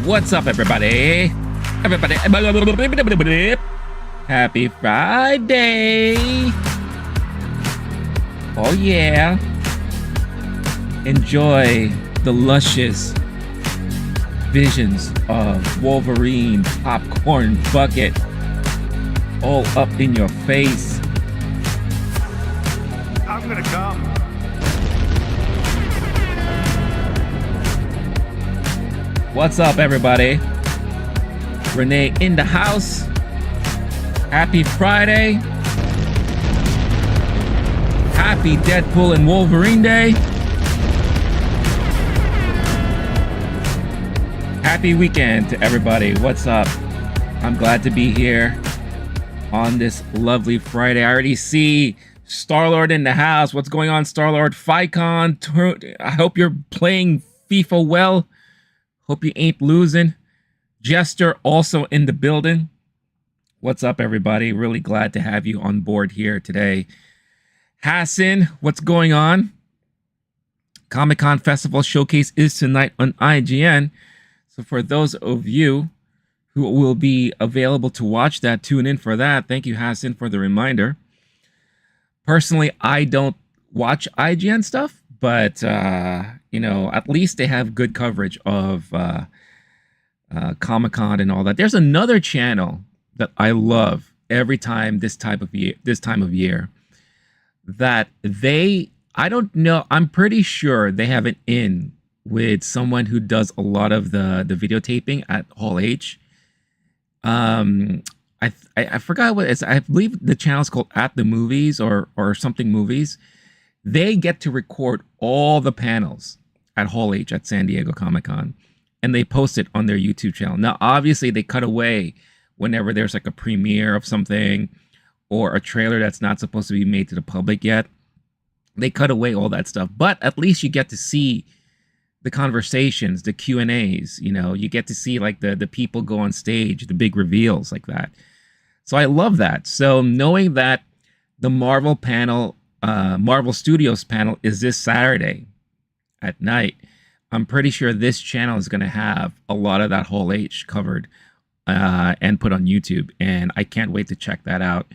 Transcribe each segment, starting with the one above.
What's up, everybody? Happy Friday! Oh yeah! Enjoy the luscious visions of Wolverine popcorn bucket all up in your face. I'm gonna come. What's up, everybody? Renee in the house. Happy Friday. Happy Deadpool and Wolverine Day. Happy weekend to everybody. What's up? I'm glad to be here on this lovely Friday. I already see Star-Lord in the house. What's going on, Star-Lord? Ficon. I hope you're playing FIFA well. Hope you ain't losing. Jester also in the building. What's up, everybody? Really glad to have you on board here today. Hassan, what's going on? Comic-Con Festival Showcase is tonight on IGN. So for those of you who will be available to watch that, tune in for that. Thank you, Hassan, for the reminder. Personally, I don't watch IGN stuff, but you know, at least they have good coverage of Comic-Con and all that. There's another channel that I love every time this time of year that I don't know, I'm pretty sure they have an in with someone who does a lot of the videotaping at Hall H. I forgot what it's. I believe the channel is called At the Movies or something Movies. They get to record all the panels at Hall H at San Diego Comic-Con, and they post it on their YouTube channel. Now, obviously, they cut away whenever there's like a premiere of something or a trailer that's not supposed to be made to the public yet. They cut away all that stuff, but at least you get to see the conversations, the Q&As. You know, you get to see like the people go on stage, the big reveals like that. So I love that. So knowing that the Marvel panel, Marvel Studios panel is this Saturday at night, I'm pretty sure this channel is going to have a lot of that Hall H covered and put on YouTube. And I can't wait to check that out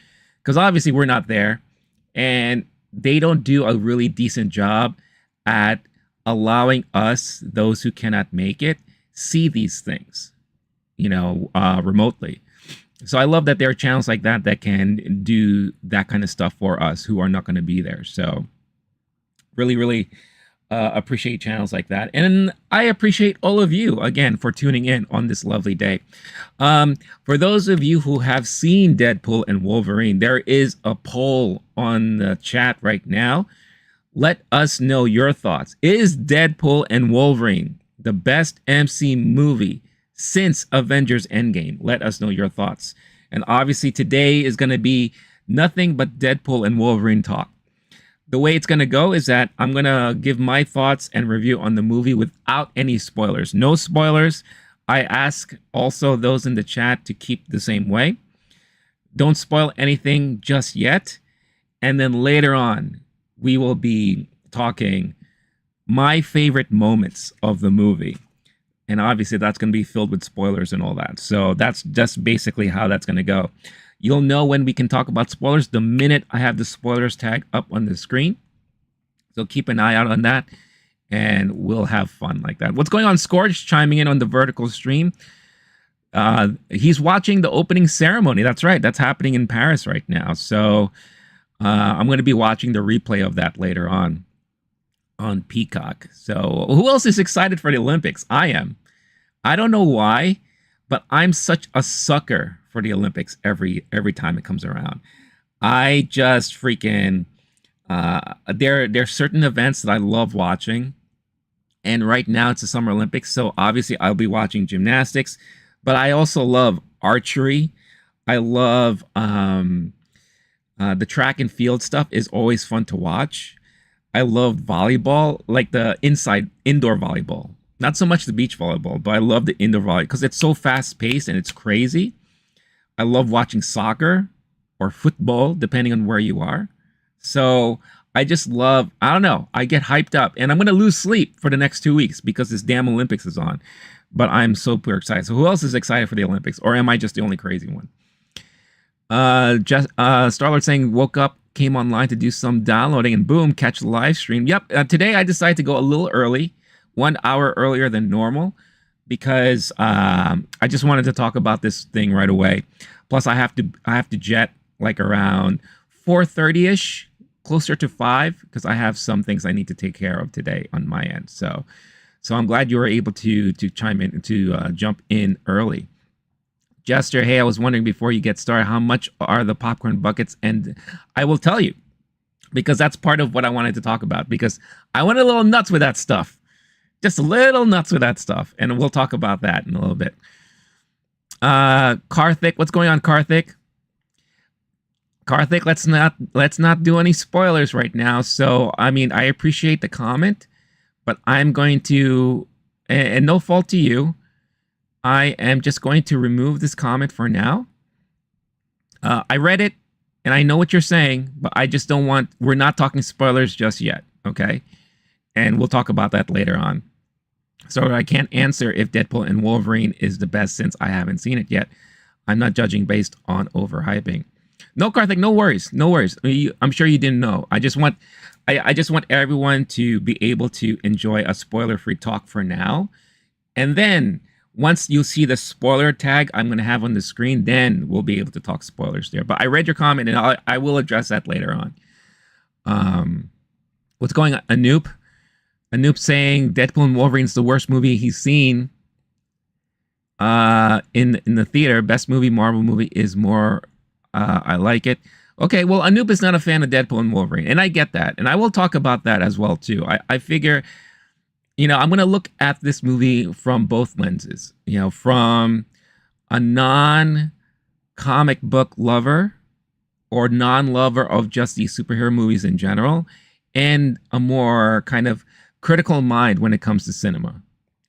because obviously we're not there and they don't do a really decent job at allowing us, those who cannot make it, see these things, you know, remotely. So I love that there are channels like that that can do that kind of stuff for us who are not going to be there. So really, really appreciate channels like that. And I appreciate all of you, again, for tuning in on this lovely day. For those of you who have seen Deadpool and Wolverine, there is a poll on the chat right now. Let us know your thoughts. Is Deadpool and Wolverine the best MC movie since Avengers Endgame? Let us know your thoughts. And obviously today is going to be nothing but Deadpool and Wolverine talk. The way it's going to go is that I'm going to give my thoughts and review on the movie without any spoilers. No spoilers. I ask also those in the chat to keep the same way. Don't spoil anything just yet. And then later on, we will be talking my favorite moments of the movie. And obviously that's going to be filled with spoilers and all that. So that's just basically how that's going to go. You'll know when we can talk about spoilers the minute I have the spoilers tag up on the screen. So keep an eye out on that and we'll have fun like that. What's going on? Scourge chiming in on the vertical stream. He's watching the opening ceremony. That's right. That's happening in Paris right now. So I'm going to be watching the replay of that later on Peacock. So who else is excited for the Olympics? I am. I don't know why, but I'm such a sucker for the Olympics every time it comes around. I just freaking there are certain events that I love watching. And right now it's the Summer Olympics, so obviously I'll be watching gymnastics, but I also love archery. I love the track and field stuff is always fun to watch. I love volleyball, like the indoor volleyball. Not so much the beach volleyball, but I love the indoor volleyball because it's so fast-paced and it's crazy. I love watching soccer or football, depending on where you are. So I just love, I don't know, I get hyped up. And I'm going to lose sleep for the next 2 weeks because this damn Olympics is on. but I'm super excited. So who else is excited for the Olympics, or am I just the only crazy one? Starlord saying woke up, came online to do some downloading, and boom, catch the live stream. Yep. Today I decided to go a little early, 1 hour earlier than normal, because I just wanted to talk about this thing right away. Plus, I have to jet like around 4:30ish, closer to 5, because I have some things I need to take care of today on my end. So I'm glad you were able to chime in, to jump in early. Jester, hey, I was wondering before you get started, how much are the popcorn buckets? And I will tell you, because that's part of what I wanted to talk about, because I went a little nuts with that stuff. Just a little nuts with that stuff. And we'll talk about that in a little bit. Karthik, what's going on, Karthik? Karthik, let's not do any spoilers right now. So, I mean, I appreciate the comment, but I'm going to, and no fault to you, I am just going to remove this comment for now. I read it, and I know what you're saying, but I just don't want, we're not talking spoilers just yet, okay? And we'll talk about that later on. So I can't answer if Deadpool and Wolverine is the best since I haven't seen it yet. I'm not judging based on overhyping. No, Karthik, no worries, no worries. I'm sure you didn't know. I just want everyone to be able to enjoy a spoiler-free talk for now, and then once you see the spoiler tag I'm going to have on the screen, then we'll be able to talk spoilers there. But I read your comment, and I will address that later on. What's going on, Anoop? Anoop saying Deadpool and Wolverine is the worst movie he's seen in the theater. Best movie, Marvel movie is more. I like it. Okay, well, Anoop is not a fan of Deadpool and Wolverine, and I get that, and I will talk about that as well too. I figure, you know, I'm going to look at this movie from both lenses, you know, from a non-comic book lover or non-lover of just these superhero movies in general, and a more kind of critical mind when it comes to cinema.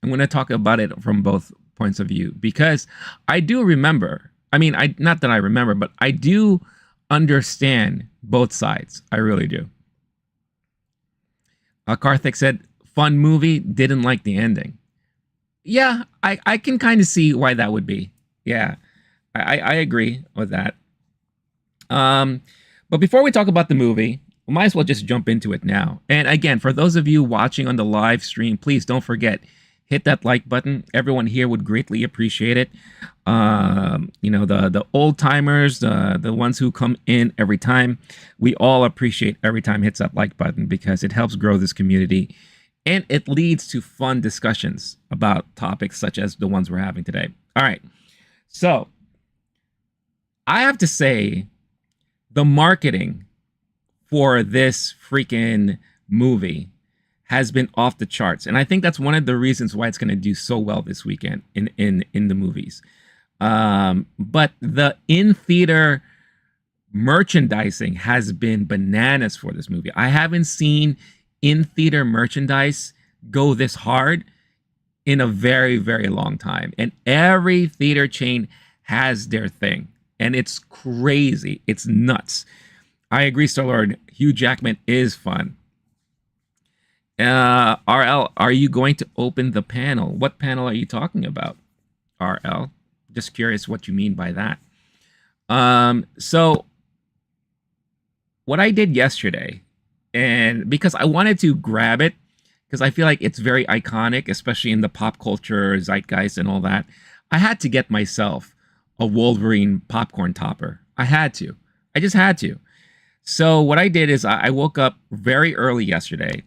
I'm going to talk about it from both points of view, because I do remember, I mean, not that I remember, but I do understand both sides. I really do. Karthik said, fun movie, didn't like the ending. Yeah, I can kind of see why that would be. Yeah, I agree with that. But before we talk about the movie, we might as well just jump into it now. And again, for those of you watching on the live stream, please don't forget, hit that like button. Everyone here would greatly appreciate it. You know, the old timers, the ones who come in every time, we all appreciate every time hits that like button, because it helps grow this community. And it leads to fun discussions about topics such as the ones we're having today. All right. So I have to say, the marketing for this freaking movie has been off the charts. And I think that's one of the reasons why it's going to do so well this weekend in the movies. But the in-theater merchandising has been bananas for this movie. I haven't seen in-theater merchandise go this hard in a very, very long time. And every theater chain has their thing. And it's crazy. It's nuts. I agree, Starlord. Hugh Jackman is fun. RL, are you going to open the panel? What panel are you talking about, RL? Just curious what you mean by that. So what I did yesterday, and because I wanted to grab it, because I feel like it's very iconic, especially in the pop culture zeitgeist and all that, I had to get myself a Wolverine popcorn topper. I had to. I just had to. So what I did is I woke up very early yesterday,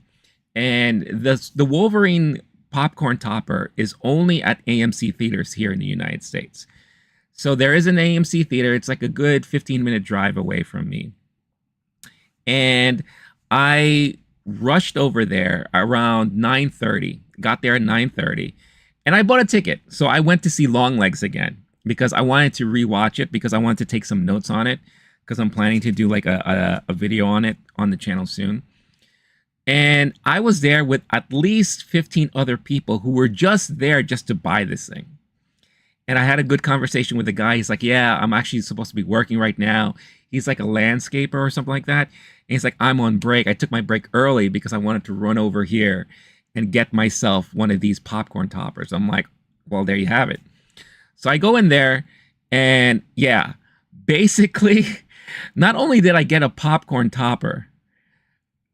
and the Wolverine popcorn topper is only at AMC theaters here in the United States. So there is an AMC theater. It's like a good 15-minute drive away from me. And I rushed over there around 9:30, got there at 9:30, and I bought a ticket. So I went to see Longlegs again, because I wanted to rewatch it, because I wanted to take some notes on it, because I'm planning to do like a video on it on the channel soon. And I was there with at least 15 other people who were just there just to buy this thing. And I had a good conversation with the guy. He's like, yeah, I'm actually supposed to be working right now. He's like a landscaper or something like that. And he's like, I'm on break. I took my break early because I wanted to run over here and get myself one of these popcorn toppers. I'm like, Well, there you have it. So I go in there, and yeah, basically, not only did I get a popcorn topper,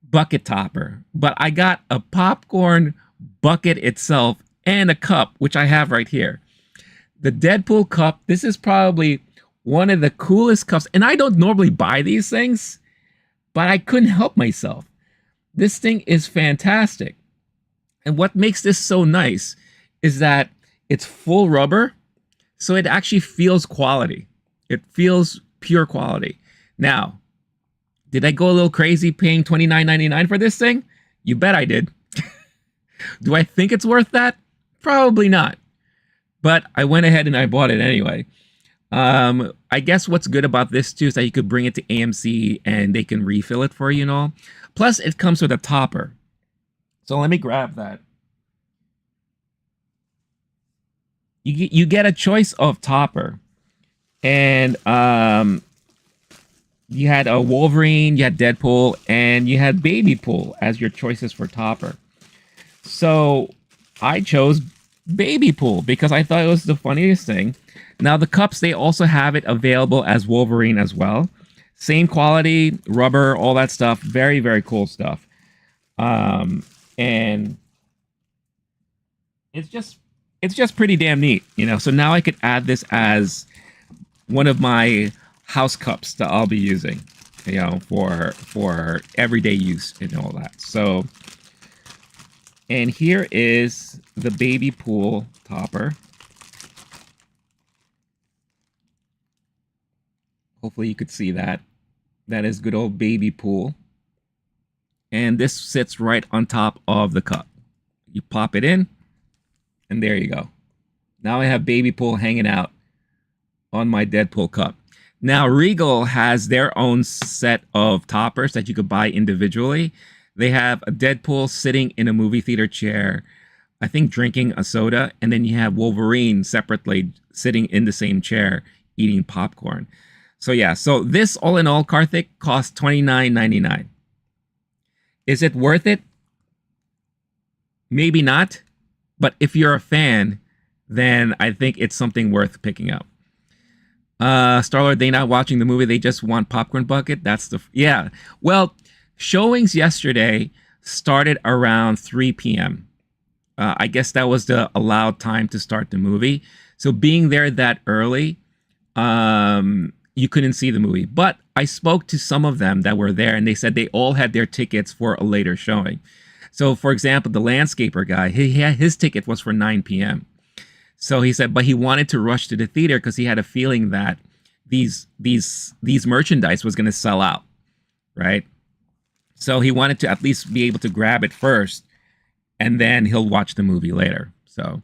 bucket topper, but I got a popcorn bucket itself and a cup, which I have right here. The Deadpool cup. This is probably one of the coolest cups, and I don't normally buy these things, but I couldn't help myself. This thing is fantastic. And what makes this so nice is that it's full rubber, so it actually feels quality. It feels pure quality. Now, did I go a little crazy paying $29.99 for this thing? You bet I did. Do I think it's worth that? Probably not. But I went ahead and I bought it anyway. I guess what's good about this too is that you could bring it to AMC and they can refill it for you and all. Plus, it comes with a topper. So let me grab that. You get a choice of topper. And you had a Wolverine, you had Deadpool, and you had Baby Pool as your choices for topper. So I chose Baby Pool because I thought it was the funniest thing. Now the cups, they also have it available as Wolverine as well. Same quality, rubber, all that stuff. Very, very cool stuff. And it's just pretty damn neat, you know. So now I could add this as one of my house cups that I'll be using, you know, for everyday use and all that. So, and here is the Baby Pool topper. Hopefully you could see that. That is good old Baby Pool. And this sits right on top of the cup. You pop it in, and there you go. Now I have Baby Pool hanging out on my Deadpool cup. Now, Regal has their own set of toppers that you could buy individually. They have a Deadpool sitting in a movie theater chair, I think drinking a soda, and then you have Wolverine separately sitting in the same chair eating popcorn. So yeah, so this all in all, Karthik, costs $29.99. Is it worth it? Maybe not, but if you're a fan, then I think it's something worth picking up. Star-Lord, they not watching the movie, they just want popcorn bucket. That's the yeah. Well, showings yesterday started around 3 p.m. I guess that was the allowed time to start the movie. So being there that early, you couldn't see the movie. But I spoke to some of them that were there, and they said they all had their tickets for a later showing. So, for example, the landscaper guy, his ticket was for 9 p.m. So he said, but he wanted to rush to the theater because he had a feeling that these merchandise was going to sell out, right? So he wanted to at least be able to grab it first, and then he'll watch the movie later. So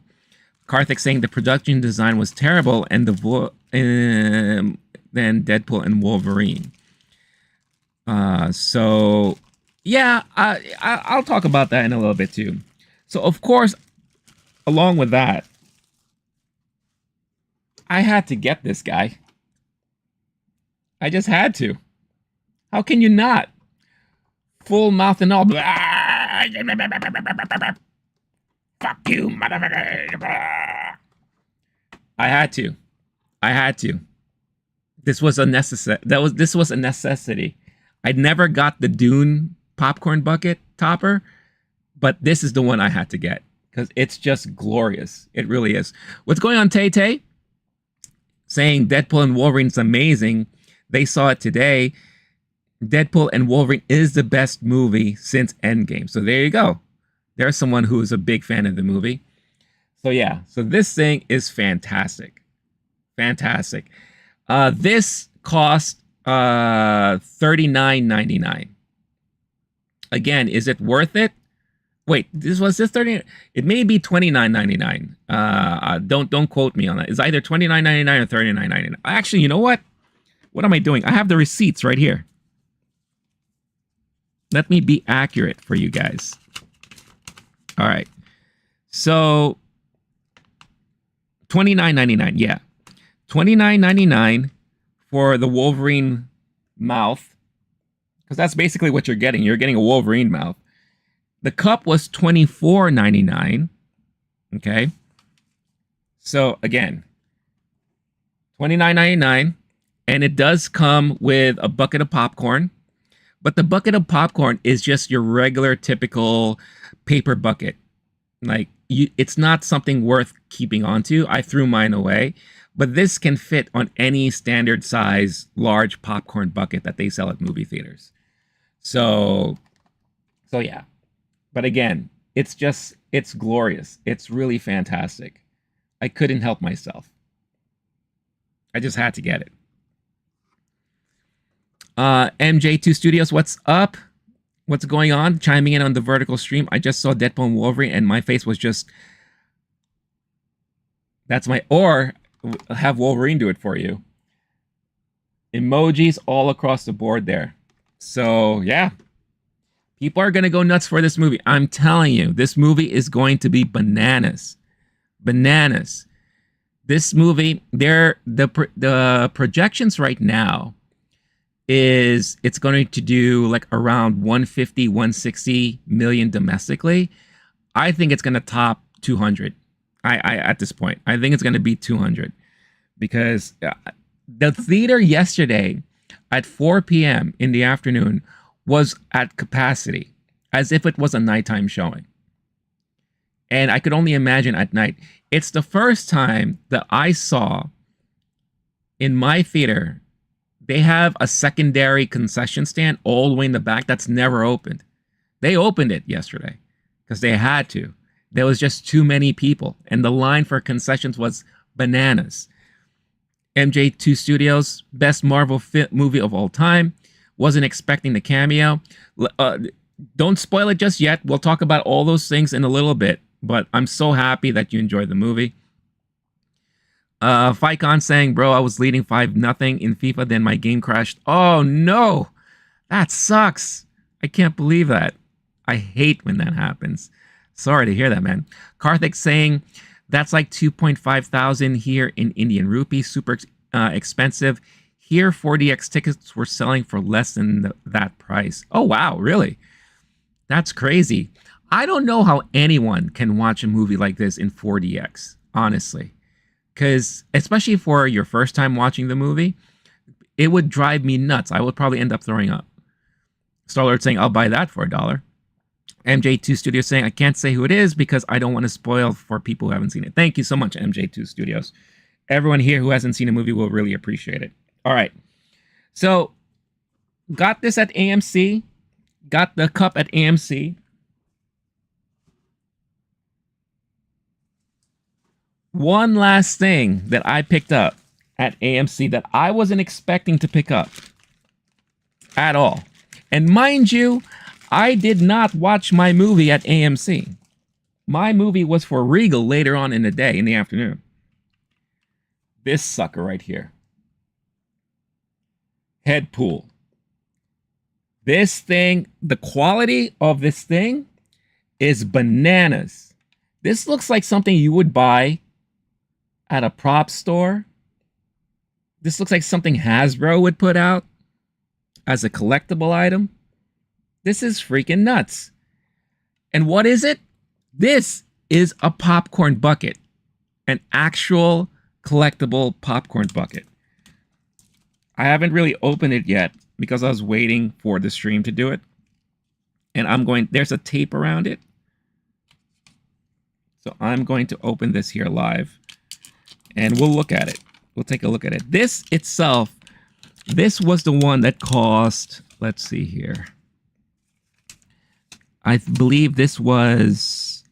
Karthik saying the production design was terrible, and then Deadpool and Wolverine. So yeah, I'll talk about that in a little bit too. So of course, along with that, I had to get this guy. I just had to. How can you not? Full mouth and all. Fuck you, motherfucker. I had to. This was a necessity. I never got the Dune popcorn bucket topper, but this is the one I had to get because it's just glorious. It really is. What's going on, Tay Tay? Saying Deadpool and Wolverine is amazing. They saw it today. Deadpool and Wolverine is the best movie since Endgame. So there you go. There's someone who is a big fan of the movie. So yeah, so this thing is fantastic. Fantastic. This cost $39.99. Again, is it worth it? Wait, this 30. It may be $29.99. Don't quote me on that. It's either $29.99 or $39.99. Actually, you know what? What am I doing? I have the receipts right here. Let me be accurate for you guys. All right. So $29.99. Yeah. $29.99 for the Wolverine mouth. Because that's basically what you're getting. You're getting a Wolverine mouth. The cup was $24.99. Okay. So again, $29.99, and it does come with a bucket of popcorn. But the bucket of popcorn is just your regular, typical paper bucket. Like it's not something worth keeping onto. I threw mine away, but this can fit on any standard size large popcorn bucket that they sell at movie theaters. So, so yeah. But again, it's glorious. It's really fantastic. I couldn't help myself. I just had to get it. MJ2 Studios, what's up? What's going on? Chiming in on the vertical stream. I just saw Deadpool Wolverine and my face was just... That's my... Or have Wolverine do it for you. Emojis all across the board there. So, yeah. People are going to go nuts for this movie. I'm telling you, this movie is going to be bananas. Bananas. This movie, the projections right now is it's going to do like around 150, 160 million domestically. I think it's going to top 200. I at this point, I think it's going to be 200 because the theater yesterday at 4 p.m. in the afternoon was at capacity as if it was a nighttime showing. And I could only imagine at night. It's the first time that I saw in my theater, they have a secondary concession stand all the way in the back that's never opened. They opened it yesterday because they had to. There was just too many people, and the line for concessions was bananas. MJ2 Studios, best Marvel movie of all time. Wasn't expecting the cameo. Don't spoil it just yet. We'll talk about all those things in a little bit, but I'm so happy that you enjoyed the movie. Ficon saying, bro, I was leading 5-0 in FIFA, then my game crashed. Oh, no. That sucks. I can't believe that. I hate when that happens. Sorry to hear that, man. Karthik saying, that's like 2,500 here in Indian rupee. Super expensive. Here, 4DX tickets were selling for less than that price. Oh, wow. Really? That's crazy. I don't know how anyone can watch a movie like this in 4DX, honestly. Because, especially for your first time watching the movie, it would drive me nuts. I would probably end up throwing up. Starlord saying, I'll buy that for $1. MJ2 Studios saying, I can't say who it is because I don't want to spoil for people who haven't seen it. Thank you so much, MJ2 Studios. Everyone here who hasn't seen a movie will really appreciate it. All right. So, got this at AMC. Got the cup at AMC. One last thing that I picked up at AMC that I wasn't expecting to pick up at all. And mind you, I did not watch my movie at AMC. My movie was for Regal later on in the day, in the afternoon. This sucker right here. Deadpool. This thing, the quality of this thing is bananas. This looks like something you would buy at a prop store. This looks like something Hasbro would put out as a collectible item. This is freaking nuts. And what is it? This is a popcorn bucket. An actual collectible popcorn bucket. I haven't really opened it yet because I was waiting for the stream to do it. And there's a tape around it. So I'm going to open this here live. And we'll look at it. We'll take a look at it. This itself, this was the one that cost, let's see here. I believe this was,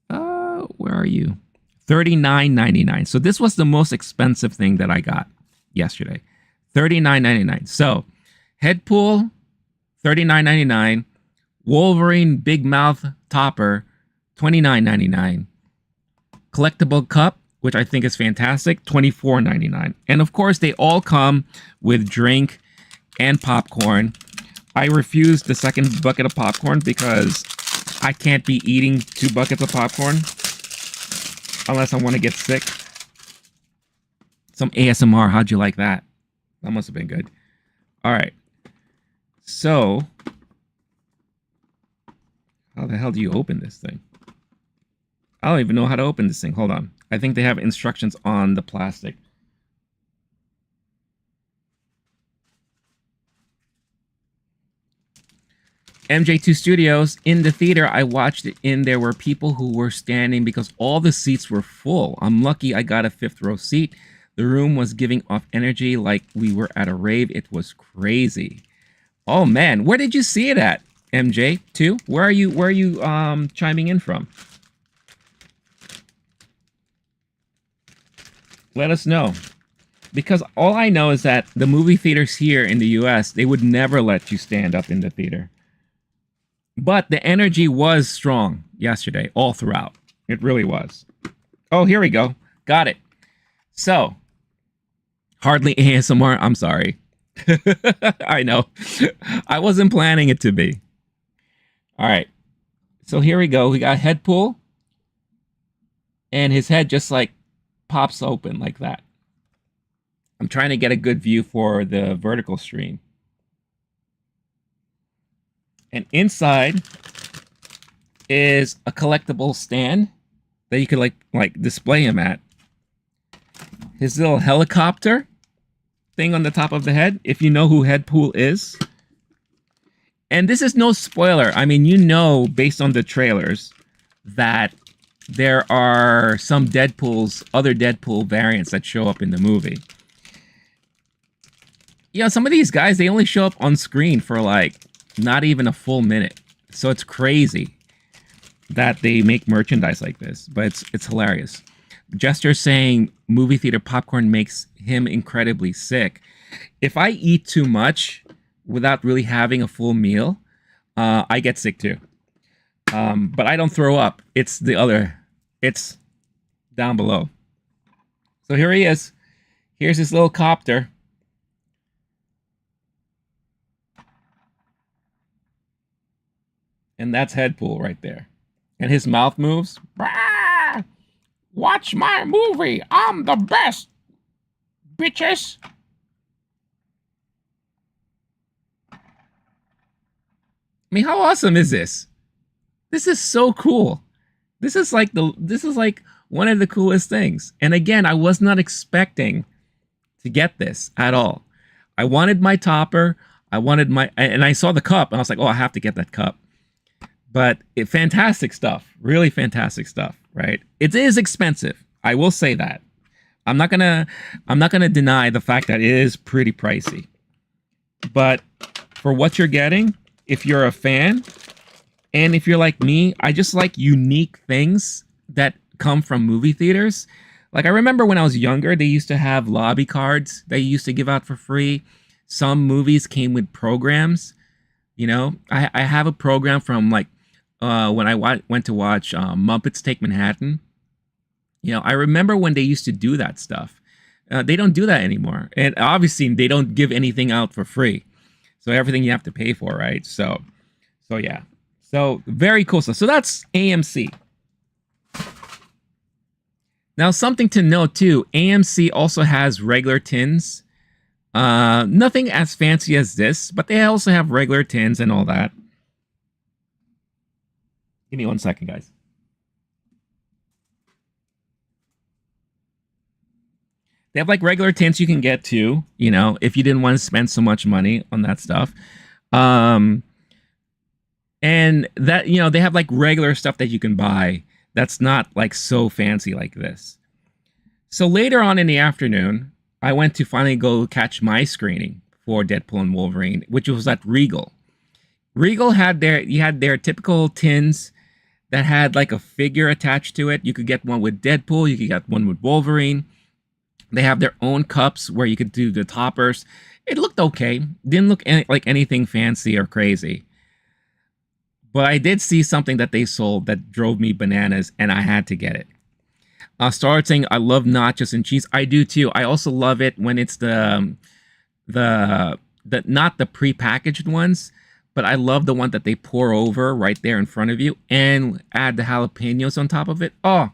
where are you? $39.99. So this was the most expensive thing that I got yesterday. $39.99. So Deadpool, $39.99. Wolverine Big Mouth Topper, $29.99. Collectible cup, which I think is fantastic, $24.99. And of course, they all come with drink and popcorn. I refused the second bucket of popcorn because I can't be eating 2 buckets of popcorn unless I want to get sick. Some ASMR, how'd you like that? That must have been good. All right. So, how the hell do you open this thing? I don't even know how to open this thing. Hold on. I think they have instructions on the plastic. MJ2 Studios, in the theater, I watched it in. There were people who were standing because all the seats were full. I'm lucky I got a fifth row seat. The room was giving off energy like we were at a rave. It was crazy. Oh man, where did you see it at, MJ2? Where are you chiming in from? Let us know. Because all I know is that the movie theaters here in the US, they would never let you stand up in the theater. But the energy was strong yesterday, all throughout. It really was. Oh, here we go. Got it. So, hardly ASMR. I'm sorry. I know. I wasn't planning it to be. All right. So here we go. We got head pull. And his head just like pops open like that. I'm trying to get a good view for the vertical stream. And inside is a collectible stand that you could like display him at. His little helicopter thing on the top of the head, if you know who Deadpool is. And this is no spoiler. I mean, you know, based on the trailers, that there are some other Deadpool variants that show up in the movie. You know, some of these guys, they only show up on screen for like not even a full minute. So it's crazy that they make merchandise like this, but it's hilarious. Jester saying movie theater popcorn makes him incredibly sick. If I eat too much without really having a full meal, I get sick too. But I don't throw up. It's down below. So here he is. Here's his little copter. And that's Deadpool right there. And his mouth moves. Bah! Watch my movie. I'm the best, bitches. I mean, how awesome is this? This is so cool. This is like one of the coolest things. And again, I was not expecting to get this at all. I wanted my topper. And I saw the cup and I was like, oh, I have to get that cup. But fantastic stuff, really fantastic stuff, right? It is expensive. I will say that. I'm not gonna deny the fact that it is pretty pricey. But for what you're getting, if you're a fan, and if you're like me, I just like unique things that come from movie theaters. Like I remember when I was younger, they used to have lobby cards they used to give out for free. Some movies came with programs. You know, I have a program from like when I went to watch Muppets Take Manhattan. You know, I remember when they used to do that stuff. They don't do that anymore. And obviously, they don't give anything out for free. So everything you have to pay for, right? So yeah. So very cool stuff. So that's AMC. Now, something to note too, AMC also has regular tins. Nothing as fancy as this, but they also have regular tins and all that. Give me 1 second, guys. They have like regular tints you can get too, you know, if you didn't want to spend so much money on that stuff. And that, you know, they have like regular stuff that you can buy that's not like so fancy like this. So later on in the afternoon, I went to finally go catch my screening for Deadpool and Wolverine, which was at Regal. Regal had their typical tins that had like a figure attached to it. You could get one with Deadpool, you could get one with Wolverine. They have their own cups where you could do the toppers. It looked okay. Didn't look like anything fancy or crazy. But I did see something that they sold that drove me bananas, and I had to get it. Started saying I love nachos and cheese. I do too. I also love it when it's the not the prepackaged ones, but I love the one that they pour over right there in front of you and add the jalapenos on top of it. Oh,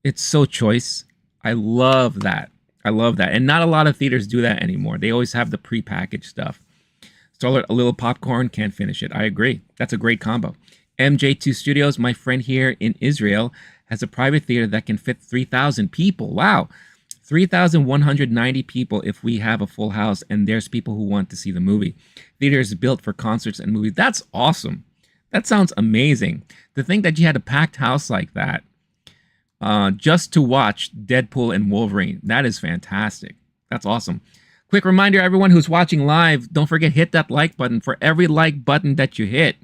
it's so choice. I love that. I love that. And not a lot of theaters do that anymore. They always have the prepackaged stuff. Start a little popcorn, can't finish it. I agree. That's a great combo. MJ2 Studios, my friend here in Israel, has a private theater that can fit 3,000 people. Wow. 3,190 people if we have a full house and there's people who want to see the movie. Theater is built for concerts and movies. That's awesome. That sounds amazing. To think that you had a packed house like that just to watch Deadpool and Wolverine. That is fantastic. That's awesome. Quick reminder, everyone who's watching live, don't forget, hit that like button. For every like button that you hit,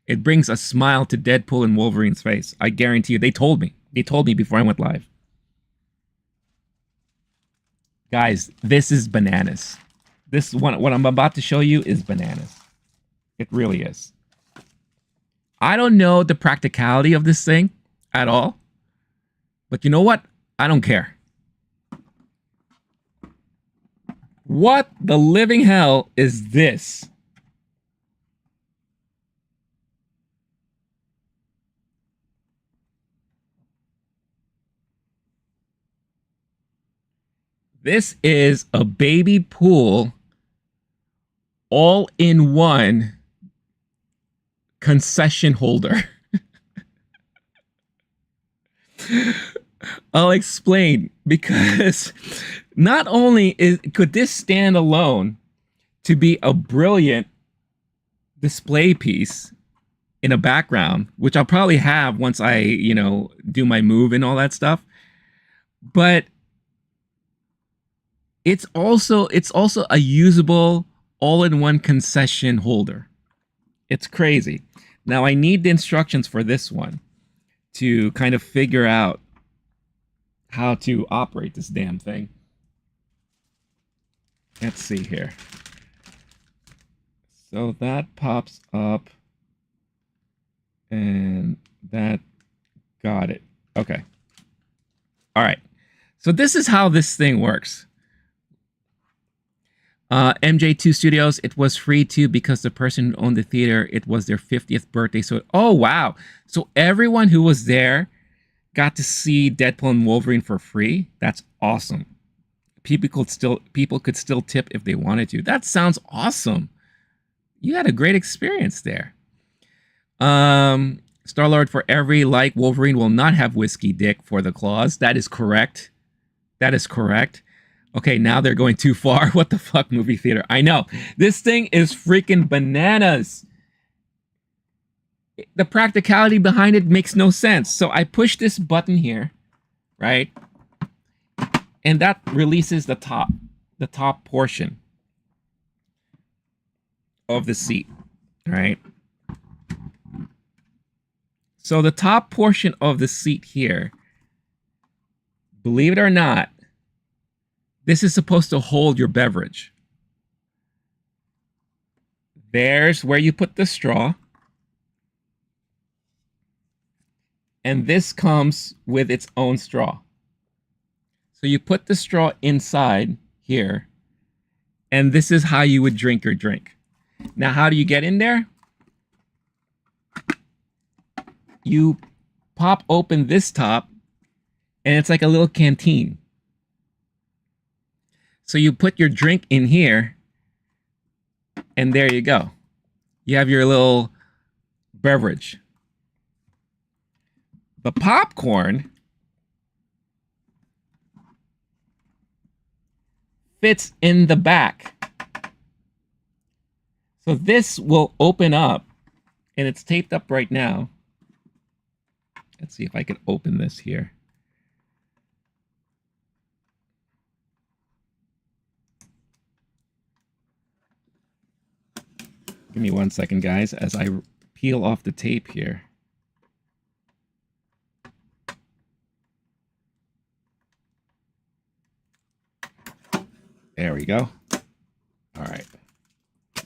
it brings a smile to Deadpool and Wolverine's face. I guarantee you. They told me. They told me before I went live. Guys, this is bananas. This one, what I'm about to show you is bananas. It really is. I don't know the practicality of this thing at all. But you know what? I don't care. What the living hell is this? This is a baby pool all-in-one concession holder. I'll explain, because not only could this stand alone to be a brilliant display piece in a background, which I'll probably have once I, do my move and all that stuff, but it's also a usable all-in-one concession holder. It's crazy. Now I need the instructions for this one to kind of figure out how to operate this damn thing. Let's see here. So that pops up and that got it. Okay. All right. So this is how this thing works. MJ2 Studios, it was free too because the person who owned the theater, it was their 50th birthday. So, oh wow. So everyone who was there got to see Deadpool and Wolverine for free. That's awesome. People could still tip if they wanted to. That sounds awesome. You had a great experience there. Star-Lord, for every like, Wolverine will not have whiskey dick for the claws. That is correct. That is correct. Okay, now they're going too far. What the fuck, movie theater? I know. This thing is freaking bananas. The practicality behind it makes no sense. So I push this button here, right? And that releases the top portion of the seat, right? So the top portion of the seat here, believe it or not, this is supposed to hold your beverage. There's where you put the straw. And this comes with its own straw. So you put the straw inside here, and this is how you would drink your drink. Now, how do you get in there? You pop open this top, and it's like a little canteen. So you put your drink in here, and there you go. You have your little beverage. The popcorn fits in the back. So this will open up, and it's taped up right now. Let's see if I can open this here. Give me 1 second, guys, as I peel off the tape here. There we go. All right.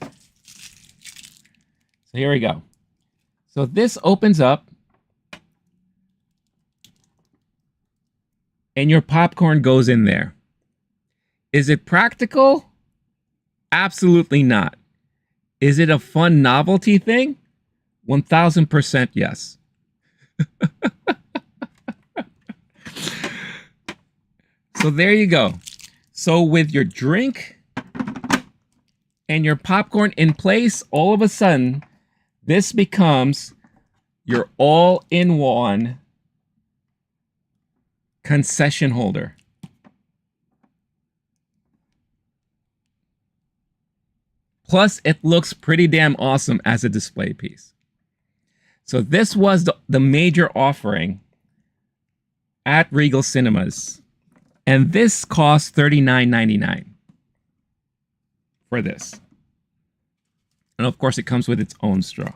So here we go. So this opens up, and your popcorn goes in there. Is it practical? Absolutely not. Is it a fun novelty thing? 1000% yes. So there you go. So with your drink and your popcorn in place, all of a sudden, this becomes your all-in-one concession holder. Plus, it looks pretty damn awesome as a display piece. So this was the major offering at Regal Cinemas. And this cost $39.99 for this. And of course, it comes with its own straw.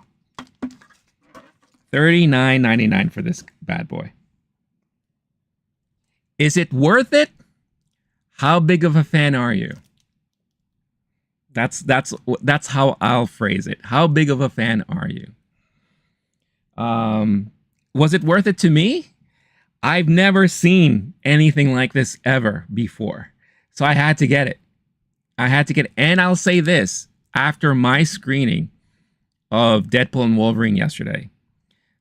$39.99 for this bad boy. Is it worth it? How big of a fan are you? That's how I'll phrase it. How big of a fan are you? Was it worth it to me? I've never seen anything like this ever before. So I had to get it. I had to get it. And I'll say this, after my screening of Deadpool and Wolverine yesterday.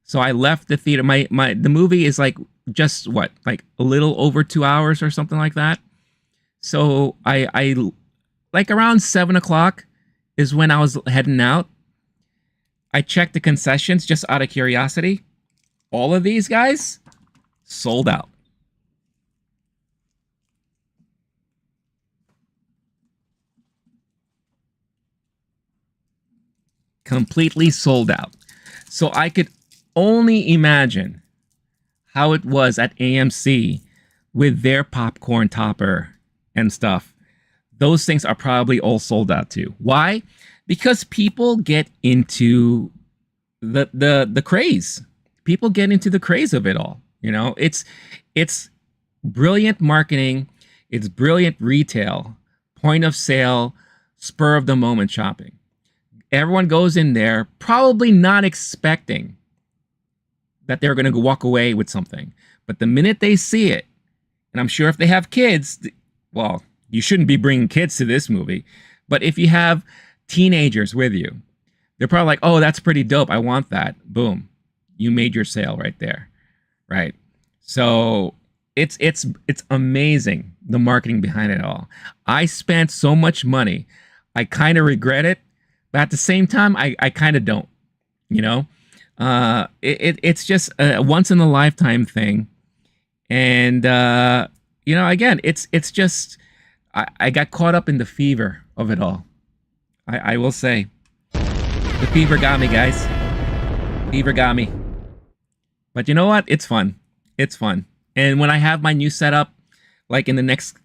So I left the theater. The movie is like just what? Like a little over 2 hours or something like that. So I like around 7 o'clock is when I was heading out. I checked the concessions just out of curiosity. All of these guys sold out. Completely sold out. So I could only imagine how it was at AMC with their popcorn topper and stuff. Those things are probably all sold out too. Why? Because people get into the craze. People get into the craze of it all. You know, it's brilliant marketing, it's brilliant retail, point of sale, spur of the moment shopping. Everyone goes in there probably not expecting that they're going to walk away with something. But the minute they see it, and I'm sure if they have kids, well, you shouldn't be bringing kids to this movie. But if you have teenagers with you, they're probably like, oh, that's pretty dope. I want that. Boom. You made your sale right there. Right. So it's amazing, the marketing behind it all. I spent so much money. I kind of regret it. But at the same time, I kind of don't, you know, it's just a once in a lifetime thing. And, you know, again, it's just, I got caught up in the fever of it all. I will say the fever got me, guys. Fever got me. But you know what? It's fun. It's fun. And when I have my new setup, like in the next,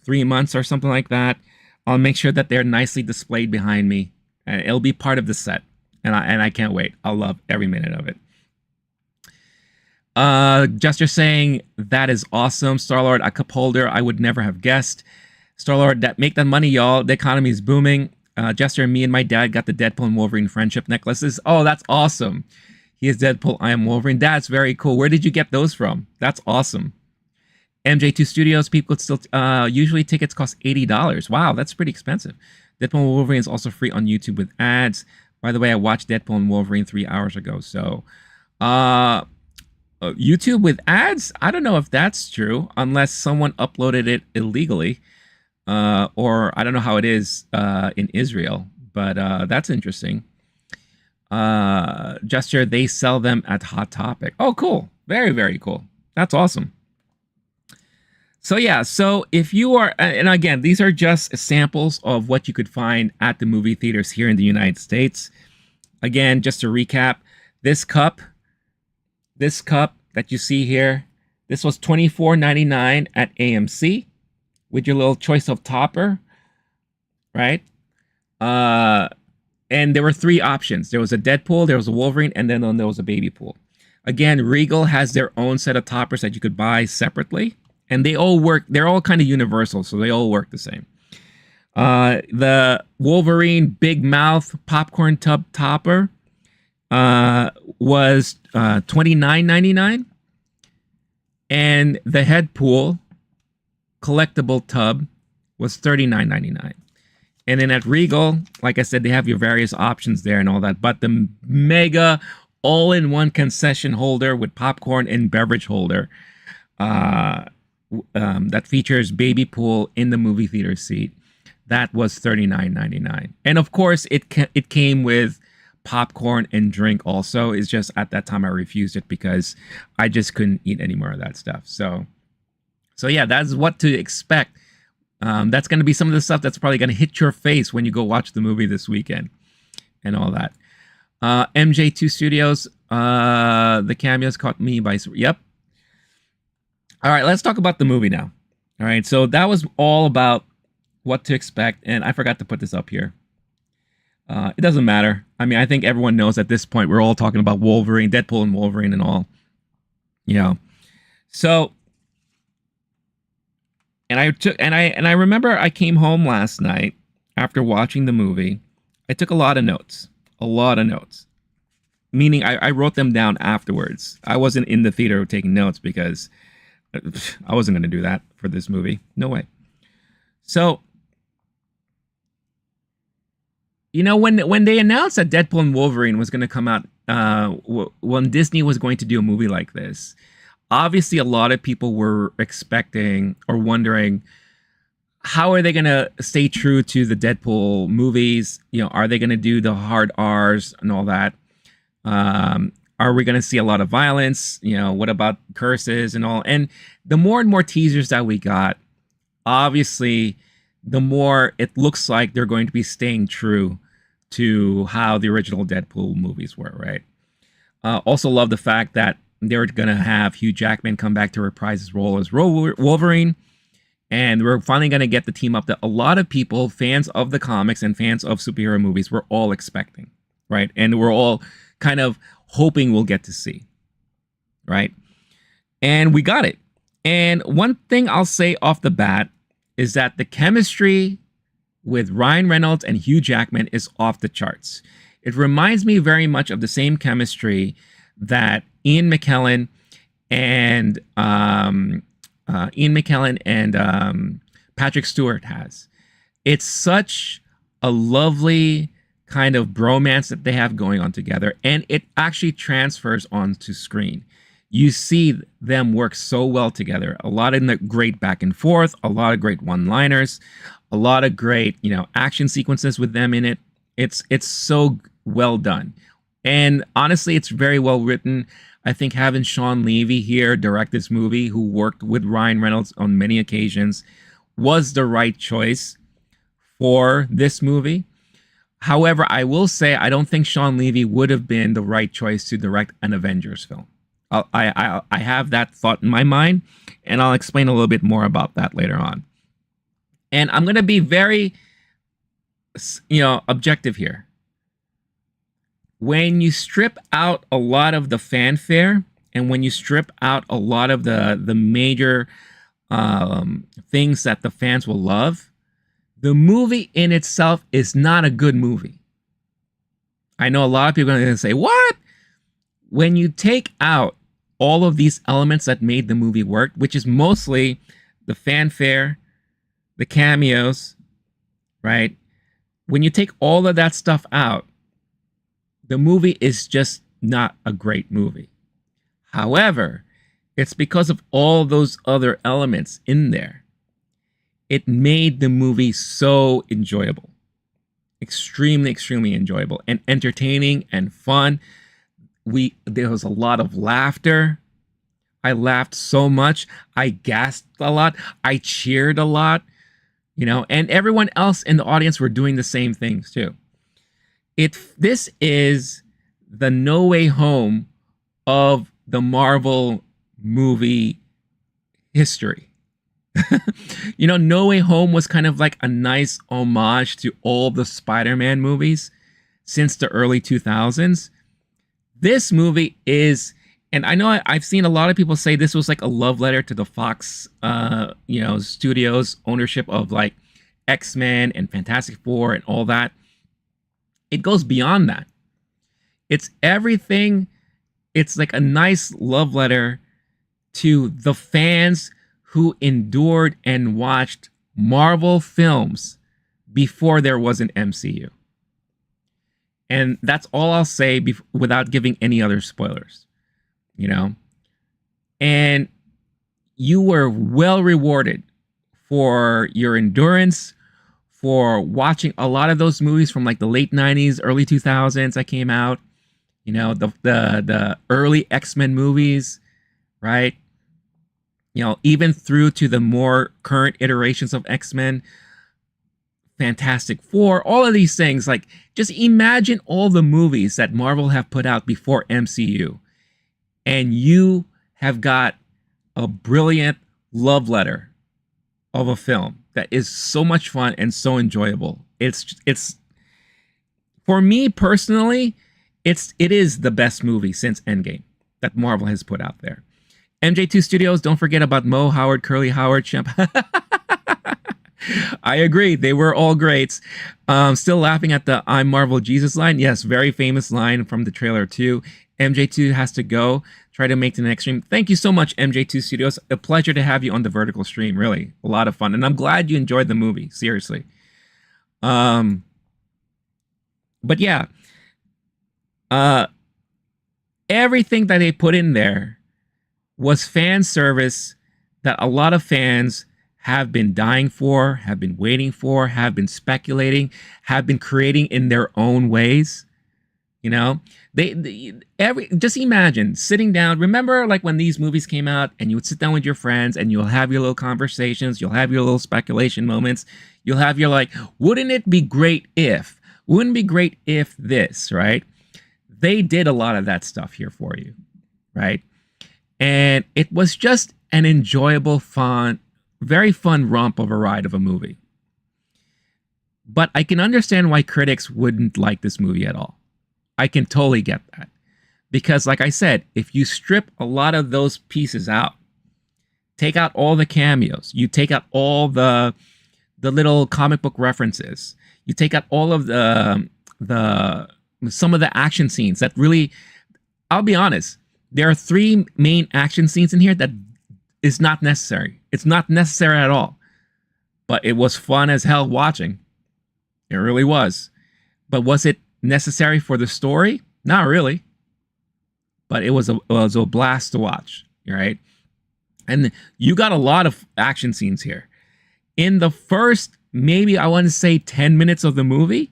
3 months or something like that, I'll make sure that they're nicely displayed behind me. And it'll be part of the set. And I can't wait. I'll love every minute of it. Jester saying, that is awesome. Star-Lord, a cup holder. I would never have guessed. Star-Lord, make that money, y'all. The economy is booming. Jester, me and my dad got the Deadpool and Wolverine friendship necklaces. Oh, that's awesome. He is Deadpool, I am Wolverine. That's very cool. Where did you get those from? That's awesome. MJ2 Studios, people could still, usually tickets cost $80. Wow, that's pretty expensive. Deadpool and Wolverine is also free on YouTube with ads. By the way, I watched Deadpool and Wolverine 3 hours ago. So, YouTube with ads? I don't know if that's true, unless someone uploaded it illegally. Or I don't know how it is in Israel, but that's interesting. Gesture, they sell them at Hot Topic. Oh, cool. Very, very cool. That's awesome. So yeah, so if you are, and again, these are just samples of what you could find at the movie theaters here in the United States. Again, just to recap, this cup that you see here, this was $24.99 at AMC with your little choice of topper, right? And there were 3 options. There was a Deadpool, there was a Wolverine, and then there was a baby pool. Again, Regal has their own set of toppers that you could buy separately. And they all work, they're all kind of universal, so they all work the same. The Wolverine Big Mouth Popcorn Tub Topper was $29.99. And the Head Pool Collectible Tub was $39.99. And then at Regal, like I said, they have your various options there and all that. But the mega all-in-one concession holder with popcorn and beverage holder that features baby pool in the movie theater seat, that was $39.99. And of course, it came with popcorn and drink also. Is just at that time I refused it because I just couldn't eat any more of that stuff. So yeah, that's what to expect. That's going to be some of the stuff that's probably going to hit your face when you go watch the movie this weekend and all that. MJ2 Studios, the cameos caught me by... Yep. All right, let's talk about the movie now. All right, so that was all about what to expect, and I forgot to put this up here. It doesn't matter. I mean, I think everyone knows at this point we're all talking about Wolverine, Deadpool and Wolverine and all. You know. So... And I remember I came home last night after watching the movie. I took a lot of notes. Meaning I wrote them down afterwards. I wasn't in the theater taking notes because I wasn't going to do that for this movie. No way. So, you know, when they announced that Deadpool and Wolverine was going to come out, when Disney was going to do a movie like this, obviously, a lot of people were expecting or wondering, how are they going to stay true to the Deadpool movies? You know, are they going to do the hard R's and all that? Are we going to see a lot of violence? You know, what about curses and all? And the more and more teasers that we got, obviously, the more it looks like they're going to be staying true to how the original Deadpool movies were, right? Also love the fact that they're going to have Hugh Jackman come back to reprise his role as Wolverine. And we're finally going to get the team up that a lot of people, fans of the comics and fans of superhero movies, were all expecting, right? And we're all kind of hoping we'll get to see, right? And we got it. And one thing I'll say off the bat is that the chemistry with Ryan Reynolds and Hugh Jackman is off the charts. It reminds me very much of the same chemistry that Ian McKellen and Patrick Stewart has. It's such a lovely kind of bromance that they have going on together, and it actually transfers onto screen. You see them work so well together. A lot of great back and forth, a lot of great one-liners, a lot of great, you know, action sequences with them in it. It's so well done. And honestly, it's very well written. I think having Sean Levy here direct this movie, who worked with Ryan Reynolds on many occasions, was the right choice for this movie. However, I will say I don't think Sean Levy would have been the right choice to direct an Avengers film. I have that thought in my mind, and I'll explain a little bit more about that later on. And I'm going to be very, you know, objective here. When you strip out a lot of the fanfare, and when you strip out a lot of the major things that the fans will love, the movie in itself is not a good movie. I know a lot of people are going to say, what? When you take out all of these elements that made the movie work, which is mostly the fanfare, the cameos, right? When you take all of that stuff out, the movie is just not a great movie. However, it's because of all those other elements in there. It made the movie so enjoyable. Extremely, extremely enjoyable and entertaining and fun. There was a lot of laughter. I laughed so much. I gasped a lot. I cheered a lot. You know, and everyone else in the audience were doing the same things too. This is the No Way Home of the Marvel movie history. You know, No Way Home was kind of like a nice homage to all the Spider-Man movies since the early 2000s. This movie is, and I know I've seen a lot of people say this was like a love letter to the Fox, you know, studios ownership of like X-Men and Fantastic Four and all that. It goes beyond that. It's everything. It's like a nice love letter to the fans who endured and watched Marvel films before there was an MCU. And that's all I'll say without giving any other spoilers, you know? And you were well rewarded for your endurance, for watching a lot of those movies from like the late 90s, early 2000s that came out. You know, the early X-Men movies, right? You know, even through to the more current iterations of X-Men, Fantastic Four, all of these things. Like, just imagine all the movies that Marvel have put out before MCU, and you have got a brilliant love letter of a film that is so much fun and so enjoyable. It's for me personally, it is the best movie since Endgame that Marvel has put out there. MJ2 Studios, don't forget about Mo Howard, Curly Howard, I agree. They were all greats. Still laughing at the I'm Marvel Jesus line. Yes, very famous line from the trailer too. MJ2 has to go. Try to make the next stream. Thank you so much, MJ2 Studios. A pleasure to have you on the vertical stream. Really, a lot of fun. And I'm glad you enjoyed the movie. Seriously. But yeah. Everything that they put in there was fan service that a lot of fans have been dying for, have been waiting for, have been speculating, have been creating in their own ways. You know, just imagine sitting down. Remember, like when these movies came out, and you would sit down with your friends, and you'll have your little conversations, you'll have your little speculation moments, you'll have your like, wouldn't it be great if? Wouldn't it be great if this, right? They did a lot of that stuff here for you, right? And it was just an enjoyable, fun, very fun romp of a ride of a movie. But I can understand why critics wouldn't like this movie at all. I can totally get that. Because like I said, if you strip a lot of those pieces out, take out all the cameos, you take out all the little comic book references, you take out all of some of the action scenes that really, I'll be honest, there are 3 main action scenes in here that is not necessary. It's not necessary at all. But it was fun as hell watching. It really was. But was it necessary for the story? Not really. But it was a blast to watch, right? And you got a lot of action scenes here. In the first, maybe I want to say 10 minutes of the movie,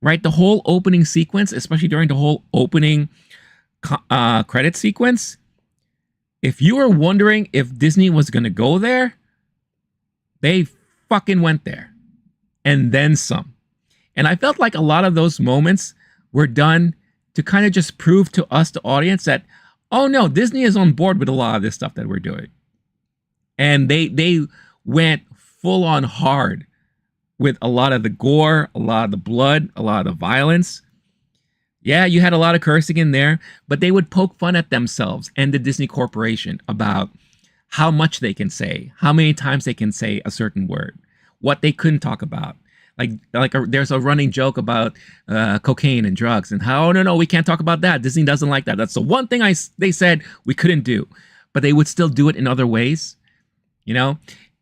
right? The whole opening sequence, especially during the whole opening credit sequence, if you were wondering if Disney was going to go there, they fucking went there. And then some. And I felt like a lot of those moments were done to kind of just prove to us, the audience, that, oh no, Disney is on board with a lot of this stuff that we're doing. And they went full on hard with a lot of the gore, a lot of the blood, a lot of the violence. Yeah, you had a lot of cursing in there, but they would poke fun at themselves and the Disney Corporation about how much they can say, how many times they can say a certain word, what they couldn't talk about. There's a running joke about cocaine and drugs, and how, oh, no, we can't talk about that. Disney doesn't like that. That's the one thing they said we couldn't do, but they would still do it in other ways, you know?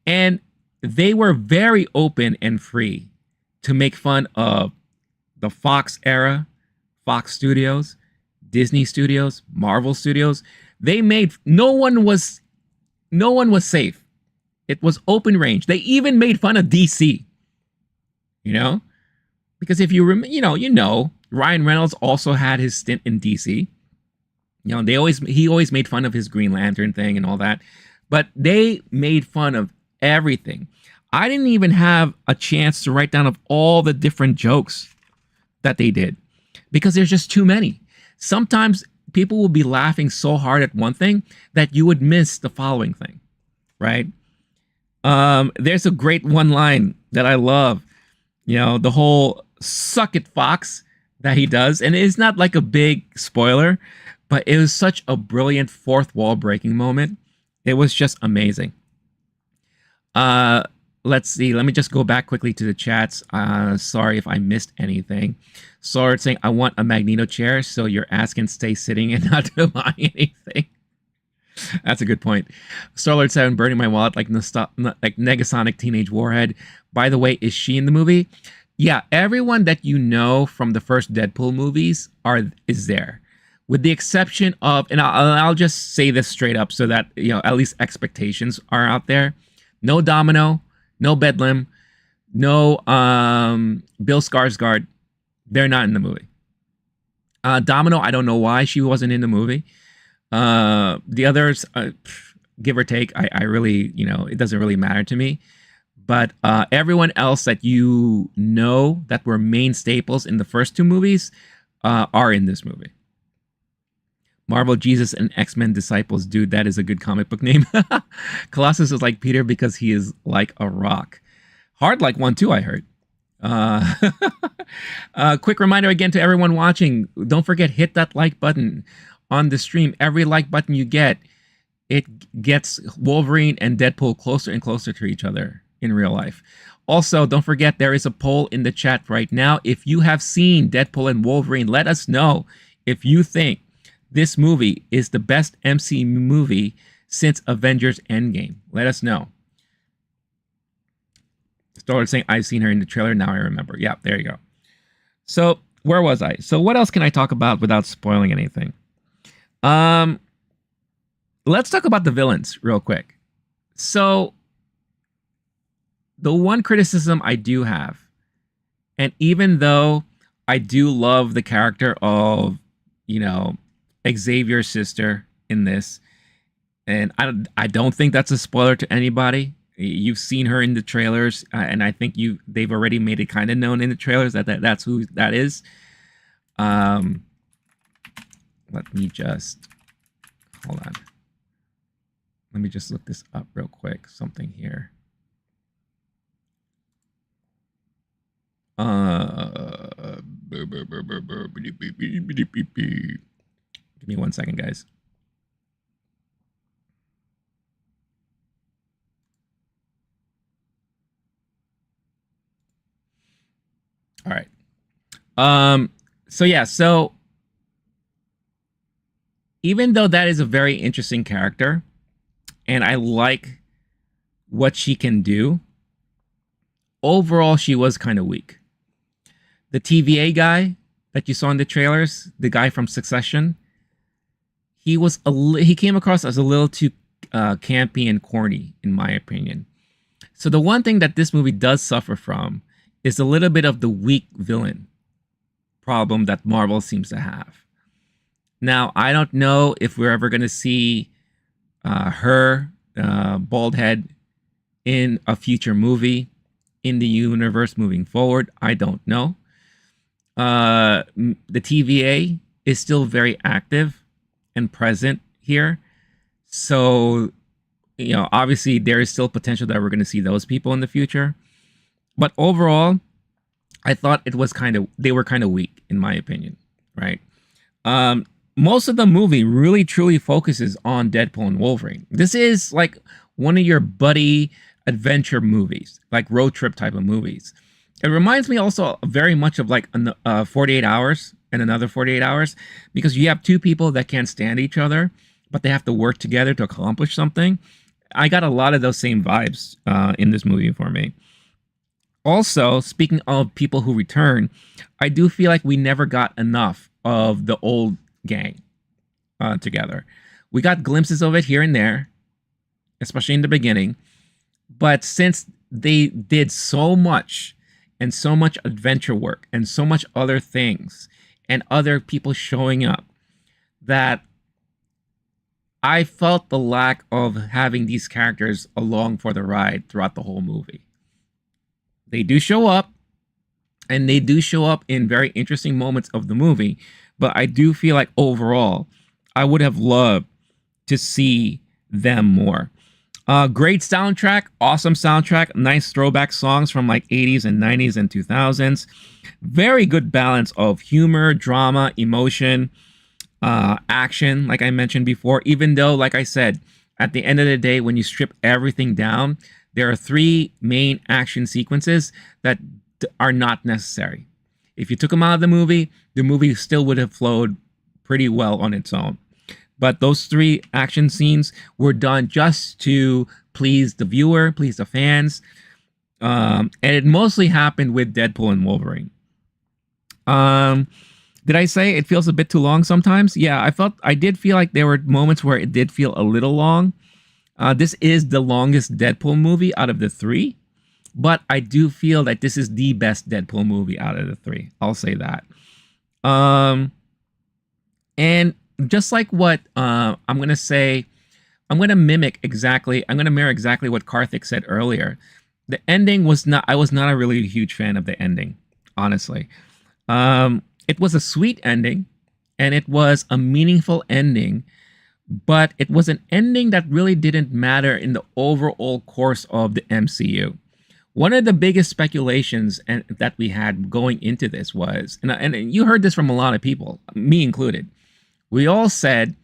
And they were very open and free to make fun of the Fox era, Fox Studios, Disney Studios, Marvel Studios. They made, no one was safe. It was open range. They even made fun of DC. You know, because if you remember, Ryan Reynolds also had his stint in DC. You know, he always made fun of his Green Lantern thing and all that, but they made fun of everything. I didn't even have a chance to write down of all the different jokes that they did because there's just too many. Sometimes people will be laughing so hard at one thing that you would miss the following thing, right? There's a great one line that I love. You know, the whole suck it, Fox, that he does. And it's not like a big spoiler, but it was such a brilliant fourth wall breaking moment. It was just amazing. Let's see. Let me just go back quickly to the chats. Sorry if I missed anything. Sword saying, I want a Magneto chair so your ass can stay sitting and not to buy anything. That's a good point. Star-Lord 7 burning my wallet like Negasonic Teenage Warhead. By the way, is she in the movie? Yeah, everyone that you know from the first Deadpool movies is there. With the exception of, and I'll just say this straight up so that, you know, at least expectations are out there. No Domino, no Bedlam. No, Bill Skarsgård. They're not in the movie. Domino, I don't know why she wasn't in the movie. The others, give or take, I really, it doesn't really matter to me. But everyone else that you know that were main staples in the first two movies are in this movie. Marvel Jesus and X-Men Disciples. Dude, that is a good comic book name. Colossus is like Peter because he is like a rock. Hard like one too, I heard. Quick reminder again to everyone watching. Don't forget, hit that like button on the stream. Every like button you get, it gets Wolverine and Deadpool closer and closer to each other in real life. Also, don't forget, there is a poll in the chat right now. If you have seen Deadpool and Wolverine, let us know if you think this movie is the best MCU movie since Avengers Endgame. Let us know. Started saying, I've seen her in the trailer. Now I remember. Yeah, there you go. So where was I? So what else can I talk about without spoiling anything? Let's talk about the villains real quick. So the one criticism I do have, and even though I do love the character of, Xavier's sister in this, and I don't think that's a spoiler to anybody. You've seen her in the trailers, and I think they've already made it kind of known in the trailers that's who that is. Let me just hold on. Let me just look this up real quick. Something here. Give me 1 second, guys. All right. So even though that is a very interesting character, and I like what she can do, overall she was kind of weak. The TVA guy that you saw in the trailers, the guy from Succession, he came across as a little too campy and corny, in my opinion. So the one thing that this movie does suffer from is a little bit of the weak villain problem that Marvel seems to have. Now, I don't know if we're ever going to see her, bald head, in a future movie in the universe moving forward. I don't know. The TVA is still very active and present here. So, obviously there is still potential that we're going to see those people in the future. But overall, I thought they were kind of weak, in my opinion, right? Most of the movie really truly focuses on Deadpool and Wolverine. This is like one of your buddy adventure movies, like road trip type of movies. It reminds me also very much of like 48 Hours and Another 48 Hours, because you have two people that can't stand each other, but they have to work together to accomplish something. I got a lot of those same vibes in this movie for me. Also, speaking of people who return, I do feel like we never got enough of the old gang together. We got glimpses of it here and there, especially in the beginning. But since they did so much and so much adventure work and so much other things and other people showing up, that I felt the lack of having these characters along for the ride throughout the whole movie. They do show up, and they do show up in very interesting moments of the movie, but I do feel like overall, I would have loved to see them more. Great soundtrack, awesome soundtrack, nice throwback songs from like 80s and 90s and 2000s. Very good balance of humor, drama, emotion, action, like I mentioned before, even though, like I said, at the end of the day, when you strip everything down, there are three main action sequences that are not necessary. If you took them out of the movie still would have flowed pretty well on its own. But those three action scenes were done just to please the viewer, please the fans. And it mostly happened with Deadpool and Wolverine. Did I say it feels a bit too long sometimes? Yeah, I did feel like there were moments where it did feel a little long. This is the longest Deadpool movie out of the three, But I do feel that this is the best Deadpool movie out of the three. I'll say that. Um, and just like what I'm gonna say, I'm gonna mirror exactly what Karthik said earlier. The ending was not. I was not a really huge fan of the ending, honestly. It was a sweet ending, and it was a meaningful ending, but it was an ending that really didn't matter in the overall course of the MCU. One of the biggest speculations that we had going into this was, and you heard this from a lot of people, me included. We all said,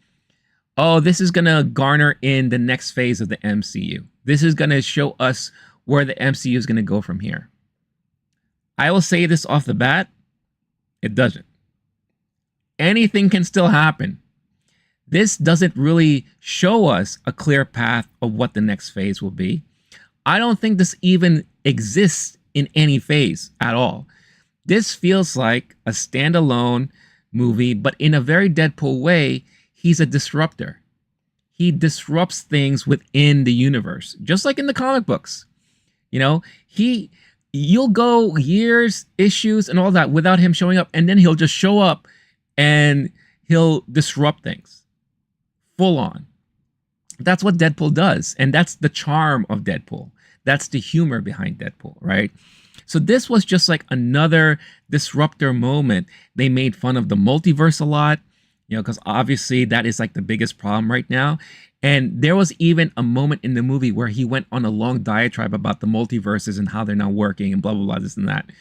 "Oh, this is gonna garner in the next phase of the MCU. This is gonna show us where the MCU is gonna go from here." I will say this off the bat: it doesn't. Anything can still happen. This doesn't really show us a clear path of what the next phase will be. I don't think this even exists in any phase at all. This feels like a standalone movie, but in a very Deadpool way, he's a disruptor. He disrupts things within the universe, just like in the comic books. You know, you'll go years, issues, and all that without him showing up, and then he'll just show up and he'll disrupt things full on. That's what Deadpool does, and that's the charm of Deadpool. That's the humor behind Deadpool, right? So this was just like another disruptor moment. They made fun of the multiverse a lot, you know, because obviously that is like the biggest problem right now. And there was even a moment in the movie where he went on a long diatribe about the multiverses and how they're not working and blah, blah, blah, this and that.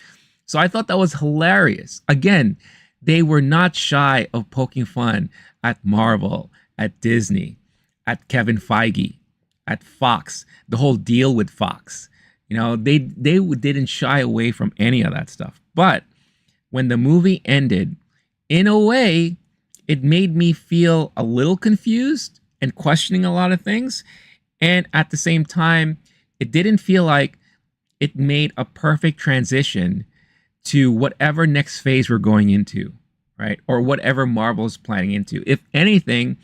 So I thought that was hilarious. Again, they were not shy of poking fun at Marvel, at Disney, at Kevin Feige, at Fox, the whole deal with Fox. You know, they didn't shy away from any of that stuff. But when the movie ended, in a way, it made me feel a little confused and questioning a lot of things. And at the same time, it didn't feel like it made a perfect transition to whatever next phase we're going into, right? Or whatever Marvel's planning into. If anything,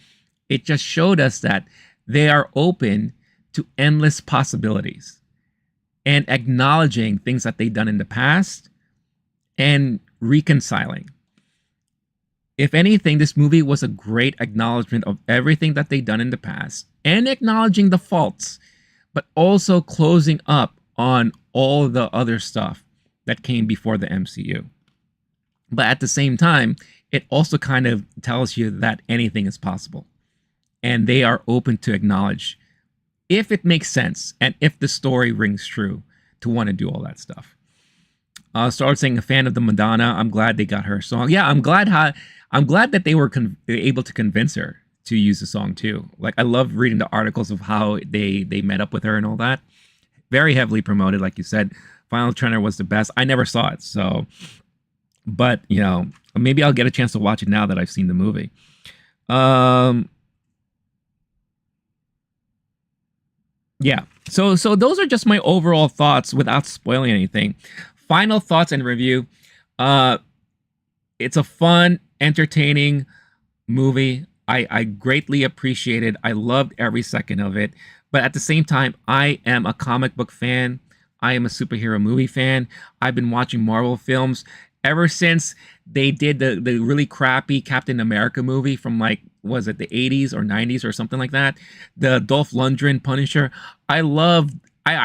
it just showed us that they are open to endless possibilities and acknowledging things that they've done in the past and reconciling. If anything, this movie was a great acknowledgement of everything that they've done in the past and acknowledging the faults, but also closing up on all the other stuff that came before the MCU. But at the same time, it also kind of tells you that anything is possible. And they are open to acknowledge if it makes sense and if the story rings true to want to do all that stuff. Started saying a fan of the Madonna. I'm glad they got her song. Yeah, I'm glad that they were able to convince her to use the song too. Like, I love reading the articles of how they met up with her and all that. Very heavily promoted, like you said. Final Trailer was the best. I never saw it, so, but you know, maybe I'll get a chance to watch it now that I've seen the movie. Yeah. So those are just my overall thoughts without spoiling anything. Final thoughts and review. It's a fun, entertaining movie. I greatly appreciate it. I loved every second of it. But at the same time, I am a comic book fan. I am a superhero movie fan. I've been watching Marvel films ever since they did the really crappy Captain America movie from, like, was it the 80s or 90s or something like that? The Dolph Lundgren Punisher. I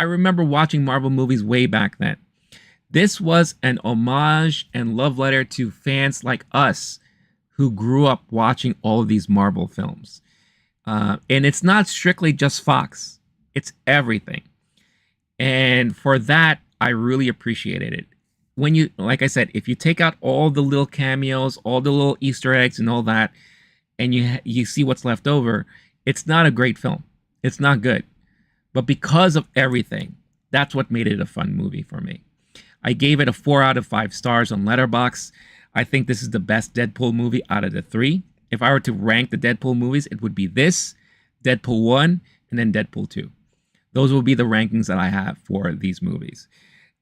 remember watching Marvel movies way back then. This was an homage and love letter to fans like us who grew up watching all of these Marvel films. And it's not strictly just Fox. It's everything. And for that, I really appreciated it. When you, like I said, if you take out all the little cameos, all the little Easter eggs and all that, and you see what's left over, it's not a great film. It's not good. But because of everything, that's what made it a fun movie for me. I gave it a 4 out of 5 stars on Letterboxd. I think this is the best Deadpool movie out of the 3. If I were to rank the Deadpool movies, it would be this, Deadpool 1, and then Deadpool 2. Those will be the rankings that I have for these movies.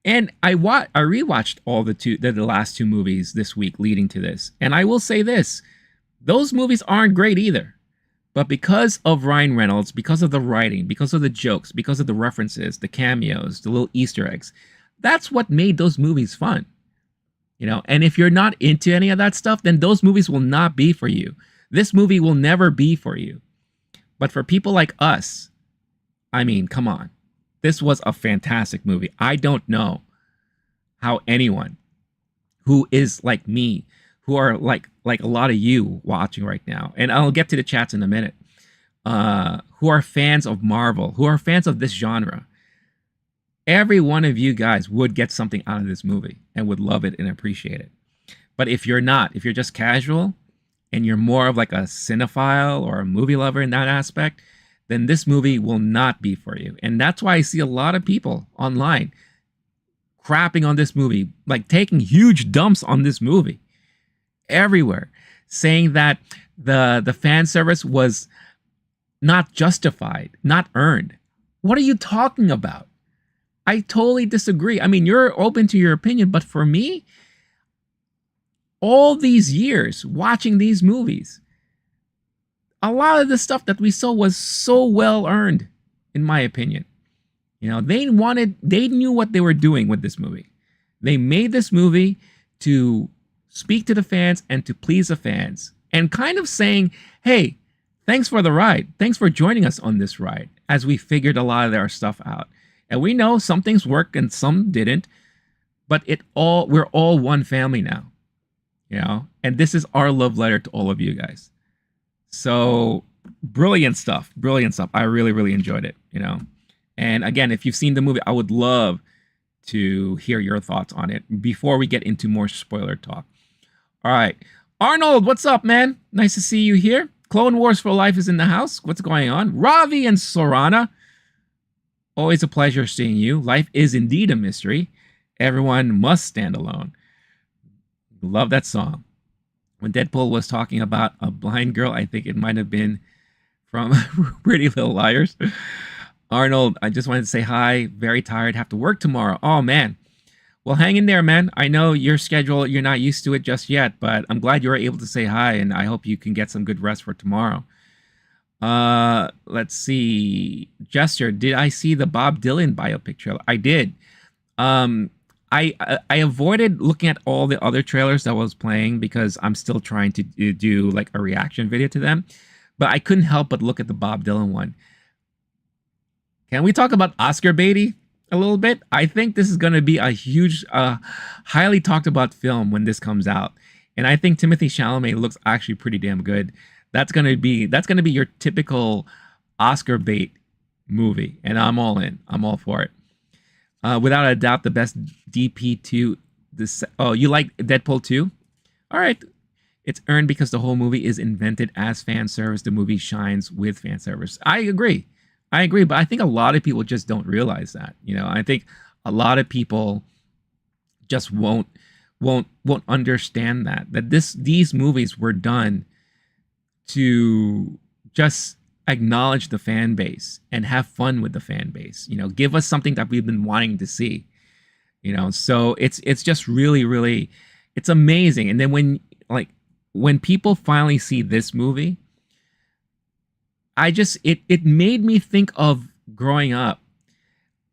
And I rewatched all the last 2 movies this week leading to this. And I will say this, those movies aren't great either. But because of Ryan Reynolds, because of the writing, because of the jokes, because of the references, the cameos, the little Easter eggs, that's what made those movies fun. And if you're not into any of that stuff, then those movies will not be for you. This movie will never be for you. But for people like us, I mean, come on. This was a fantastic movie. I don't know how anyone who is like me, who are like a lot of you watching right now, and I'll get to the chats in a minute, who are fans of Marvel, who are fans of this genre, every one of you guys would get something out of this movie and would love it and appreciate it. But if you're not, if you're just casual and you're more of like a cinephile or a movie lover in that aspect, then this movie will not be for you. And that's why I see a lot of people online crapping on this movie, like taking huge dumps on this movie everywhere, saying that the fan service was not justified, not earned. What are you talking about? I totally disagree. I mean, you're open to your opinion, but for me, all these years watching these movies, a lot of the stuff that we saw was so well earned, in my opinion. They knew what they were doing with this movie. They made this movie to speak to the fans and to please the fans, and kind of saying, hey, thanks for the ride. Thanks for joining us on this ride as we figured a lot of our stuff out. And we know some things worked and some didn't, but we're all one family now, and this is our love letter to all of you guys. So brilliant stuff. I really, really enjoyed it, And again, if you've seen the movie, I would love to hear your thoughts on it before we get into more spoiler talk. All right. Arnold, what's up, man? Nice to see you here. Clone Wars for Life is in the house. What's going on? Ravi and Sorana. Always a pleasure seeing you. Life is indeed a mystery. Everyone must stand alone. Love that song. When Deadpool was talking about a blind girl, I think it might have been from Pretty Little Liars. Arnold, I just wanted to say hi. Very tired. Have to work tomorrow. Oh, man. Well, hang in there, man. I know your schedule, you're not used to it just yet, but I'm glad you were able to say hi, and I hope you can get some good rest for tomorrow. Let's see. Jester, did I see the Bob Dylan biopic trailer? I did. I avoided looking at all the other trailers that was playing because I'm still trying to do like a reaction video to them, but I couldn't help but look at the Bob Dylan one. Can we talk about Oscar Beatty a little bit? I think this is going to be a huge, highly talked about film when this comes out, and I think Timothée Chalamet looks actually pretty damn good. That's gonna be your typical Oscar bait movie, and I'm all in. I'm all for it. Without a doubt, the best DP2. Oh, you like Deadpool 2? All right. It's earned because the whole movie is invented as fan service. The movie shines with fan service. I agree, but I think a lot of people just don't realize that. I think a lot of people just won't understand that these movies were done to just acknowledge the fan base and have fun with the fan base. Give us something that we've been wanting to see. So it's just really, really, it's amazing. And then when people finally see this movie, it made me think of growing up.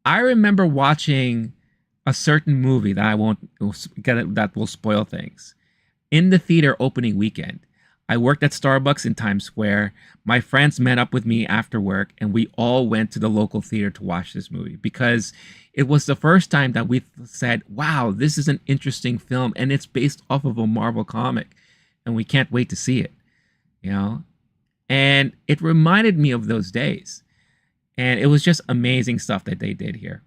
I remember watching a certain movie that I won't get, that will spoil things, in the theater opening weekend. I worked at Starbucks in Times Square. My friends met up with me after work, and we all went to the local theater to watch this movie because it was the first time that we said, wow, this is an interesting film, and it's based off of a Marvel comic, and we can't wait to see it. And it reminded me of those days. And it was just amazing stuff that they did here.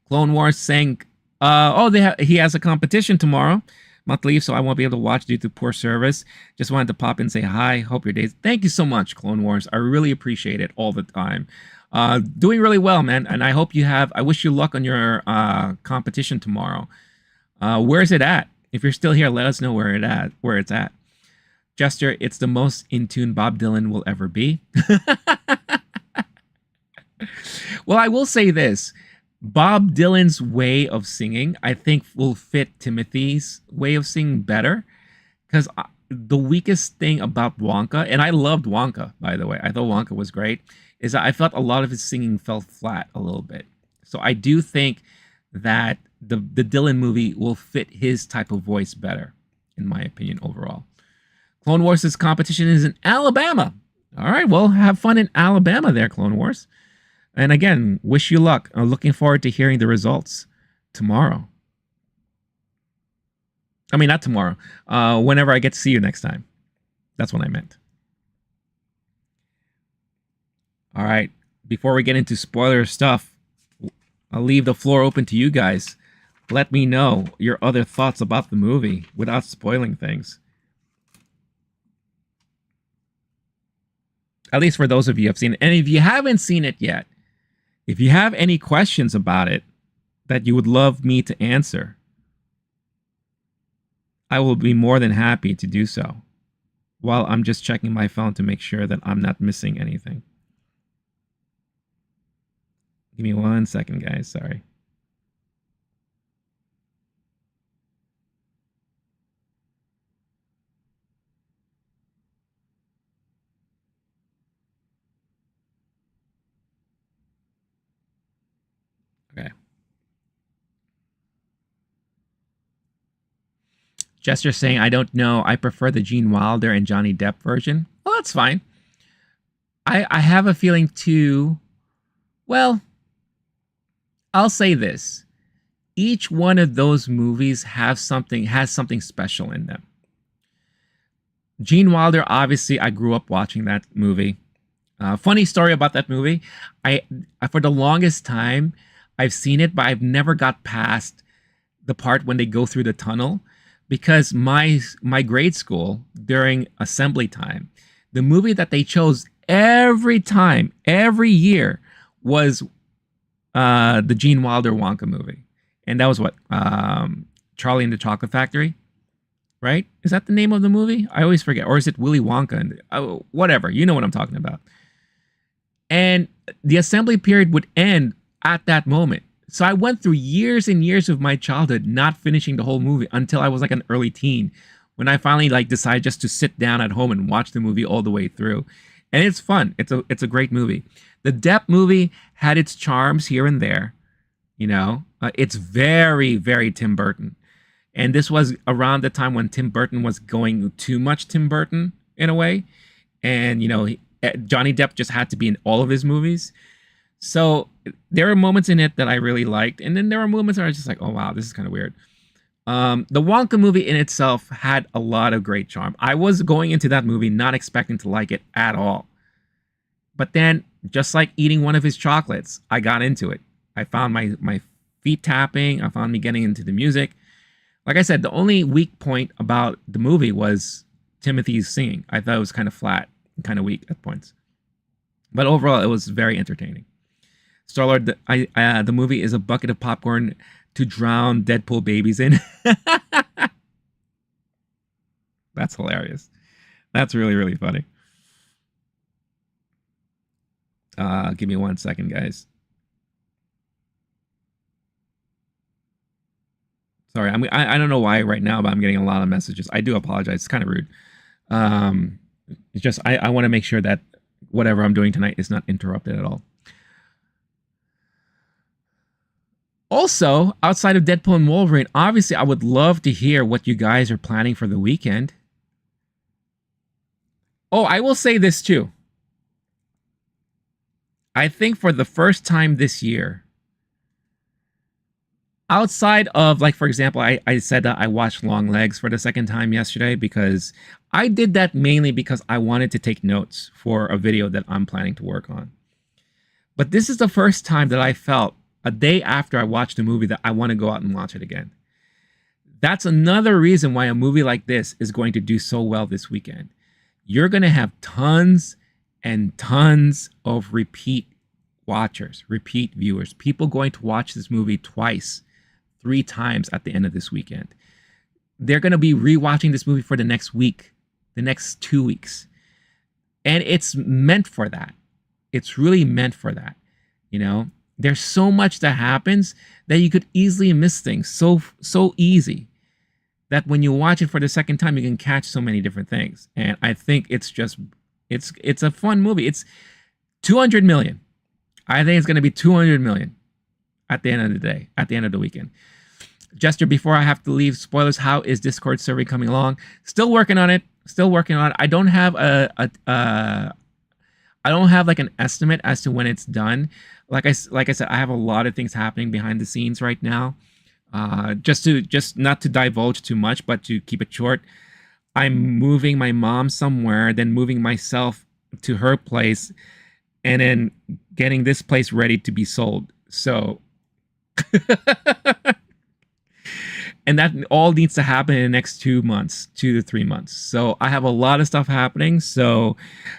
Clone Wars saying, he has a competition tomorrow. Month leave, so I won't be able to watch due to poor service. Just wanted to pop in and say hi. Hope your days. Thank you so much, Clone Wars. I really appreciate it all the time. Doing really well, man. And I hope I wish you luck on your competition tomorrow. Where's it at? If you're still here, let us know where it's at. Jester, it's the most in tune Bob Dylan will ever be. Well, I will say this. Bob Dylan's way of singing, I think, will fit Timothy's way of singing better. Because the weakest thing about Wonka, and I loved Wonka, by the way. I thought Wonka was great, is that I felt a lot of his singing fell flat a little bit. So I do think that the Dylan movie will fit his type of voice better, in my opinion, overall. Clone Wars' competition is in Alabama. All right, well, have fun in Alabama there, Clone Wars. And again, wish you luck. I'm looking forward to hearing the results tomorrow. I mean, not tomorrow. Whenever I get to see you next time. That's what I meant. All right. Before we get into spoiler stuff, I'll leave the floor open to you guys. Let me know your other thoughts about the movie without spoiling things. At least for those of you who have seen it. And if you haven't seen it yet, if you have any questions about it that you would love me to answer, I will be more than happy to do so while I'm just checking my phone to make sure that I'm not missing anything. Give me 1 second, guys. Sorry. Okay. Jester saying, I don't know. I prefer the Gene Wilder and Johnny Depp version. Well, that's fine. I have a feeling too. Well, I'll say this. Each one of those movies has something special in them. Gene Wilder, obviously, I grew up watching that movie. Funny story about that movie. I for the longest time, I've seen it, but I've never got past the part when they go through the tunnel, because my grade school, during assembly time, the movie that they chose every time, every year, was the Gene Wilder Wonka movie. And that was what? Charlie and the Chocolate Factory, right? Is that the name of the movie? I always forget. Or is it Willy Wonka? And, whatever. You know what I'm talking about. And the assembly period would end at that moment. So I went through years and years of my childhood not finishing the whole movie until I was like an early teen, when I finally like decided just to sit down at home and watch the movie all the way through. And it's fun. It's a great movie. The Depp movie had its charms here and there. You know, it's very, very Tim Burton. And this was around the time when Tim Burton was going too much Tim Burton in a way. And, you know, Johnny Depp just had to be in all of his movies. So there are moments in it that I really liked. And then there are moments where I was just like, oh, wow, this is kind of weird. The Wonka movie in itself had a lot of great charm. I was going into that movie not expecting to like it at all. But then, just like eating one of his chocolates, I got into it. I found my feet tapping. I found me getting into the music. Like I said, the only weak point about the movie was Timothy's singing. I thought it was kind of flat and kind of weak at points. But overall, it was very entertaining. Star-Lord, the movie is a bucket of popcorn to drown Deadpool babies in. That's hilarious. That's really, really funny. Give me 1 second, guys. Sorry, I don't know why right now, but I'm getting a lot of messages. I do apologize. It's kind of rude. It's just I want to make sure that whatever I'm doing tonight is not interrupted at all. Also, outside of Deadpool and Wolverine, obviously, I would love to hear what you guys are planning for the weekend. Oh, I will say this too. I think for the first time this year, outside of, like, for example, I said that I watched Long Legs for the second time yesterday because I did that mainly because I wanted to take notes for a video that I'm planning to work on. But this is the first time that I felt a day after I watched the movie that I want to go out and watch it again. That's another reason why a movie like this is going to do so well this weekend. You're going to have tons and tons of repeat watchers, repeat viewers, people going to watch this movie twice, 3 times at the end of this weekend. They're going to be rewatching this movie for the next week, the next 2 weeks. And it's meant for that. It's really meant for that. You know, there's so much that happens that you could easily miss things so easy. that when you watch it for the second time, you can catch so many different things. And I think it's a fun movie. It's 200 million. I think it's going to be 200 million at the end of the day, at the end of the weekend. Jester, before I have to leave, spoilers, how is Discord survey coming along? Still working on it. Still working on it. I don't have I don't have like an estimate as to when it's done. Like I said, I have a lot of things happening behind the scenes right now. Just not to divulge too much, but to keep it short, I'm moving my mom somewhere, then moving myself to her place, and then getting this place ready to be sold. So, and that all needs to happen in the next 2 months, 2 to 3 months. So I have a lot of stuff happening. So,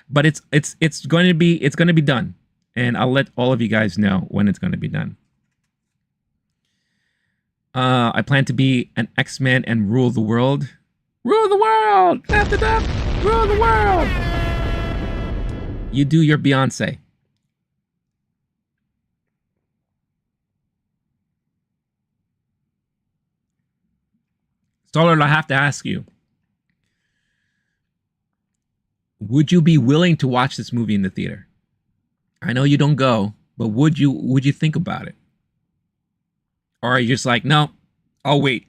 but it's going to be done, and I'll let all of you guys know when it's going to be done. I plan to be an X-Man and rule the world. Rule the world! Rule the world! You do your Beyonce. Starlord, I have to ask you. Would you be willing to watch this movie in the theater? I know you don't go, but would you think about it? Or are you just like, no, I'll wait?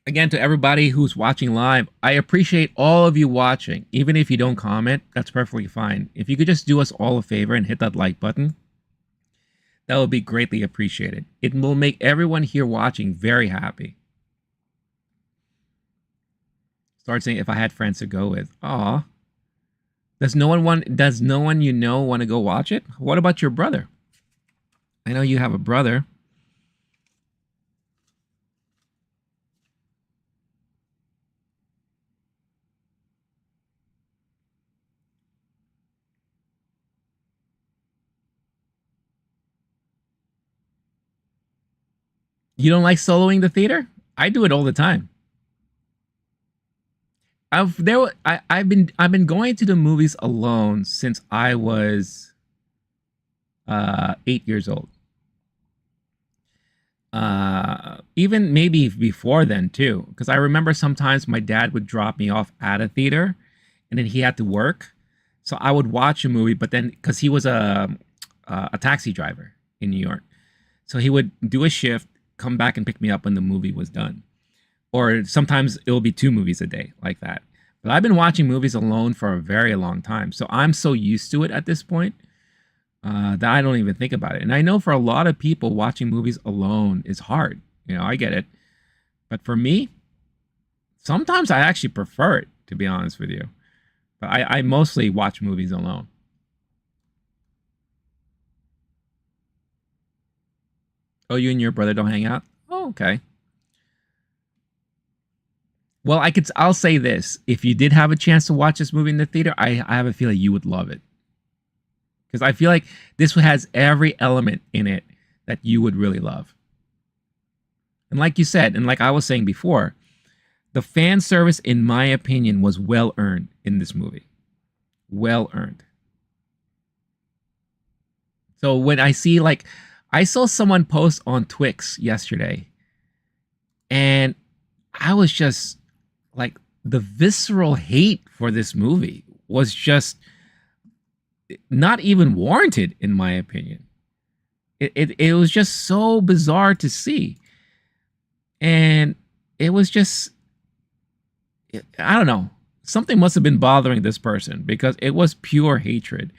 Again, to everybody who's watching live, I appreciate all of you watching. Even if you don't comment, that's perfectly fine. If you could just do us all a favor and hit that like button, that would be greatly appreciated. It will make everyone here watching very happy. Start saying, if I had friends to go with. Aw. Does no one you know want to go watch it? What about your brother? I know you have a brother. You don't like soloing the theater? I do it all the time. I've been going to the movies alone since I was 8 years old. Even maybe before then too, because I remember sometimes my dad would drop me off at a theater, and then he had to work, so I would watch a movie. But then, because he was a taxi driver in New York, so he would do a shift, come back and pick me up when the movie was done. Or sometimes it will be 2 movies a day like that. But I've been watching movies alone for a very long time, so I'm so used to it at this point that I don't even think about it. And I know for a lot of people, watching movies alone is hard. You know, I get it. But for me, sometimes I actually prefer it, to be honest with you. But I mostly watch movies alone. Oh, you and your brother don't hang out? Oh, okay. Well, I'll say this. If you did have a chance to watch this movie in the theater, I have a feeling you would love it. Because I feel like this has every element in it that you would really love. And like you said, and like I was saying before, the fan service, in my opinion, was well earned in this movie. Well earned. So when I see, like, I saw someone post on Twix yesterday, and I was just like, the visceral hate for this movie was just not even warranted, in my opinion. It was just so bizarre to see. And it was just, I don't know. Something must have been bothering this person, because it was pure hatred.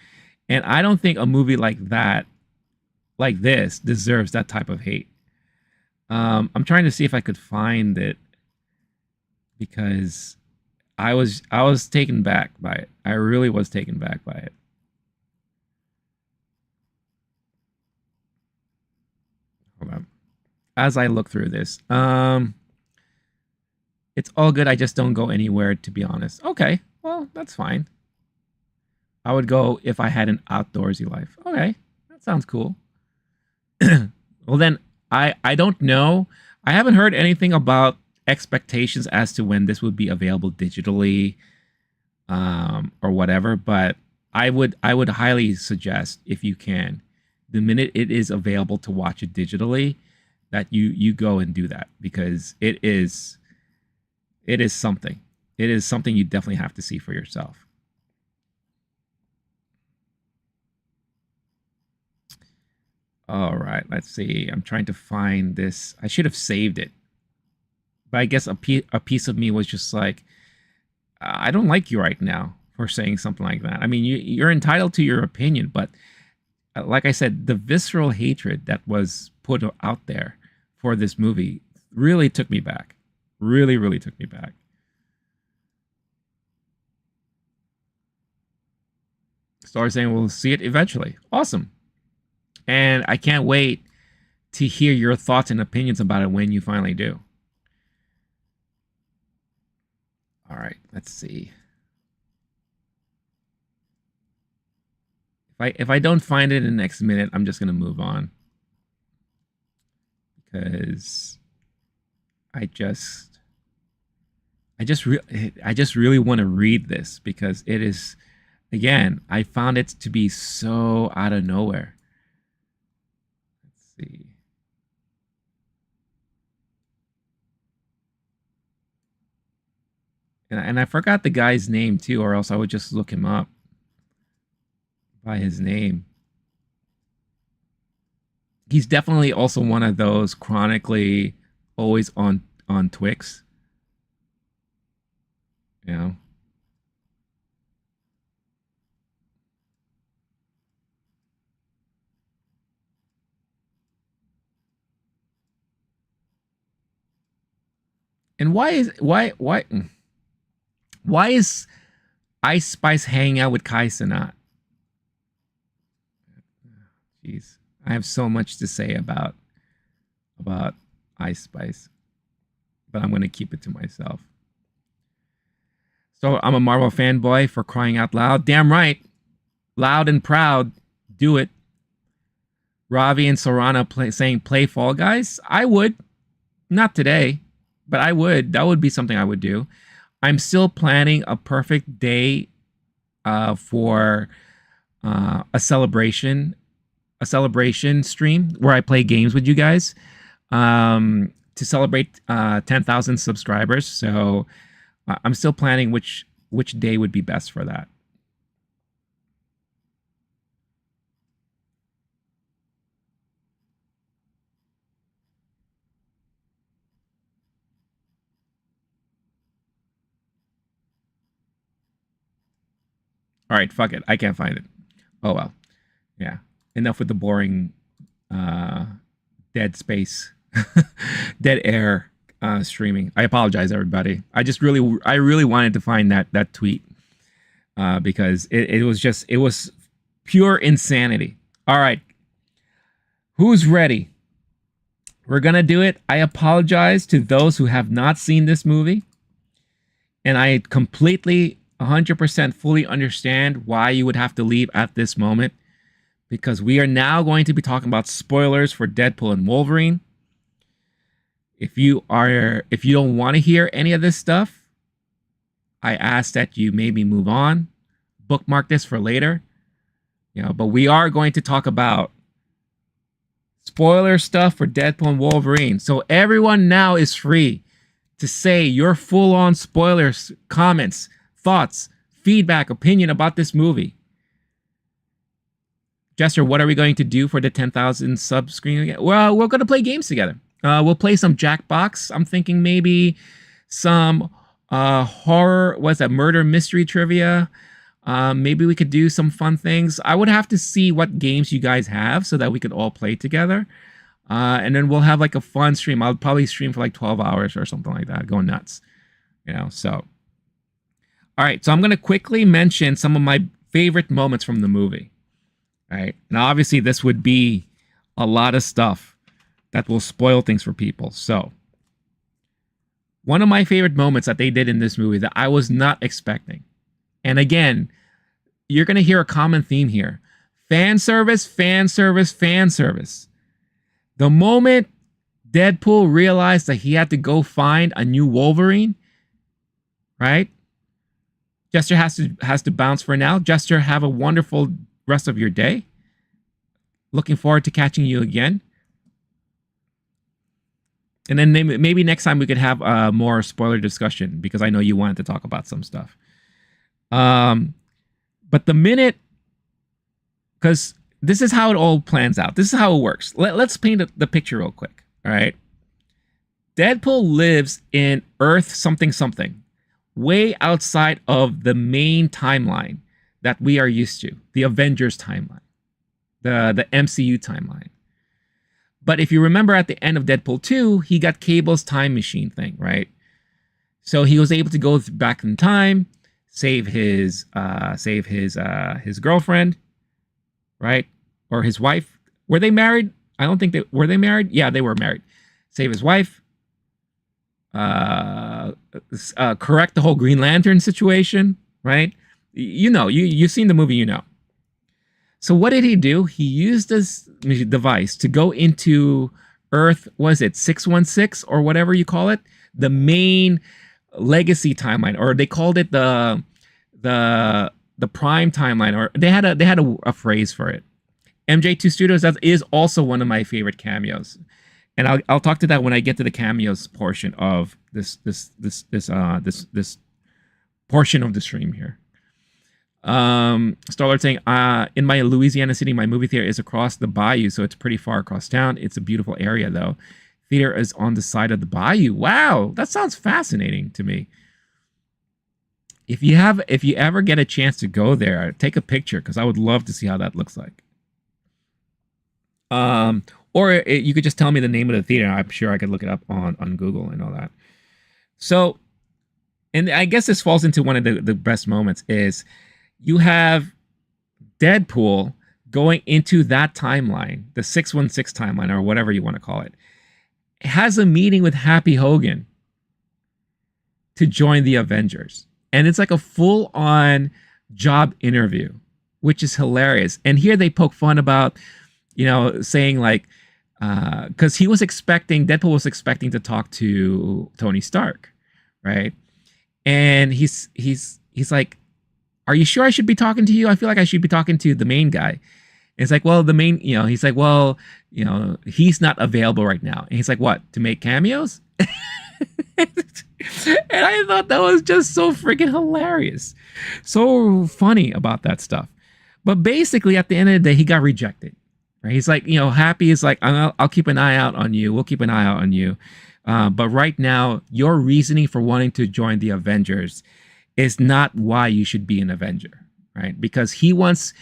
And I don't think a movie like that, like this, deserves that type of hate. I'm trying to see if I could find it, because I was taken back by it. I really was taken back by it. Hold on. As I look through this, it's all good. I just don't go anywhere, to be honest. Okay, well, that's fine. I would go if I had an outdoorsy life. Okay, that sounds cool. Well, then I don't know. I haven't heard anything about expectations as to when this would be available digitally, or whatever. But I would highly suggest, if you can, the minute it is available to watch it digitally, that you go and do that, because it is something. It is something you definitely have to see for yourself. All right, let's see. I'm trying to find this. I should have saved it, but I guess a piece of me was just like, I don't like you right now for saying something like that. I mean, you're entitled to your opinion, but like I said, the visceral hatred that was put out there for this movie really took me back. Really, really took me back. Star saying we'll see it eventually. Awesome. And I can't wait to hear your thoughts and opinions about it when you finally do. All right, let's see. If I don't find it in the next minute, I'm just gonna move on, because I just really want to read this, because it is, again, I found it to be so out of nowhere. Let's see. And I forgot the guy's name too, or else I would just look him up by his name. He's definitely also one of those chronically always on Twix. You know. And why is Ice Spice hanging out with Kai Cenat? Jeez, I have so much to say about Ice Spice, but I'm going to keep it to myself. So I'm a Marvel fanboy, for crying out loud. Damn right, loud and proud. Do it. Ravi and Sorana saying play Fall Guys. I would, not today, but I would. That would be something I would do. I'm still planning a perfect day for a celebration stream where I play games with you guys to celebrate 10,000 subscribers. So I'm still planning which day would be best for that. All right, fuck it. I can't find it. Oh well. Yeah. Enough with the boring dead space, dead air streaming. I apologize, everybody. I really wanted to find that tweet because it was pure insanity. All right, who's ready? We're gonna do it. I apologize to those who have not seen this movie, and I completely 100% fully understand why you would have to leave at this moment, because we are now going to be talking about spoilers for Deadpool and Wolverine. If you don't want to hear any of this stuff, I ask that you maybe move on, bookmark this for later. But we are going to talk about spoiler stuff for Deadpool and Wolverine. So everyone now is free to say your full-on spoilers, comments, thoughts, feedback, opinion about this movie. Jester, what are we going to do for the 10,000 sub screen again? Well, we're going to play games together. We'll play some Jackbox. I'm thinking maybe some horror, what's that, murder mystery trivia. Maybe we could do some fun things. I would have to see what games you guys have so that we could all play together. And then we'll have like a fun stream. I'll probably stream for like 12 hours or something like that. Going nuts. So. All right, so I'm going to quickly mention some of my favorite moments from the movie. All right, now obviously this would be a lot of stuff that will spoil things for people. So, one of my favorite moments that they did in this movie that I was not expecting, and again, you're going to hear a common theme here: fan service, fan service, fan service. The moment Deadpool realized that he had to go find a new Wolverine, right? Jester has to bounce for now. Jester, have a wonderful rest of your day. Looking forward to catching you again. And then maybe next time we could have a more spoiler discussion, because I know you wanted to talk about some stuff. But the minute, because this is how it all plans out. This is how it works. Let's paint the picture real quick. All right. Deadpool lives in Earth something something, way outside of the main timeline that we are used to, the Avengers timeline, the MCU timeline. But if you remember at the end of Deadpool 2, he got Cable's time machine thing, right? So he was able to go back in time, save his girlfriend, right? Or his wife. Were they married? I don't think were they married? Yeah, they were married. Save his wife. Correct the whole Green Lantern situation, right? You've seen the movie, So what did he do? He used this device to go into Earth, was it 616 or whatever you call it? The main legacy timeline, or they called it the prime timeline, or they had a phrase for it. MJ2 Studios, that is also one of my favorite cameos. And I'll talk to that when I get to the cameos portion of this portion of the stream here. Starlord saying, in my Louisiana city, my movie theater is across the bayou, so it's pretty far across town. It's a beautiful area, though. Theater is on the side of the bayou. Wow, that sounds fascinating to me. If you ever get a chance to go there, take a picture, because I would love to see how that looks like. Or you could just tell me the name of the theater. I'm sure I could look it up on Google and all that. So, and I guess this falls into one of the best moments is you have Deadpool going into that timeline, the 616 timeline, or whatever you want to call it, has a meeting with Happy Hogan to join the Avengers. And it's like a full-on job interview, which is hilarious. And here they poke fun about, saying like, because Deadpool was expecting to talk to Tony Stark, right? And he's like, are you sure I should be talking to you? I feel like I should be talking to the main guy. And it's like, well, the main, he's like, well, he's not available right now. And he's like, what, to make cameos? And I thought that was just so freaking hilarious. So funny about that stuff. But basically, at the end of the day, he got rejected. Right? He's like, Happy is like, I'll keep an eye out on you. We'll keep an eye out on you. But right now, your reasoning for wanting to join the Avengers is not why you should be an Avenger, right? Because he wants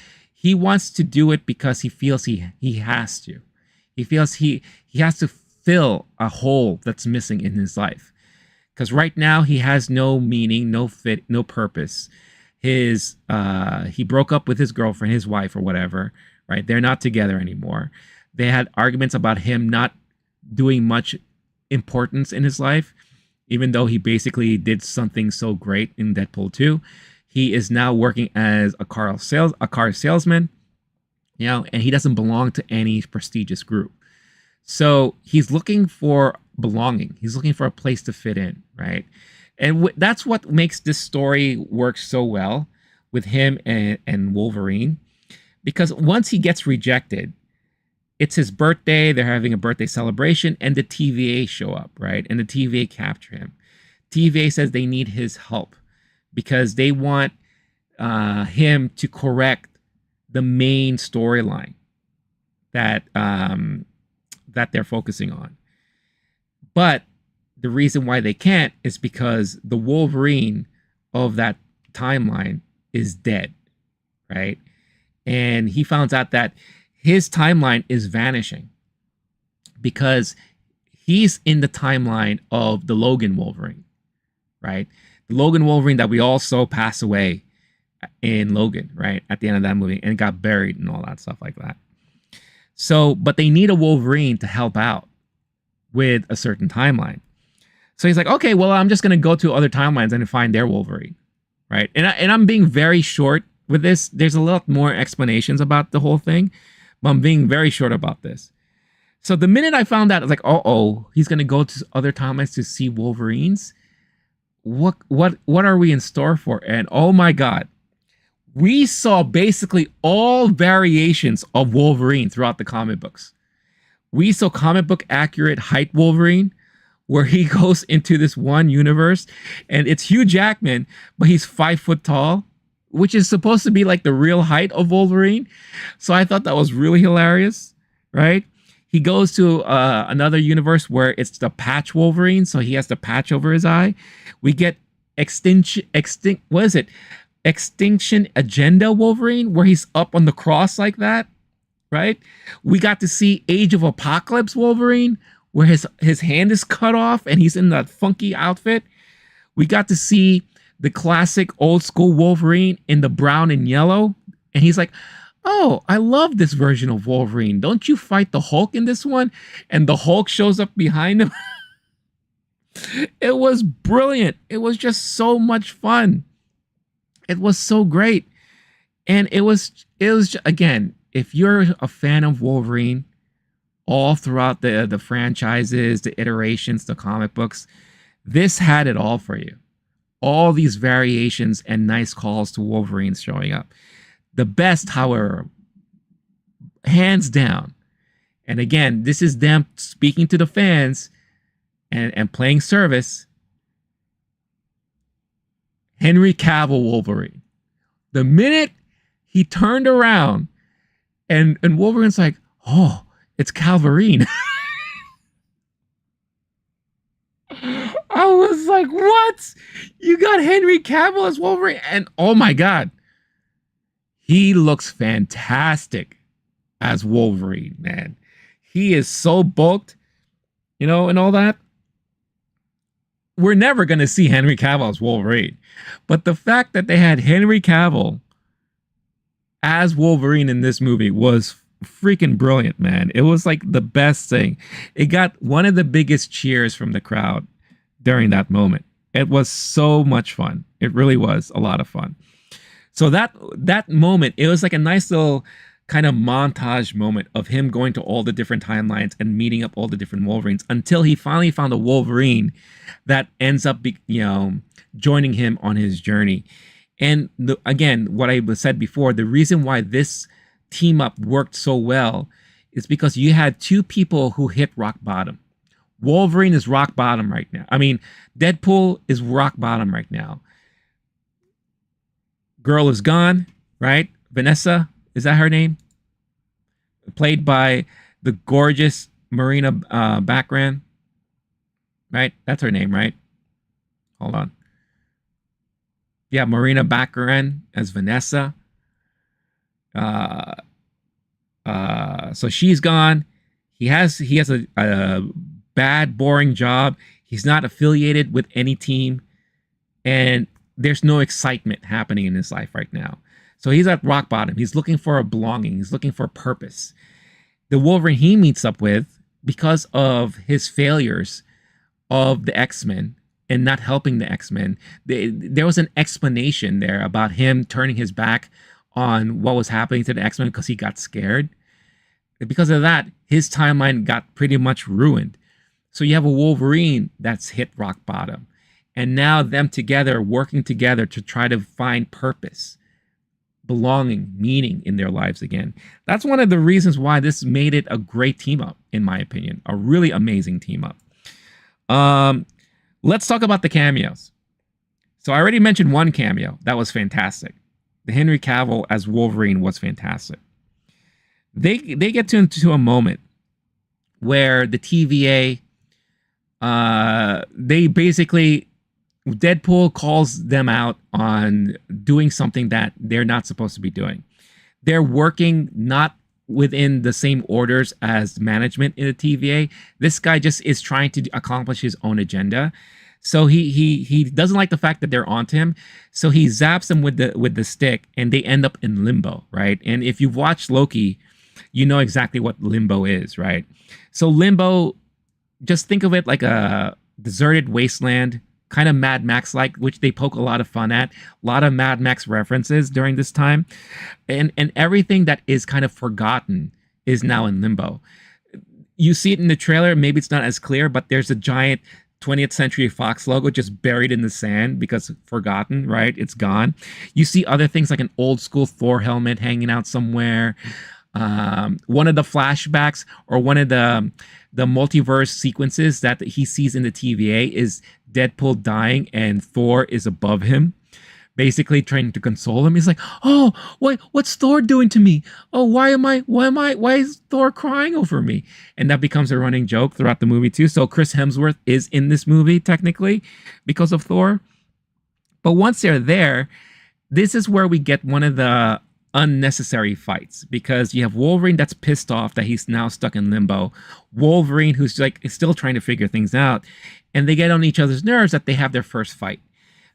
to do it because he feels he has to. He feels he has to fill a hole that's missing in his life. Because right now he has no meaning, no fit, no purpose. He broke up with his girlfriend, his wife, or whatever. Right? They're not together anymore. They had arguments about him not doing much importance in his life, even though he basically did something so great in Deadpool 2. He is now working as a car salesman, and he doesn't belong to any prestigious group. So he's looking for belonging. He's looking for a place to fit in, right? And that's what makes this story work so well with him and Wolverine. Because once he gets rejected, it's his birthday, they're having a birthday celebration, and the TVA show up, right? And the TVA capture him. TVA says they need his help because they want him to correct the main storyline that they're focusing on. But the reason why they can't is because the Wolverine of that timeline is dead, right? And he finds out that his timeline is vanishing because he's in the timeline of the Logan Wolverine, right? The Logan Wolverine that we all saw pass away in Logan, right? At the end of that movie and got buried and all that stuff like that. So, but they need a Wolverine to help out with a certain timeline. So he's like, okay, well, I'm just going to go to other timelines and find their Wolverine, right? And I'm being very short with this. There's a lot more explanations about the whole thing, but I'm being very short about this. So the minute I found out, I was like, oh, he's going to go to other timelines to see Wolverines. what are we in store for? And oh my God, we saw basically all variations of Wolverine throughout the comic books. We saw comic book accurate height Wolverine, where he goes into this one universe and it's Hugh Jackman, but he's 5 foot tall, which is supposed to be like the real height of Wolverine. So I thought that was really hilarious, right? He goes to another universe where it's the patch Wolverine, so he has the patch over his eye. We get what is it? Extinction Agenda Wolverine, where he's up on the cross like that, right? We got to see Age of Apocalypse Wolverine, where his hand is cut off and he's in that funky outfit. We got to see the classic old school Wolverine in the brown and yellow, and he's like, oh, I love this version of Wolverine. Don't you fight the Hulk in this one? And the Hulk shows up behind him. It was brilliant. It was just so much fun. It was so great. And it was again, if you're a fan of Wolverine, all throughout the franchises, the iterations, the comic books, this had it all for you. All these variations and nice calls to Wolverine showing up. The best, however, hands down, and again, this is them speaking to the fans and playing service, Henry Cavill Wolverine. The minute he turned around and Wolverine's like, oh, it's Calverine. I was like, what? You got Henry Cavill as Wolverine? And oh my God, he looks fantastic as Wolverine, man. He is so bulked, and all that. We're never going to see Henry Cavill as Wolverine. But the fact that they had Henry Cavill as Wolverine in this movie was freaking brilliant, man. It was like the best thing. It got one of the biggest cheers from the crowd during that moment. It was so much fun. It really was a lot of fun. So that moment, it was like a nice little kind of montage moment of him going to all the different timelines and meeting up all the different Wolverines until he finally found a Wolverine that ends up, joining him on his journey. And again, what I said before, the reason why this team up worked so well is because you had two people who hit rock bottom. Wolverine is rock bottom right now. I mean, Deadpool is rock bottom right now. Girl is gone, right? Vanessa, is that her name? Played by the gorgeous Marina Baccarin, right? That's her name, right? Hold on. Yeah, Marina Baccarin as Vanessa. So she's gone. He has a bad, boring job. He's not affiliated with any team, and there's no excitement happening in his life right now. So he's at rock bottom. He's looking for a belonging. He's looking for a purpose. The Wolverine he meets up with, because of his failures of the X-Men and not helping the X-Men, there was an explanation there about him turning his back on what was happening to the X-Men because he got scared. Because of that, his timeline got pretty much ruined. So you have a Wolverine that's hit rock bottom. And now them together, working together to try to find purpose, belonging, meaning in their lives again. That's one of the reasons why this made it a great team up, in my opinion. A really amazing team up. Let's talk about the cameos. So I already mentioned one cameo. That was fantastic. The Henry Cavill as Wolverine was fantastic. They get into a moment where the TVA, they basically, Deadpool calls them out on doing something that they're not supposed to be doing. They're working not within the same orders as management in the TVA. This guy just is trying to accomplish his own agenda. So he doesn't like the fact that they're onto him. So he zaps them with the stick, and they end up in limbo, right? And if you've watched Loki, you know exactly what limbo is, right? So limbo, just think of it like a deserted wasteland, kind of Mad Max-like, which they poke a lot of fun at. A lot of Mad Max references during this time. And everything that is kind of forgotten is now in limbo. You see it in the trailer. Maybe it's not as clear, but there's a giant 20th Century Fox logo just buried in the sand because forgotten, right? It's gone. You see other things like an old school Thor helmet hanging out somewhere. One of the flashbacks or one of the multiverse sequences that he sees in the TVA is Deadpool dying and Thor is above him, basically trying to console him. He's like, "Oh, what's Thor doing to me? Oh, why is Thor crying over me?" And that becomes a running joke throughout the movie too. So Chris Hemsworth is in this movie technically because of Thor. But once they're there, this is where we get one of the unnecessary fights, because you have Wolverine that's pissed off that he's now stuck in limbo. Wolverine who's like is still trying to figure things out, and they get on each other's nerves that they have their first fight.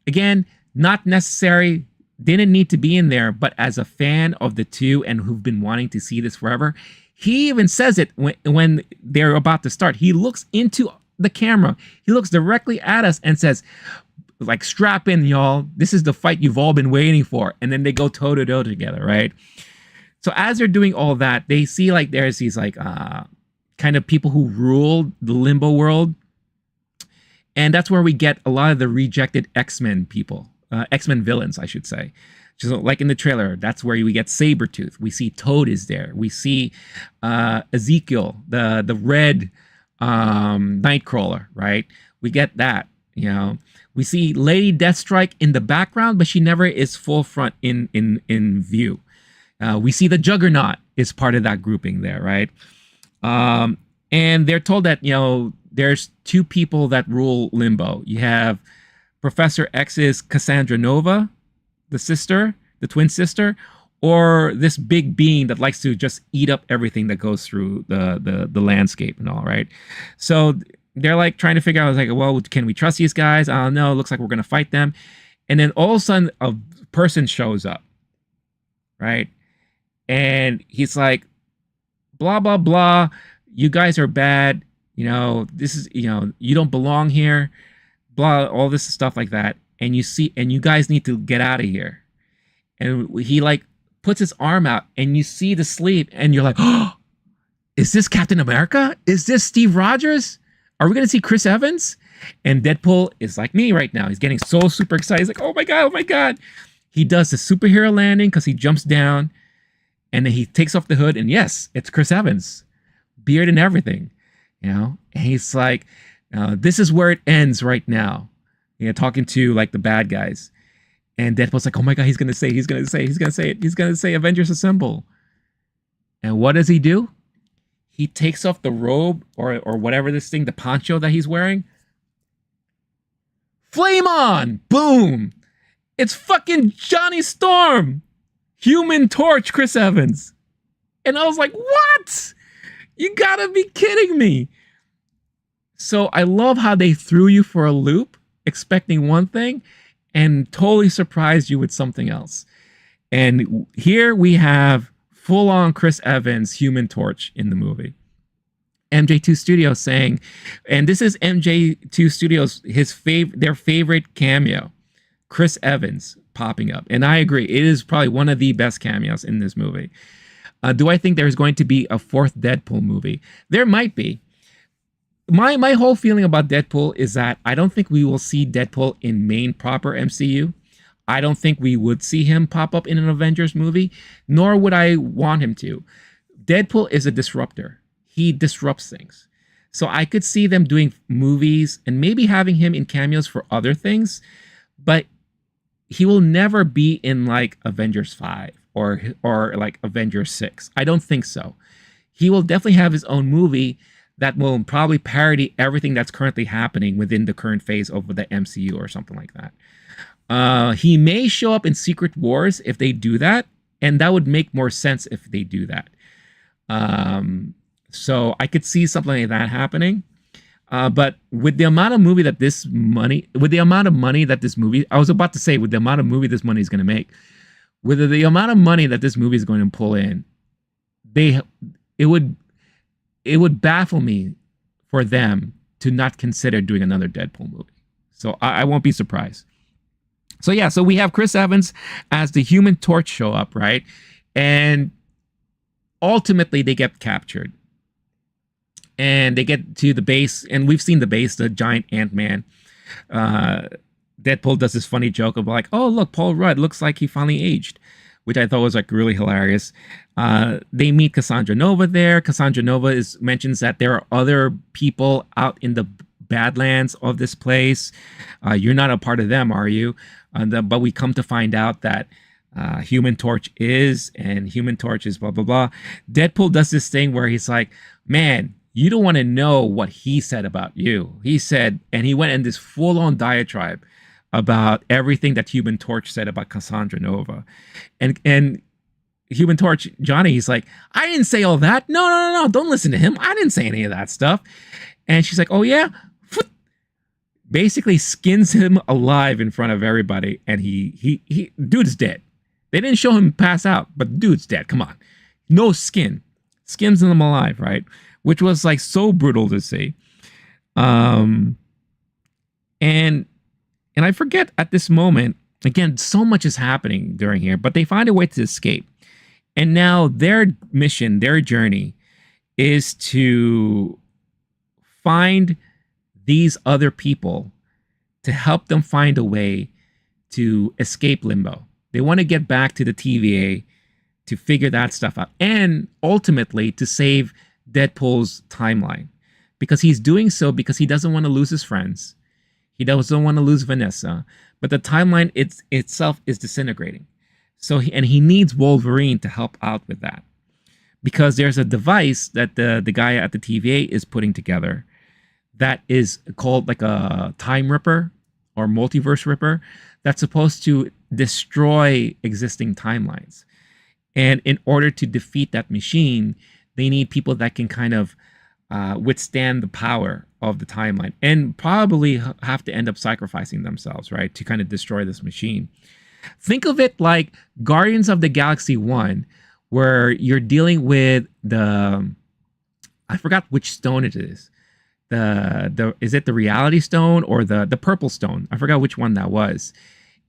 Again, not necessary, didn't need to be in there, but as a fan of the two and who've been wanting to see this forever, he even says it when they're about to start. He looks into the camera, he looks directly at us and says, like, strap in, y'all. This is the fight you've all been waiting for. And then they go toe to toe together, right? So as they're doing all that, they see like there's these like kind of people who rule the limbo world. And that's where we get a lot of the rejected X-Men people, X-Men villains, I should say. Just like in the trailer, that's where we get Sabretooth. We see Toad is there. We see Ezekiel, the red Nightcrawler, right? We get that, you know. We see Lady Deathstrike in the background, but she never is full front in view. We see the Juggernaut is part of that grouping there, right? And they're told that, you know, there's two people that rule Limbo. You have Professor X's Cassandra Nova, the sister, the twin sister, or this big being that likes to just eat up everything that goes through the landscape and all, right? So they're like trying to figure out, like, well, can we trust these guys? I don't know. It looks like we're going to fight them. And then all of a sudden a person shows up, right? And he's like, blah, blah, blah. You guys are bad. You know, this is, you know, you don't belong here. Blah, all this stuff like that. And you guys need to get out of here. And he like puts his arm out and you see the sleeve and you're like, oh, is this Captain America? Is this Steve Rogers? Are we going to see Chris Evans? And Deadpool is like me right now. He's getting so super excited. He's like, oh my God, oh my God. He does the superhero landing because he jumps down and then he takes off the hood. And yes, it's Chris Evans. Beard and everything, you know? And he's like, this is where it ends right now. You know, talking to like the bad guys. And Deadpool's like, oh my God, he's going to say Avengers Assemble. And what does he do? He takes off the robe or whatever this thing, the poncho that he's wearing. Flame on! Boom! It's fucking Johnny Storm! Human Torch Chris Evans. And I was like, what? You gotta be kidding me. So I love how they threw you for a loop, expecting one thing, and totally surprised you with something else. And here we have full-on Chris Evans Human Torch in the movie. MJ2 Studios saying, and this is MJ2 Studios, their favorite cameo, Chris Evans popping up. And I agree, it is probably one of the best cameos in this movie. Do I think there's going to be a fourth Deadpool movie? There might be. My whole feeling about Deadpool is that I don't think we will see Deadpool in main proper MCU. I don't think we would see him pop up in an Avengers movie, nor would I want him to. Deadpool is a disruptor. He disrupts things. So I could see them doing movies and maybe having him in cameos for other things, but he will never be in like Avengers 5 or like Avengers 6. I don't think so. He will definitely have his own movie that will probably parody everything that's currently happening within the current phase of the MCU or something like that. He may show up in Secret Wars if they do that, and that would make more sense if they do that. So I could see something like that happening. But with the amount of money that this movie, I was about to say, with the amount of movie this money is going to make, with the amount of money that this movie is going to pull in, it would baffle me for them to not consider doing another Deadpool movie. So I won't be surprised. So yeah, so we have Chris Evans as the Human Torch show up, right? And ultimately they get captured. And they get to the base, and we've seen the base, the giant Ant-Man. Uh, Deadpool does this funny joke of like, oh, look, Paul Rudd looks like he finally aged, which I thought was like really hilarious. They meet Cassandra Nova there. Cassandra Nova mentions that there are other people out in the Badlands of this place. You're not a part of them, are you? But we come to find out that Human Torch is, and Human Torch is blah, blah, blah. Deadpool does this thing where he's like, man, you don't want to know what he said about you. He said, and he went in this full-on diatribe about everything that Human Torch said about Cassandra Nova. And Human Torch, Johnny, he's like, I didn't say all that. No, don't listen to him. I didn't say any of that stuff. And she's like, oh yeah? Basically skins him alive in front of everybody, and he dude's dead. They didn't show him pass out, but dude's dead. Come on. No skin. Skins him alive, right? Which was like so brutal to see. And I forget at this moment, again, so much is happening during here, but they find a way to escape. And now their mission, their journey is to find these other people to help them find a way to escape limbo. They want to get back to the TVA to figure that stuff out, and ultimately to save Deadpool's timeline, because he's doing so because he doesn't want to lose his friends. He doesn't want to lose Vanessa, but the timeline itself is disintegrating. So he needs Wolverine to help out with that, because there's a device that the guy at the TVA is putting together that is called like a time ripper or multiverse ripper that's supposed to destroy existing timelines. And in order to defeat that machine, they need people that can kind of withstand the power of the timeline, and probably have to end up sacrificing themselves, right, to kind of destroy this machine. Think of it like Guardians of the Galaxy 1, where you're dealing with I forgot which stone it is. Is it the Reality Stone or the Purple Stone? I forgot which one that was.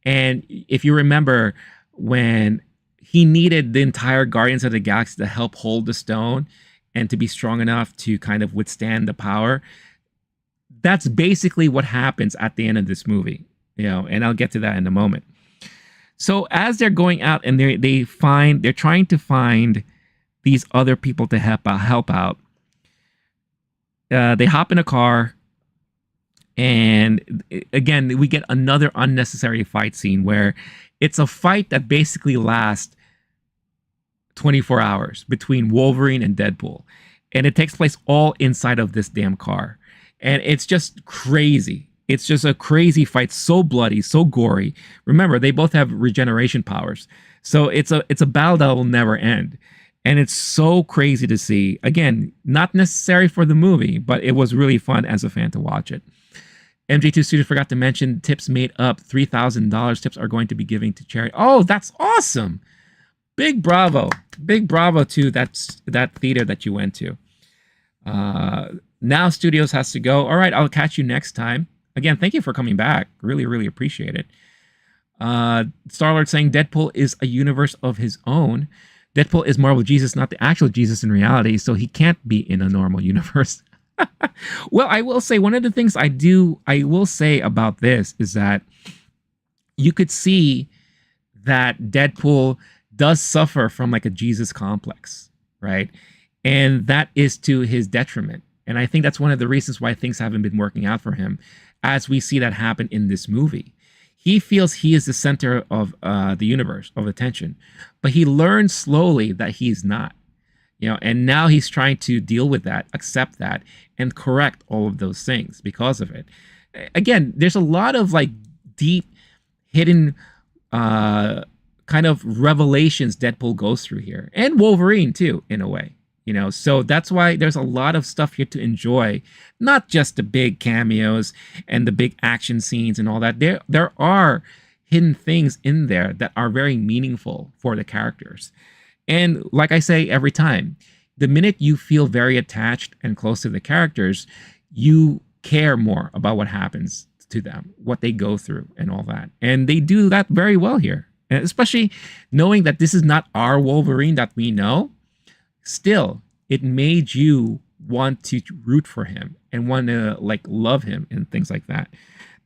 And if you remember, when he needed the entire Guardians of the Galaxy to help hold the stone and to be strong enough to kind of withstand the power, that's basically what happens at the end of this movie, and I'll get to that in a moment. So as they're going out and they're trying to find these other people to help out, they hop in a car, and again, we get another unnecessary fight scene where it's a fight that basically lasts 24 hours between Wolverine and Deadpool. And it takes place all inside of this damn car. And it's just crazy. It's just a crazy fight, so bloody, so gory. Remember, they both have regeneration powers. So it's a battle that will never end. And it's so crazy to see. Again, not necessary for the movie, but it was really fun as a fan to watch it. MJ2 Studio forgot to mention tips made up $3,000. Tips are going to be giving to charity. Oh, that's awesome. Big bravo. Big bravo to that theater that you went to. Now Studios has to go. All right, I'll catch you next time. Again, thank you for coming back. Really, really appreciate it. Star-Lord saying Deadpool is a universe of his own. Deadpool is Marvel Jesus, not the actual Jesus in reality, so he can't be in a normal universe. Well, I will say one of the things I will say about this is that you could see that Deadpool does suffer from like a Jesus complex, right? And that is to his detriment. And I think that's one of the reasons why things haven't been working out for him, as we see that happen in this movie. He feels he is the center of the universe, of attention, but he learns slowly that he's not. And now he's trying to deal with that, accept that, and correct all of those things because of it. Again, there's a lot of like deep, hidden kind of revelations Deadpool goes through here, and Wolverine too, in a way. So that's why there's a lot of stuff here to enjoy, not just the big cameos and the big action scenes and all that. There are hidden things in there that are very meaningful for the characters. And like I say every time, the minute you feel very attached and close to the characters, you care more about what happens to them, what they go through and all that. And they do that very well here. And especially knowing that this is not our Wolverine that we know, still, it made you want to root for him and want to like love him and things like that,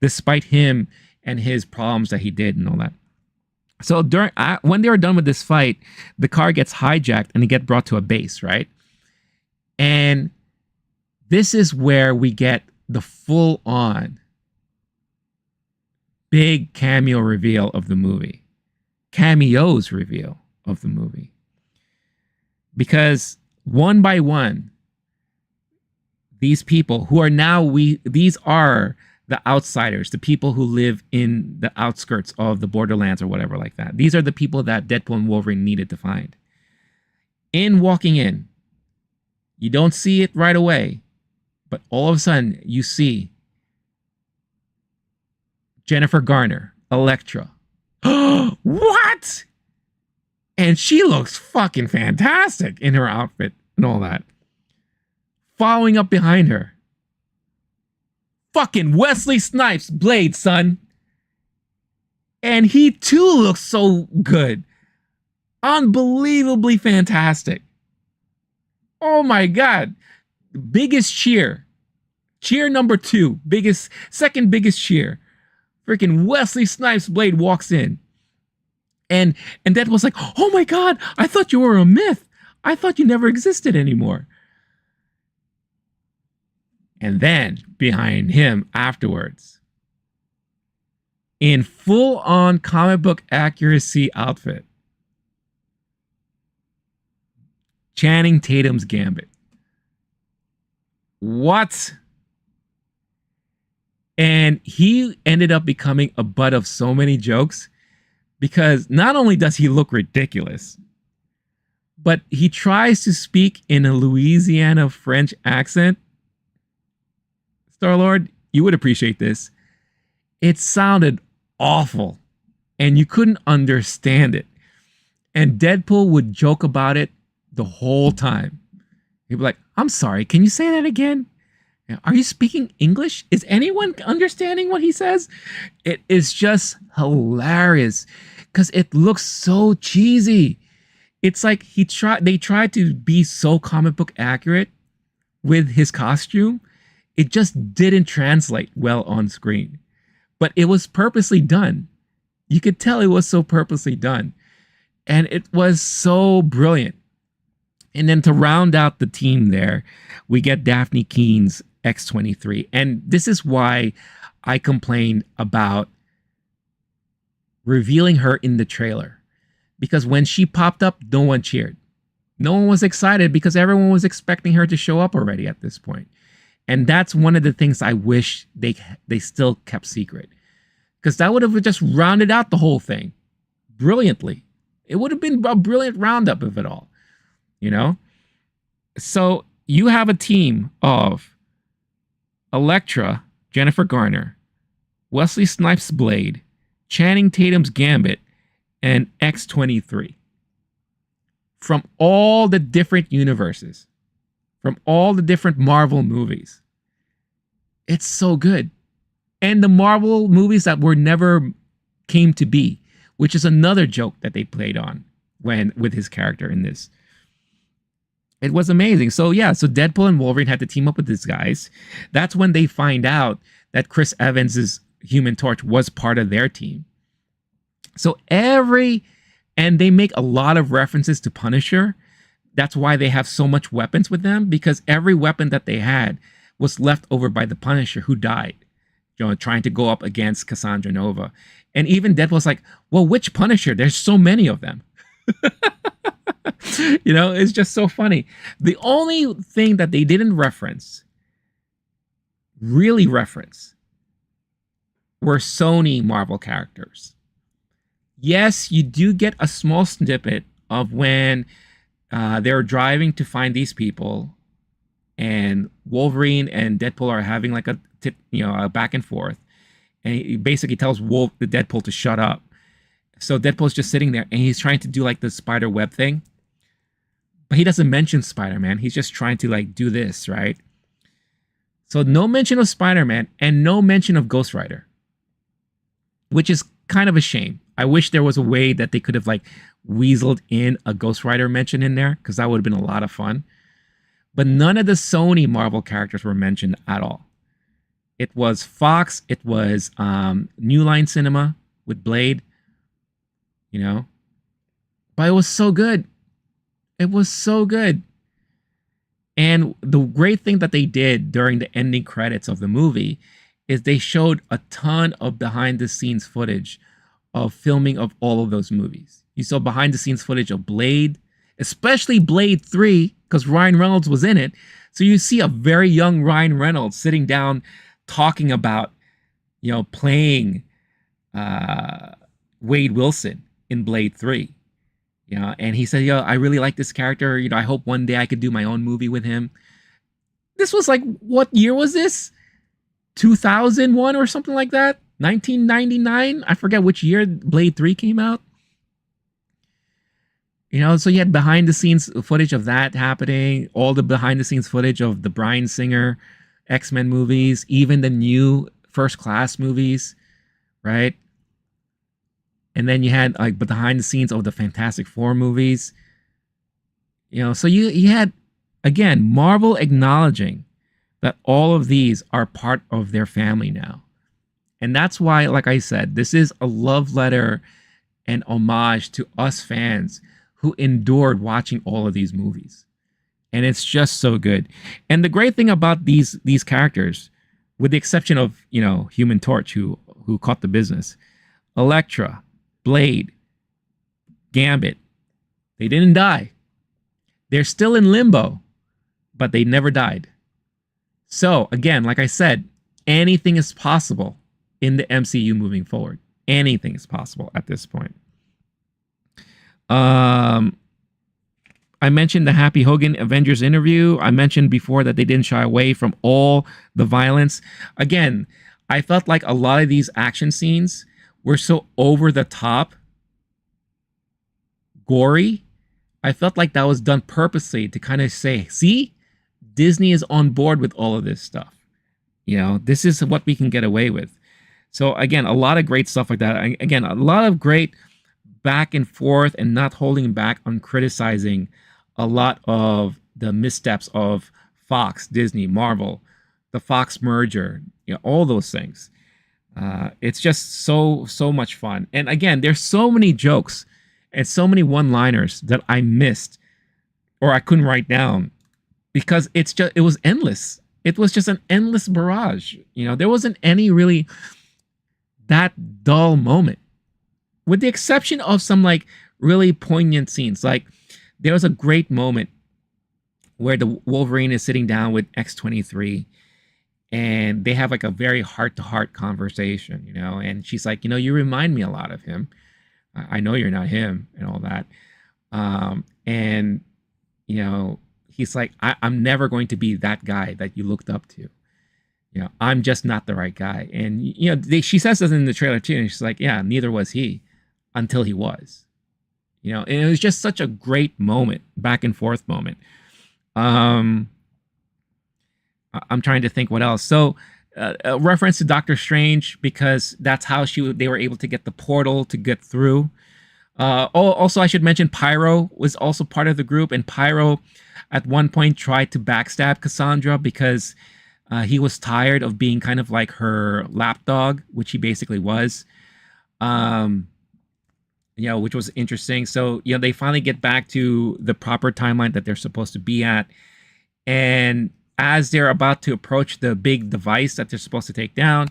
despite him and his problems that he did and all that. So when they were done with this fight, the car gets hijacked and they get brought to a base, right? And this is where we get the full-on big cameo reveal of the movie. Cameos reveal of the movie. Because one by one, these people who are now these are the outsiders, the people who live in the outskirts of the borderlands or whatever like that. These are the people that Deadpool and Wolverine needed to find. In walking in, you don't see it right away, but all of a sudden you see Jennifer Garner, Elektra. What? And she looks fucking fantastic in her outfit and all that. Following up behind her, fucking Wesley Snipes' Blade, son. And he too looks so good. Unbelievably fantastic. Oh my God. Biggest cheer. Cheer number 2. Second biggest cheer. Freaking Wesley Snipes' Blade walks in. And Deadpool's like, oh my God, I thought you were a myth. I thought you never existed anymore. And then behind him afterwards, in full-on comic book accuracy outfit, Channing Tatum's Gambit. What? And he ended up becoming a butt of so many jokes because not only does he look ridiculous, but he tries to speak in a Louisiana French accent. Star-Lord, you would appreciate this. It sounded awful, and you couldn't understand it. And Deadpool would joke about it the whole time. He'd be like, I'm sorry, can you say that again? Are you speaking English? Is anyone understanding what he says? It is just hilarious because it looks so cheesy. It's like they tried to be so comic book accurate with his costume. It just didn't translate well on screen, but it was purposely done. You could tell it was so purposely done, and it was so brilliant. And then to round out the team there, we get Dafne Keen's X-23. And this is why I complained about revealing her in the trailer. Because when she popped up, no one cheered. No one was excited because everyone was expecting her to show up already at this point. And that's one of the things I wish they still kept secret. Because that would have just rounded out the whole thing brilliantly. It would have been a brilliant roundup of it all. You know? So you have a team of Elektra, Jennifer Garner, Wesley Snipes' Blade, Channing Tatum's Gambit, and X-23. From all the different universes. From all the different Marvel movies. It's so good. And the Marvel movies that were never came to be, which is another joke that they played on with his character in this. It was amazing. So yeah, so Deadpool and Wolverine had to team up with these guys. That's when they find out that Chris Evans's Human Torch was part of their team. So and they make a lot of references to Punisher. That's why they have so much weapons with them, because every weapon that they had was left over by the Punisher, who died, you know, trying to go up against Cassandra Nova. And even Deadpool's like, well, which Punisher? There's so many of them. You know, it's just so funny. The only thing that they didn't really reference, were Sony Marvel characters. Yes, you do get a small snippet of when they're driving to find these people, and Wolverine and Deadpool are having like a back and forth, and he basically tells the Deadpool to shut up. So Deadpool's just sitting there, and he's trying to do like the spider web thing, but he doesn't mention Spider-Man. He's just trying to like do this, right? So no mention of Spider-Man and no mention of Ghost Rider, which is kind of a shame. I wish there was a way that they could have like weaseled in a Ghost Rider mention in there, because that would have been a lot of fun. but none of the Sony Marvel characters were mentioned at all. It was Fox, it was New Line Cinema with Blade, you know. But it was so good. It was so good. And the great thing that they did during the ending credits of the movie is they showed a ton of behind the scenes footage of filming of all of those movies. You saw behind the scenes footage of Blade, especially Blade 3, because Ryan Reynolds was in it. So you see a very young Ryan Reynolds sitting down talking about, playing Wade Wilson in Blade 3. And he said, I really like this character. I hope one day I could do my own movie with him. This was like, what year was this? 2001 or something like that? 1999? I forget which year Blade 3 came out. So you had behind the scenes footage of that happening, all the behind the scenes footage of the Bryan Singer X-Men movies, even the new First Class movies, right? And then you had like behind the scenes of the Fantastic Four movies. So you had, again, Marvel acknowledging that all of these are part of their family now. And that's why, like I said, this is a love letter and homage to us fans who endured watching all of these movies. And it's just so good. And the great thing about these characters, with the exception of, Human Torch, who caught the business, Elektra, Blade, Gambit, they didn't die. They're still in limbo, but they never died. So again, like I said, anything is possible in the MCU moving forward. Anything is possible at this point. I mentioned the Happy Hogan Avengers interview. I mentioned before that they didn't shy away from all the violence. Again, I felt like a lot of these action scenes were so over the top, gory. I felt like that was done purposely to kind of say, see, Disney is on board with all of this stuff. This is what we can get away with. So again, a lot of great stuff like that. Again, a lot of great back and forth and not holding back on criticizing a lot of the missteps of Fox, Disney, Marvel, the Fox merger, all those things. It's just so much fun. And again, there's so many jokes and so many one-liners that I missed or I couldn't write down because it was endless. It was just an endless barrage. There wasn't any really that dull moment, with the exception of some like really poignant scenes. Like there was a great moment where the Wolverine is sitting down with X-23 and they have like a very heart-to-heart conversation, and she's like, you remind me a lot of him. I know you're not him and all that. And he's like, I'm never going to be that guy that you looked up to. I'm just not the right guy. And, she says this in the trailer too. And she's like, yeah, neither was he until he was, and it was just such a great moment, back and forth moment. I'm trying to think what else. So a reference to Doctor Strange, because that's how they were able to get the portal to get through. Also, I should mention Pyro was also part of the group, and Pyro at one point tried to backstab Cassandra because he was tired of being kind of like her lapdog, which he basically was. Which was interesting. So, they finally get back to the proper timeline that they're supposed to be at. And as they're about to approach the big device that they're supposed to take down,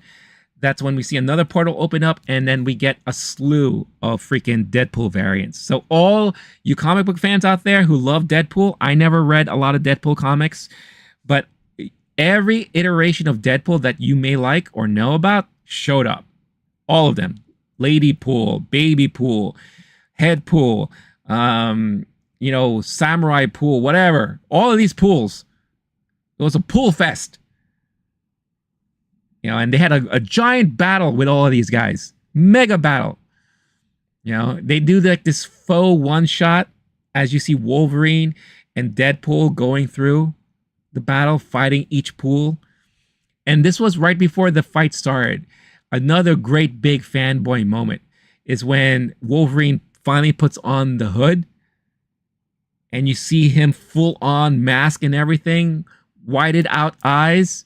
that's when we see another portal open up, and then we get a slew of freaking Deadpool variants. So all you comic book fans out there who love Deadpool, I never read a lot of Deadpool comics, but every iteration of Deadpool that you may like or know about showed up. All of them. Lady Pool, Baby Pool, Head Pool, Samurai Pool, whatever. All of these pools. It was a pool fest. And they had a giant battle with all of these guys. Mega battle. They do like this faux one shot as you see Wolverine and Deadpool going through the battle, fighting each pool. And this was right before the fight started. Another great big fanboy moment is when Wolverine finally puts on the hood and you see him full on mask and everything, whited out eyes,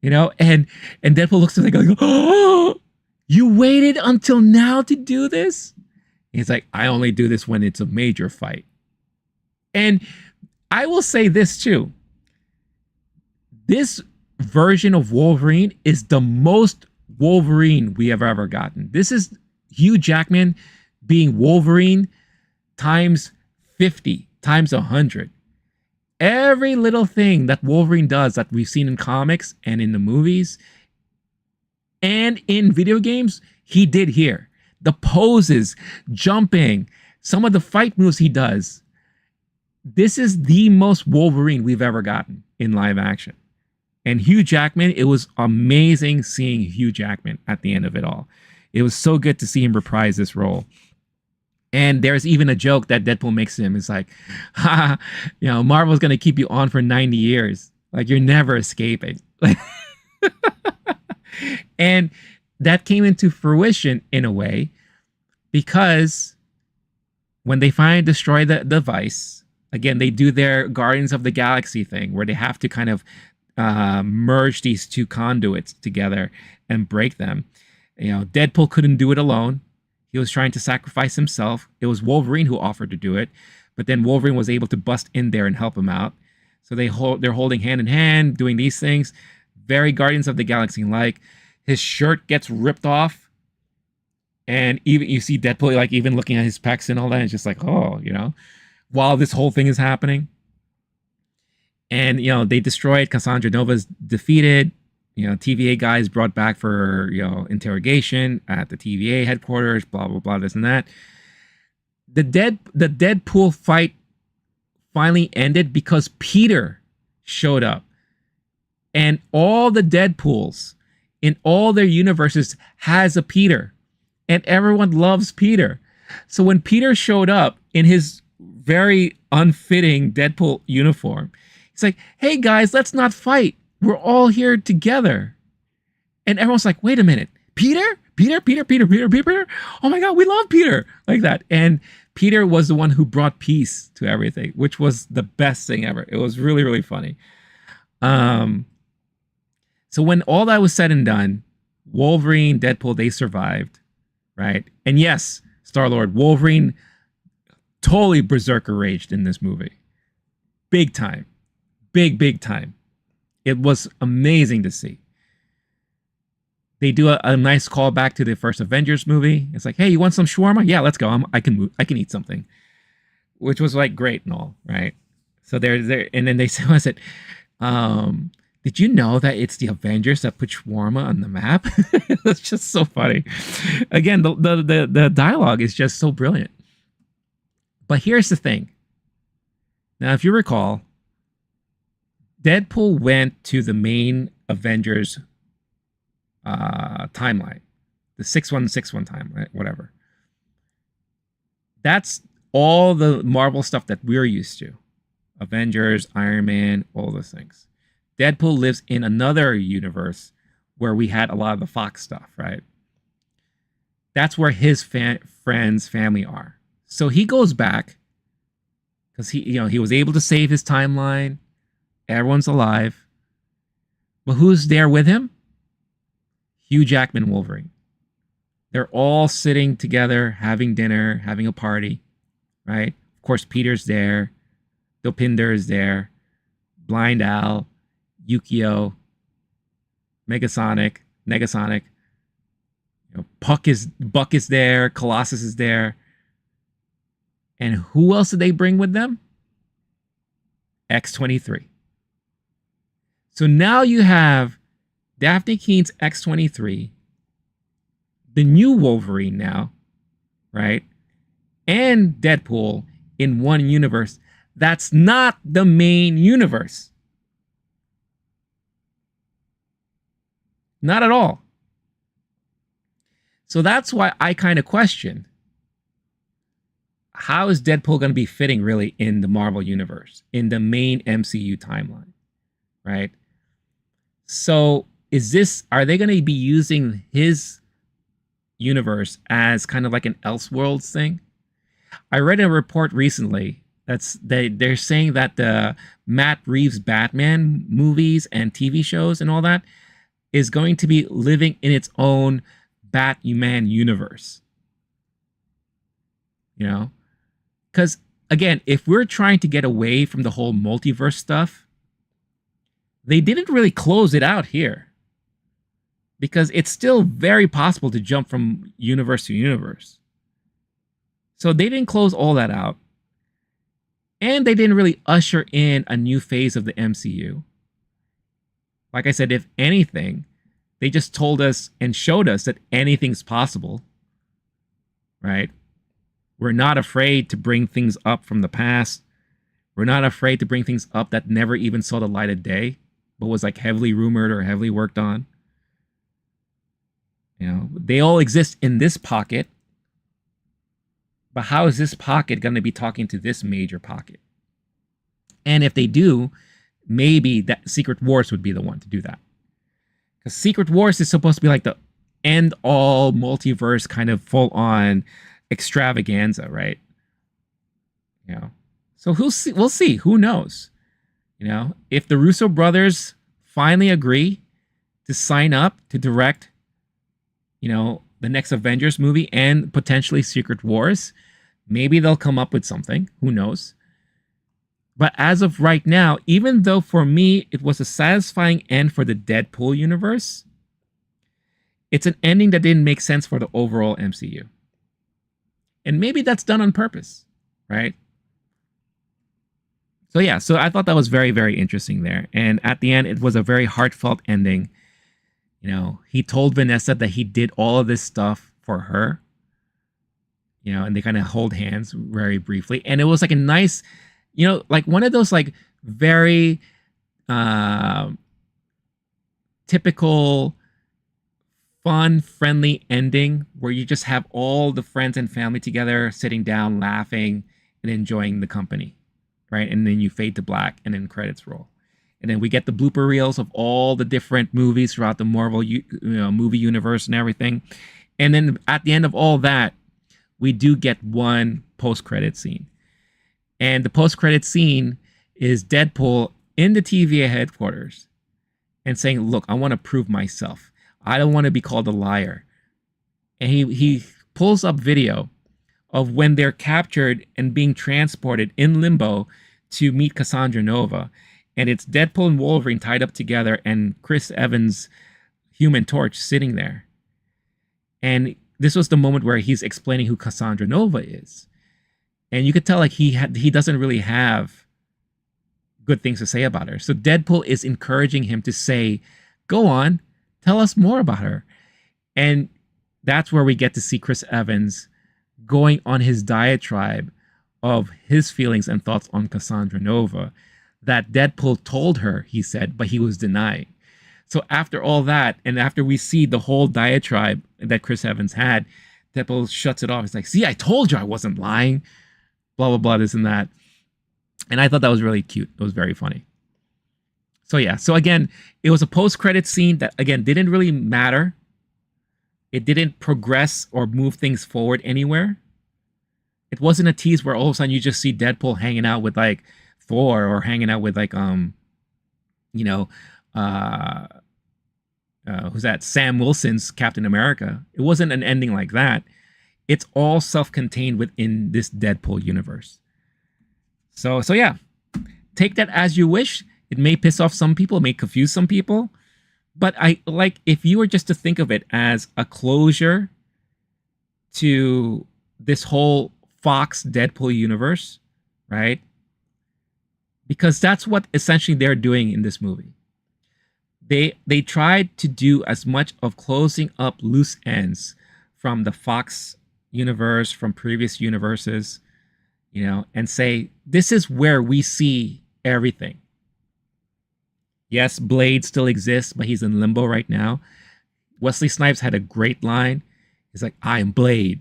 and Deadpool looks at him like, oh, you waited until now to do this? He's like, I only do this when it's a major fight. And I will say this too. This version of Wolverine is the most Wolverine we have ever gotten. This is Hugh Jackman being Wolverine times 50, times 100. Every little thing that Wolverine does that we've seen in comics and in the movies and in video games, he did here. The poses, jumping, some of the fight moves he does. This is the most Wolverine we've ever gotten in live action. And Hugh Jackman, it was amazing seeing Hugh Jackman at the end of it all. It was so good to see him reprise this role. And there's even a joke that Deadpool makes to him. It's like, Marvel's going to keep you on for 90 years. Like, you're never escaping. And that came into fruition in a way because when they finally destroy the device, again, they do their Guardians of the Galaxy thing where they have to kind of merge these two conduits together and break them. Deadpool couldn't do it alone. He was trying to sacrifice himself. It was Wolverine who offered to do it, but then Wolverine was able to bust in there and help him out. So they're holding hand in hand, doing these things. Very Guardians of the Galaxy like. His shirt gets ripped off, and even you see Deadpool like even looking at his pecs and all that. It's just like, while this whole thing is happening. And they destroyed. Cassandra Nova's defeated. TVA guys brought back for interrogation at the TVA headquarters. Blah blah blah. This and that. The Deadpool fight finally ended because Peter showed up, and all the Deadpools in all their universes has a Peter, and everyone loves Peter. So when Peter showed up in his very unfitting Deadpool uniform, he's like, "Hey guys, let's not fight. We're all here together." And everyone's like, "Wait a minute, Peter? Peter? Oh my God, we love Peter!" Like that. And Peter was the one who brought peace to everything, which was the best thing ever. It was really, really funny. So when all that was said and done, Wolverine, Deadpool, they survived, right? And yes, Star-Lord, Wolverine totally berserker raged in this movie. Big time. Big time. It was amazing to see. They do a nice callback to the first Avengers movie. It's like, hey, you want some shawarma? Yeah, let's go. I can eat something, which was like great and all, right? So they're there, and then they said, did you know that it's the Avengers that put shawarma on the map? It's just so funny. Again, the dialogue is just so brilliant. But here's the thing. Now, if you recall, Deadpool went to the main Avengers timeline, the 6161 time, right? Whatever. That's all the Marvel stuff that we're used to. Avengers, Iron Man, all those things. Deadpool lives in another universe where we had a lot of the Fox stuff, right? That's where his friends, family are. So he goes back because he was able to save his timeline. Everyone's alive. But who's there with him? Hugh Jackman, Wolverine. They're all sitting together, having dinner, having a party, right? Of course, Peter's there. Dopinder is there. Blind Al, Yukio, Negasonic. Buck is there. Colossus is there. And who else did they bring with them? X-23. So now you have Dafne Keen's X-23, the new Wolverine now, right? And Deadpool in one universe. That's not the main universe. Not at all. So that's why I kind of question, how is Deadpool going to be fitting really in the Marvel universe, in the main MCU timeline, right? So are they going to be using his universe as kind of like an Elseworlds thing? I read a report recently They're saying that the Matt Reeves Batman movies and TV shows and all that is going to be living in its own Batman universe. You know? Because again, if we're trying to get away from the whole multiverse stuff, they didn't really close it out here. Because it's still very possible to jump from universe to universe. So they didn't close all that out. And they didn't really usher in a new phase of the MCU. Like I said, if anything, they just told us and showed us that anything's possible. Right? We're not afraid to bring things up from the past. We're not afraid to bring things up that never even saw the light of day, but was like heavily rumored or heavily worked on. You know, they all exist in this pocket. But how is this pocket going to be talking to this major pocket? And if they do, maybe that Secret Wars would be the one to do that. Because Secret Wars is supposed to be like the end-all multiverse kind of full-on extravaganza, right? You know, so we'll see. Who knows? You know, if the Russo brothers finally agree to sign up to direct, you know, the next Avengers movie and potentially Secret Wars, maybe they'll come up with something. Who knows? But as of right now, even though for me it was a satisfying end for the Deadpool universe, it's an ending that didn't make sense for the overall MCU. And maybe that's done on purpose, right? So yeah, so I thought that was very, very interesting there. And at the end, it was a very heartfelt ending. You know, he told Vanessa that he did all of this stuff for her. You know, and they kind of hold hands very briefly. And it was like a nice, you know, like one of those like very typical fun, friendly ending where you just have all the friends and family together sitting down, laughing and enjoying the company, right? And then you fade to black and then credits roll. And then we get the blooper reels of all the different movies throughout the Marvel movie universe and everything. And then at the end of all that, we do get one post-credit scene. And the post-credit scene is Deadpool in the TVA headquarters and saying, look, I want to prove myself. I don't want to be called a liar. And he pulls up video of when they're captured and being transported in limbo to meet Cassandra Nova. And it's Deadpool and Wolverine tied up together and Chris Evans' Human Torch sitting there. And this was the moment where he's explaining who Cassandra Nova is. And you could tell like he doesn't really have good things to say about her. So Deadpool is encouraging him to say, go on, tell us more about her. And that's where we get to see Chris Evans going on his diatribe of his feelings and thoughts on Cassandra Nova that Deadpool told her, he said, but he was denying. So after all that, and after we see the whole diatribe that Chris Evans had, Deadpool shuts it off. It's like, see, I told you I wasn't lying. Blah, blah, blah, this and that. And I thought that was really cute. It was very funny. So yeah, so again, it was a post-credit scene that, again, didn't really matter. It didn't progress or move things forward anywhere. It wasn't a tease where all of a sudden you just see Deadpool hanging out with like Thor or hanging out with like, you know, who's that? Sam Wilson's Captain America. It wasn't an ending like that. It's all self-contained within this Deadpool universe. So yeah, take that as you wish. It may piss off some people, it may confuse some people, but I like if you were just to think of it as a closure to this whole Fox Deadpool universe, right? Because that's what essentially they're doing in this movie. They tried to do as much of closing up loose ends from the Fox universe, from previous universes, you know, and say, this is where we see everything. Yes, Blade still exists, but he's in limbo right now. Wesley Snipes had a great line. He's like, I am Blade.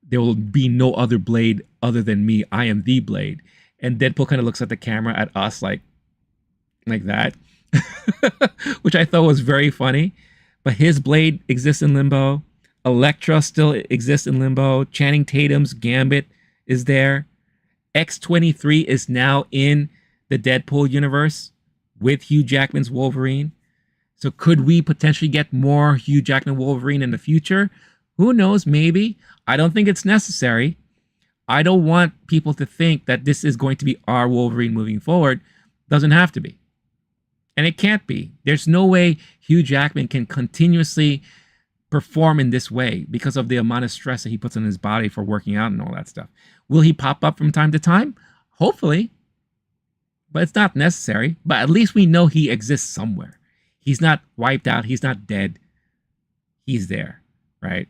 There will be no other Blade other than me. I am the Blade. And Deadpool kind of looks at the camera at us like that, which I thought was very funny. But his Blade exists in limbo. Elektra still exists in limbo. Channing Tatum's Gambit is there. X-23 is now in the Deadpool universe with Hugh Jackman's Wolverine. So could we potentially get more Hugh Jackman Wolverine in the future? Who knows? Maybe. I don't think it's necessary. I don't want people to think that this is going to be our Wolverine moving forward. Doesn't have to be. And it can't be. There's no way Hugh Jackman can continuously perform in this way because of the amount of stress that he puts on his body for working out and all that stuff. Will he pop up from time to time? Hopefully. But it's not necessary. But at least we know he exists somewhere. He's not wiped out. He's not dead. He's there, right?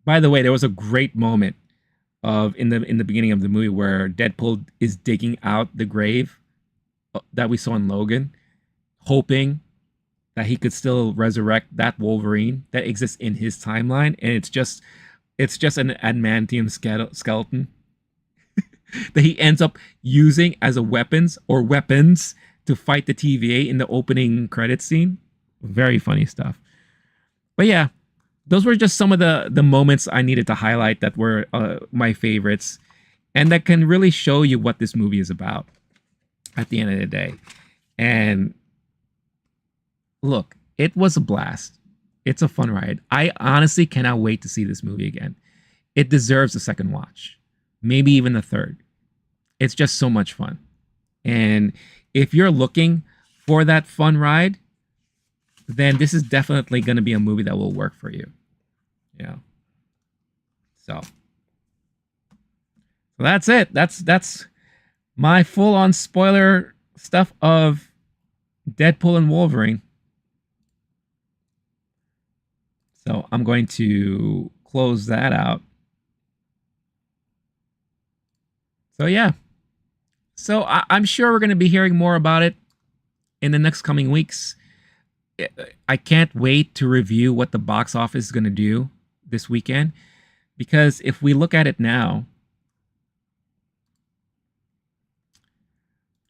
By the way, there was a great moment in the beginning of the movie where Deadpool is digging out the grave that we saw in Logan, hoping that he could still resurrect that Wolverine that exists in his timeline, and it's just an adamantium skeleton that he ends up using as weapons to fight the TVA in the opening credits scene. Very funny stuff. But yeah, those were just some of the moments I needed to highlight that were my favorites, and that can really show you what this movie is about at the end of the day. And look, it was a blast. It's a fun ride. I honestly cannot wait to see this movie again. It deserves a second watch, maybe even a third. It's just so much fun. And if you're looking for that fun ride, then this is definitely going to be a movie that will work for you. Yeah. So that's it. That's my full-on spoiler stuff of Deadpool and Wolverine. So I'm going to close that out. So yeah. So I'm sure we're going to be hearing more about it in the next coming weeks. I can't wait to review what the box office is going to do this weekend, because if we look at it now,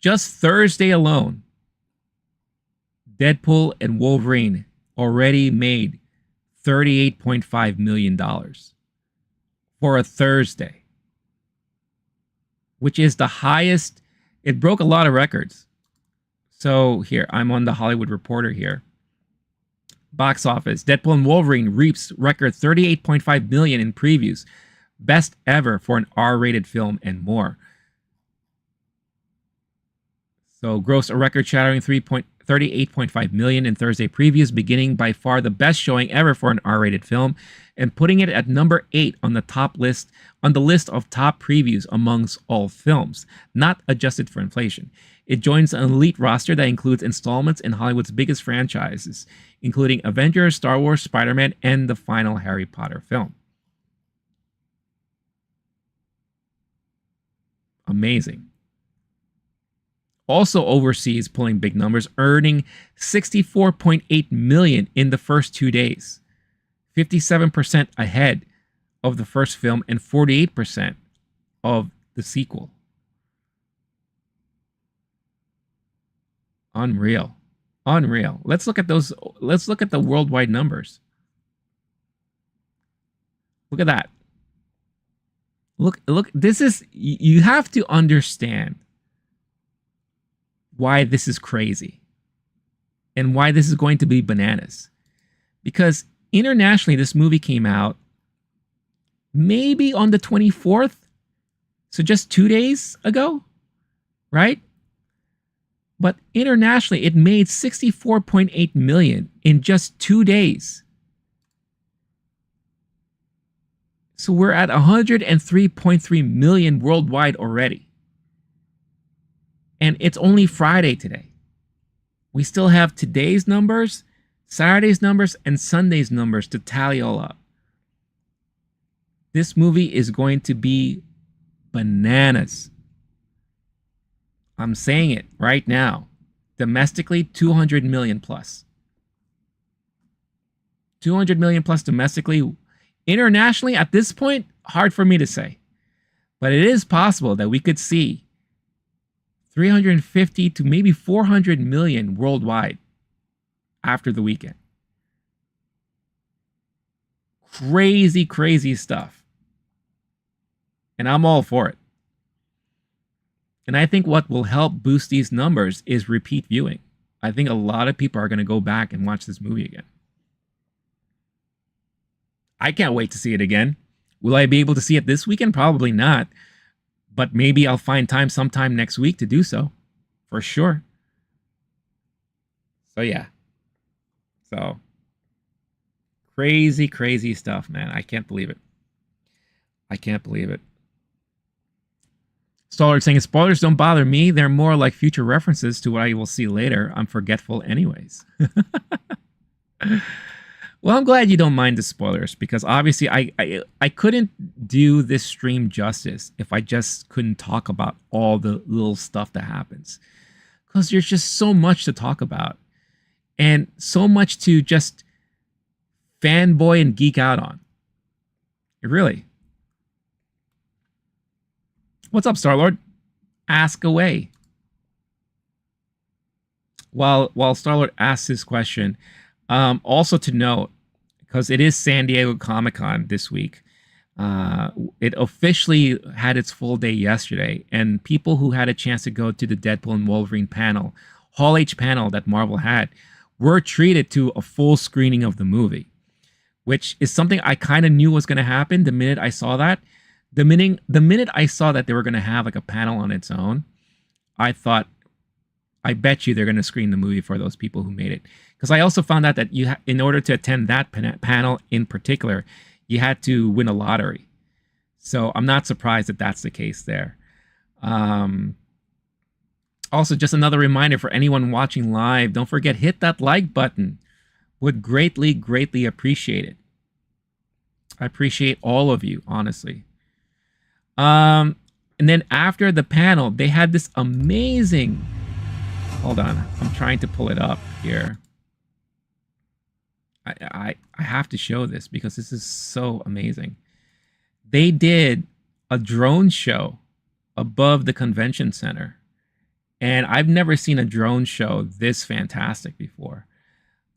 just Thursday alone, Deadpool and Wolverine already made $38.5 million for a Thursday, which is the highest. It broke a lot of records. So here, I'm on the Hollywood Reporter here. Box office. Deadpool and Wolverine reaps record $38.5 million in previews. Best ever for an R-rated film and more. So grossed a record-shattering $38.5 million in Thursday previews, beginning by far the best showing ever for an R-rated film, and putting it at number 8 on the list of top previews amongst all films, not adjusted for inflation. It joins an elite roster that includes installments in Hollywood's biggest franchises, including Avengers, Star Wars, Spider-Man, and the final Harry Potter film. Amazing. Also overseas, pulling big numbers, earning $64.8 million in the first 2 days, 57% ahead of the first film and 48% of the sequel. Unreal. Unreal. Let's look at those. Let's look at the worldwide numbers. Look at that. Look, this is, you have to understand why this is crazy and why this is going to be bananas. Because internationally, this movie came out maybe on the 24th. So just 2 days ago, right? But internationally, it made $64.8 million in just 2 days. So we're at $103.3 million worldwide already. And it's only Friday today. We still have today's numbers, Saturday's numbers, and Sunday's numbers to tally all up. This movie is going to be bananas. I'm saying it right now. Domestically, 200 million plus. 200 million plus domestically. Internationally, at this point, hard for me to say. But it is possible that we could see 350 to maybe 400 million worldwide after the weekend. Crazy, crazy stuff. And I'm all for it. And I think what will help boost these numbers is repeat viewing. I think a lot of people are going to go back and watch this movie again. I can't wait to see it again. Will I be able to see it this weekend? Probably not. But maybe I'll find time sometime next week to do so. For sure. So yeah. So crazy, crazy stuff, man. I can't believe it. I can't believe it. Stoller saying, spoilers don't bother me. They're more like future references to what I will see later. I'm forgetful anyways. Well, I'm glad you don't mind the spoilers, because obviously I couldn't do this stream justice if I just couldn't talk about all the little stuff that happens. Because there's just so much to talk about. And so much to just fanboy and geek out on. Really. What's up, Star-Lord? Ask away. While Star-Lord asks this question, also to note, because it is San Diego Comic-Con this week, it officially had its full day yesterday, and people who had a chance to go to the Deadpool and Wolverine panel, Hall H panel that Marvel had, were treated to a full screening of the movie, which is something I kind of knew was going to happen the minute I saw that. The minute I saw that they were going to have like a panel on its own, I thought, I bet you they're going to screen the movie for those people who made it. Because I also found out that in order to attend that panel in particular, you had to win a lottery. So I'm not surprised that that's the case there. Also, just another reminder for anyone watching live, don't forget, hit that like button. Would greatly, greatly appreciate it. I appreciate all of you, honestly. And then after the panel, they had this amazing... Hold on, I'm trying to pull it up here. I have to show this because this is so amazing. They did a drone show above the convention center. And I've never seen a drone show this fantastic before.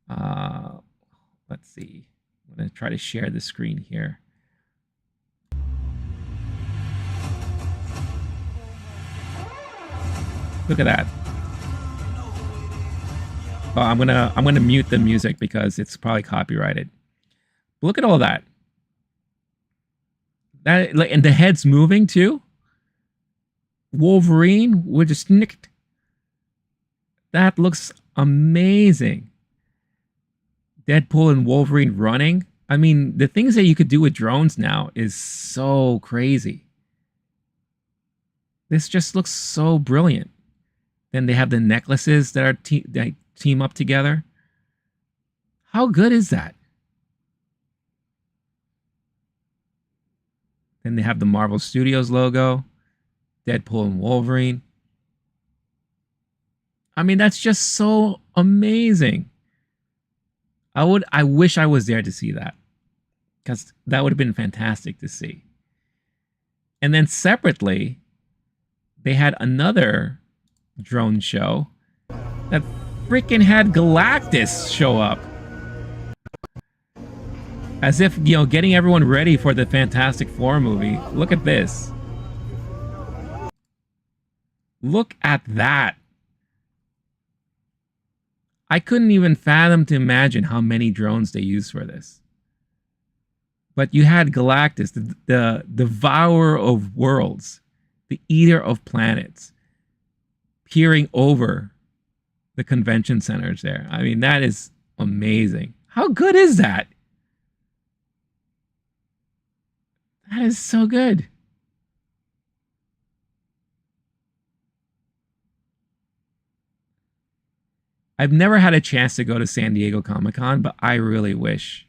Let's see. I'm going to try to share the screen here. Look at that. Oh, I'm gonna mute the music because it's probably copyrighted. Look at all that. And the head's moving too. Wolverine with a snicked. That looks amazing. Deadpool and Wolverine running. I mean, the things that you could do with drones now is so crazy. This just looks so brilliant. Then they have the necklaces that are that team up together. How good is that? Then they have the Marvel Studios logo, Deadpool and Wolverine. I mean, that's just so amazing. I wish I was there to see that, because that would have been fantastic to see. And then separately, they had another drone show that freaking had Galactus show up. As if, you know, getting everyone ready for the Fantastic Four movie. Look at this. Look at that. I couldn't even fathom to imagine how many drones they used for this. But you had Galactus, the devourer of worlds, the eater of planets, peering over the convention centers there. I mean, that is amazing. How good is that? That is so good. I've never had a chance to go to San Diego Comic-Con, but I really wish.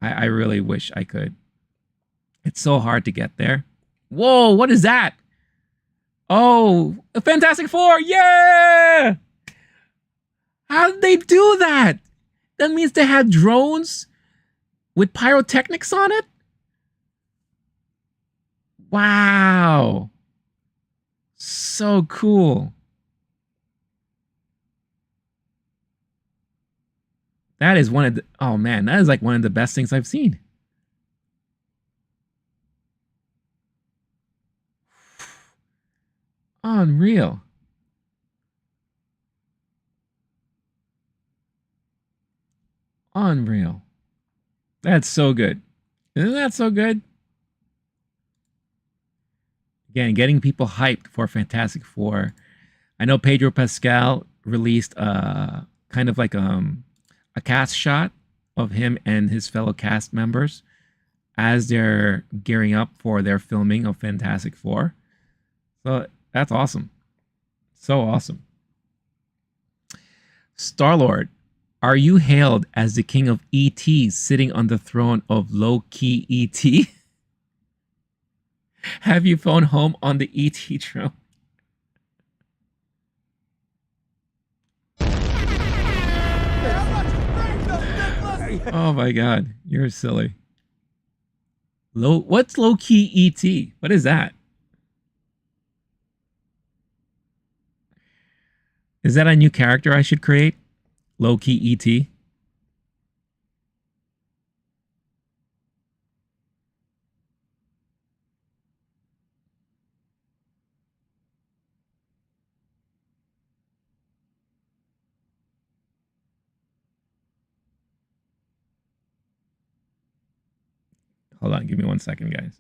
I really wish I could. It's so hard to get there. Whoa, what is that? Oh, a Fantastic Four, yeah! How did they do that? That means they had drones with pyrotechnics on it? Wow. So cool. That is one of the, oh man, that is like one of the best things I've seen. Unreal. Unreal. That's so good. Isn't that so good? Again, getting people hyped for Fantastic Four. I know Pedro Pascal released kind of like a cast shot of him and his fellow cast members as they're gearing up for their filming of Fantastic Four. So that's awesome. So awesome. Star Lord, are you hailed as the king of ET sitting on the throne of low key ET? Have you phoned home on the ET throne? Oh my god, you're silly. What's low key ET? What is that? Is that a new character I should create? Low key ET? Hold on, give me 1 second, guys.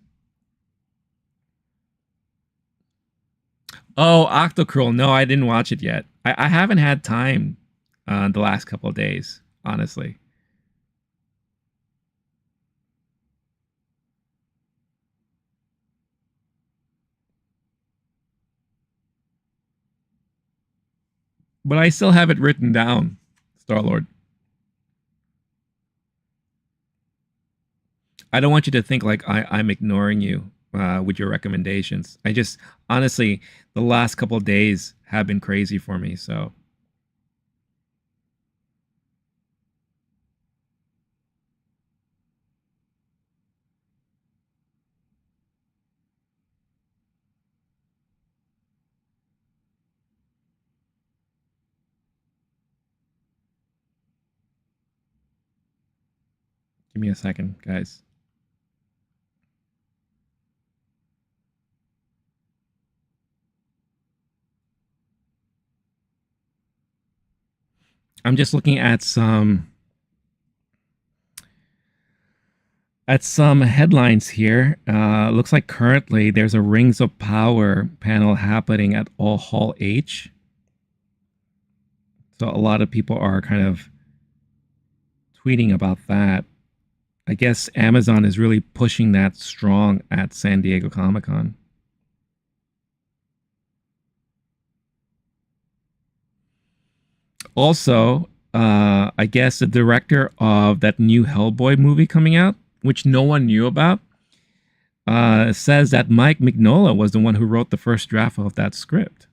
Oh, Octocruel. No, I didn't watch it yet. I haven't had time the last couple of days, honestly. But I still have it written down, Star Lord. I don't want you to think like I'm ignoring you with your recommendations. I just, honestly, the last couple of days have been crazy for me. So, give me a second, guys. I'm just looking at some headlines here. Looks like currently there's a Rings of Power panel happening at All Hall H. So a lot of people are kind of tweeting about that. I guess Amazon is really pushing that strong at San Diego Comic-Con. Also, I guess the director of that new Hellboy movie coming out, which no one knew about, says that Mike Mignola was the one who wrote the first draft of that script.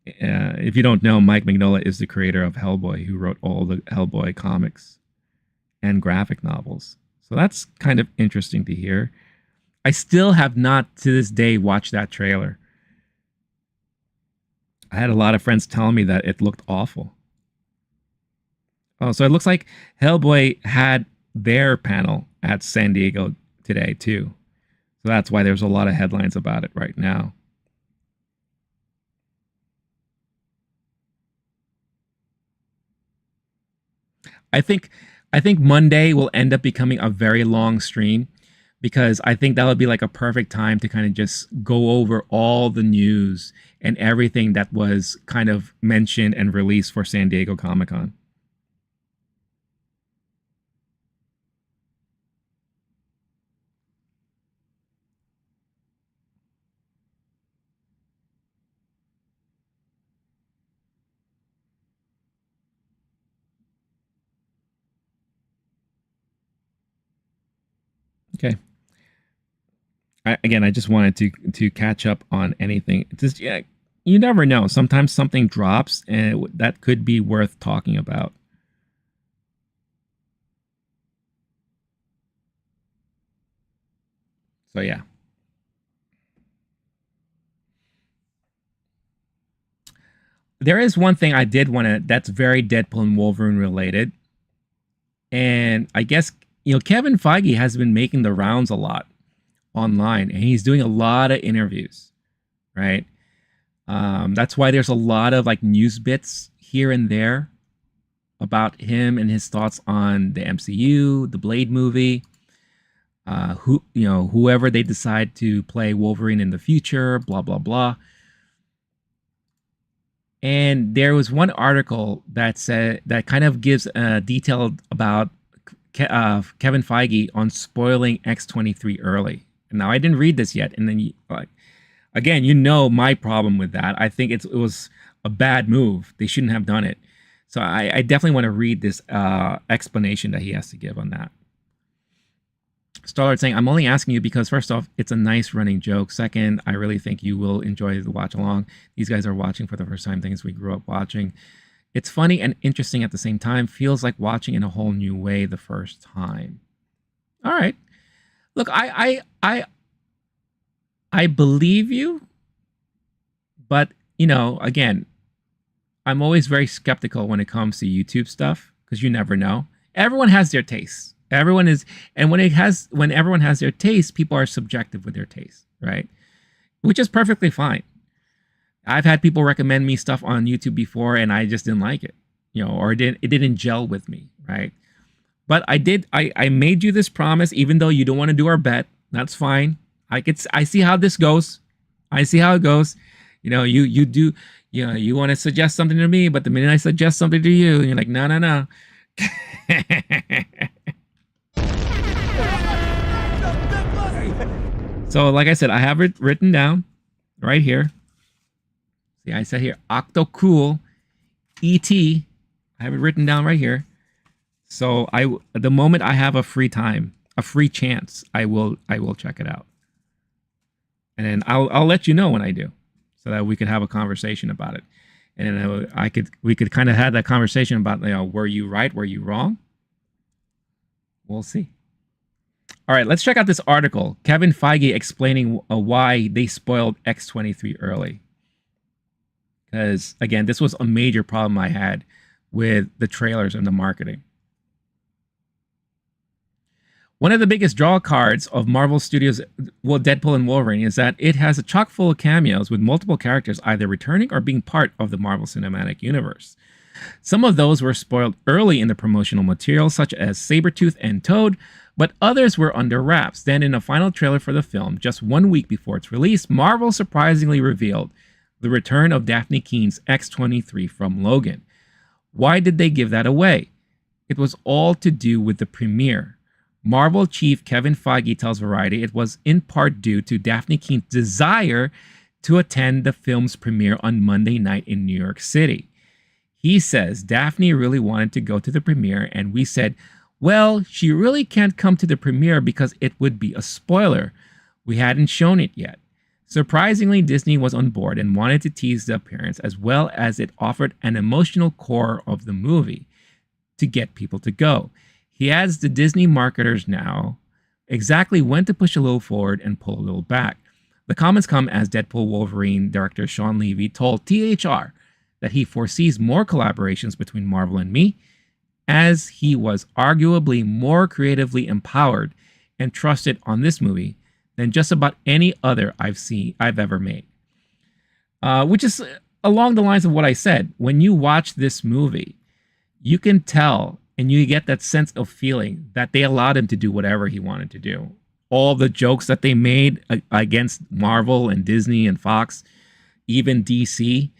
If you don't know, Mike Mignola is the creator of Hellboy, who wrote all the Hellboy comics and graphic novels. So that's kind of interesting to hear. I still have not to this day watched that trailer. I had a lot of friends telling me that it looked awful. Oh, so it looks like Hellboy had their panel at San Diego today too. So that's why there's a lot of headlines about it right now. I think I think Monday will end up becoming a very long stream because I think that would be like a perfect time to kind of just go over all the news and everything that was kind of mentioned and released for San Diego Comic-Con. Okay. Again, I just wanted to catch up on anything. Just yeah, you never know. Sometimes something drops, and that could be worth talking about. So yeah, there is one thing I did want to. That's very Deadpool and Wolverine related, and I guess Kevin Feige has been making the rounds a lot online, and he's doing a lot of interviews, right? That's why there's a lot of like news bits here and there about him and his thoughts on the MCU, the Blade movie, whoever they decide to play Wolverine in the future, blah blah blah. And there was one article that said that kind of gives detail about Kevin Feige on spoiling X-23 early. And now I didn't read this yet, and then again, my problem with that. I think it was a bad move. They shouldn't have done it. So I definitely want to read this explanation that he has to give on that. Starlord saying, I'm only asking you because, first off, it's a nice running joke. Second, I really think you will enjoy the watch along. These guys are watching for the first time things we grew up watching. It's funny and interesting at the same time. Feels like watching in a whole new way the first time. All right. Look, I believe you, but, again, I'm always very skeptical when it comes to YouTube stuff because you never know. Everyone has their tastes. Everyone is, and when everyone has their taste, people are subjective with their taste, right? Which is perfectly fine. I've had people recommend me stuff on YouTube before, and I just didn't like it, or it didn't gel with me, right? But I made you this promise, even though you don't want to do our bet. That's fine. I see how this goes. I see how it goes. You do, you want to suggest something to me, but the minute I suggest something to you, you're like, no. So, like I said, I have it written down right here. See, I said here, Octo Cool, E.T. I have it written down right here. So, the moment I have a free time, a free chance, I will check it out, and then I'll let you know when I do, so that we could have a conversation about it, and then we could kind of have that conversation about, were you right, were you wrong? We'll see. All right, let's check out this article. Kevin Feige explaining why they spoiled X-23 early. Because, again, this was a major problem I had with the trailers and the marketing. One of the biggest draw cards of Marvel Studios' Deadpool and Wolverine is that it has a chock full of cameos with multiple characters either returning or being part of the Marvel Cinematic Universe. Some of those were spoiled early in the promotional material, such as Sabretooth and Toad, but others were under wraps. Then in a final trailer for the film, just 1 week before its release, Marvel surprisingly revealed the return of Dafne Keen's X-23 from Logan. Why did they give that away? It was all to do with the premiere. Marvel chief Kevin Feige tells Variety it was in part due to Dafne Keen's desire to attend the film's premiere on Monday night in New York City. He says Dafne really wanted to go to the premiere, and we said, well, she really can't come to the premiere because it would be a spoiler. We hadn't shown it yet. Surprisingly, Disney was on board and wanted to tease the appearance, as well as it offered an emotional core of the movie to get people to go. He adds the Disney marketers now exactly when to push a little forward and pull a little back. The comments come as Deadpool Wolverine director Sean Levy told THR that he foresees more collaborations between Marvel and me, as he was arguably more creatively empowered and trusted on this movie than just about any other I've ever made. Which is along the lines of what I said. When you watch this movie, you can tell and you get that sense of feeling that they allowed him to do whatever he wanted to do. All the jokes that they made against Marvel and Disney and Fox, even DC,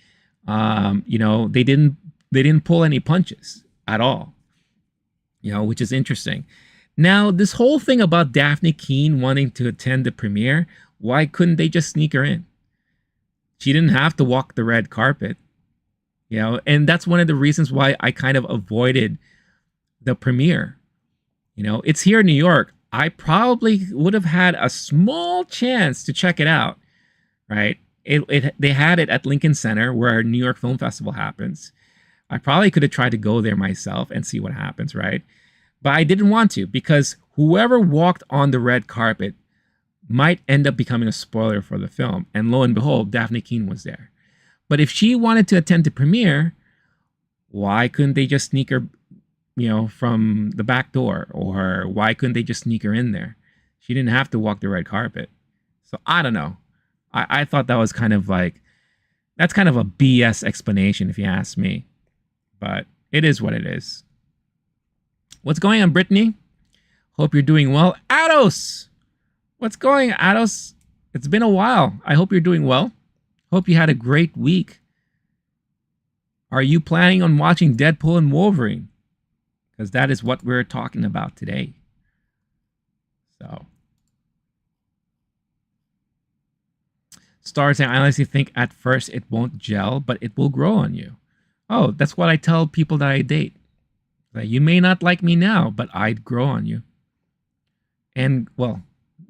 they didn't pull any punches at all, which is interesting. Now, this whole thing about Dafne Keen wanting to attend the premiere, why couldn't they just sneak her in? She didn't have to walk the red carpet, and that's one of the reasons why I kind of avoided the premiere. It's here in New York. I probably would have had a small chance to check it out, right? They had it at Lincoln Center where New York Film Festival happens. I probably could have tried to go there myself and see what happens, right? But I didn't want to, because whoever walked on the red carpet might end up becoming a spoiler for the film. And lo and behold, Dafne Keen was there. But if she wanted to attend the premiere, why couldn't they just sneak her, from the back door? Or why couldn't they just sneak her in there? She didn't have to walk the red carpet. So I don't know. I thought that was kind of like, that's kind of a BS explanation if you ask me. But it is what it is. What's going on, Brittany? Hope you're doing well. Ados! What's going, Ados? It's been a while. I hope you're doing well. Hope you had a great week. Are you planning on watching Deadpool and Wolverine? Because that is what we're talking about today. So. Stars, I honestly think at first it won't gel, but it will grow on you. Oh, that's what I tell people that I date. Like, you may not like me now, but I'd grow on you. And, well,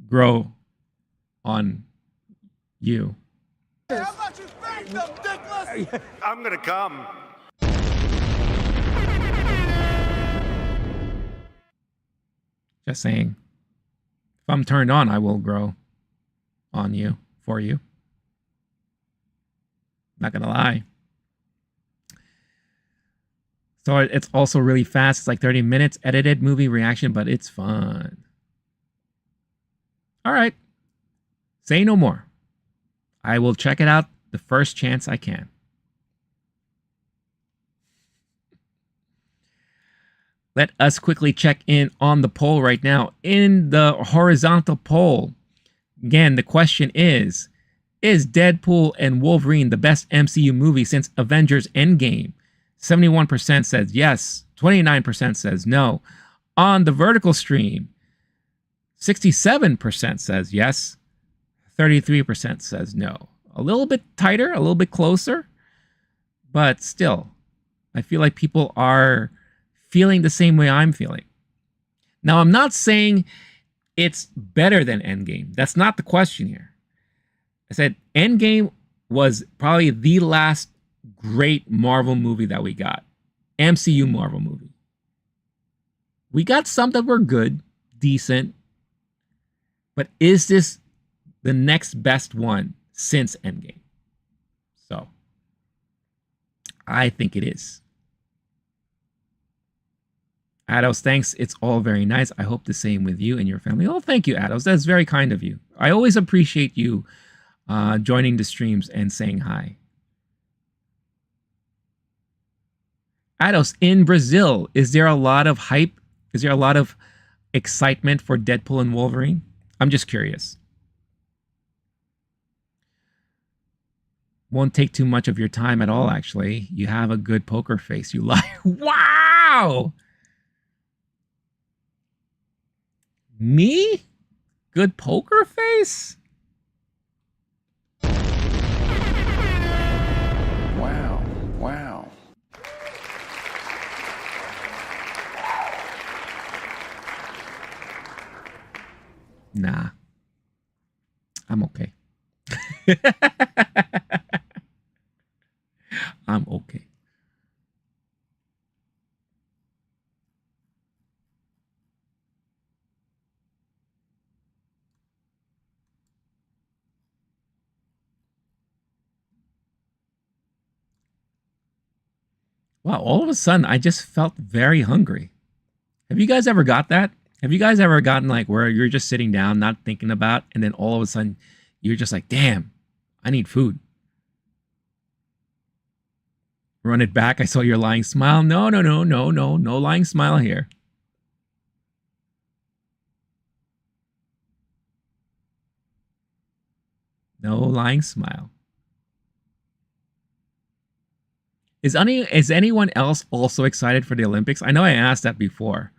grow on you. How about you spank them, dickless? I'm gonna come. Just saying. If I'm turned on, I will grow on you, for you. Not gonna lie. So it's also really fast. It's like 30 minutes, edited movie reaction, but it's fun. All right. Say no more. I will check it out the first chance I can. Let us quickly check in on the poll right now. In the horizontal poll, again, the question is Deadpool and Wolverine the best MCU movie since Avengers Endgame? 71% says yes, 29% says no. On the vertical stream, 67% says yes, 33% says no. A little bit tighter, a little bit closer, but still, I feel like people are feeling the same way I'm feeling. Now, I'm not saying it's better than Endgame. That's not the question here. I said Endgame was probably the last great Marvel movie that we got. MCU Marvel movie. We got some that were good, decent. But is this the next best one since Endgame? So, I think it is. Ados, thanks. It's all very nice. I hope the same with you and your family. Oh, thank you, Ados. That's very kind of you. I always appreciate you joining the streams and saying hi. Ados, in Brazil, is there a lot of hype? Is there a lot of excitement for Deadpool and Wolverine? I'm just curious. Won't take too much of your time at all, actually. You have a good poker face. You lie. Wow! Me? Good poker face? Wow. Wow. Nah. I'm okay. I'm okay. Wow, all of a sudden, I just felt very hungry. Have you guys ever got that? Have you guys ever gotten like where you're just sitting down, not thinking about, and then all of a sudden, you're just like, damn, I need food. Run it back. I saw your lying smile. No, no, no, no, no, no lying smile here. No lying smile. Is anyone else also excited for the Olympics? I know I asked that before,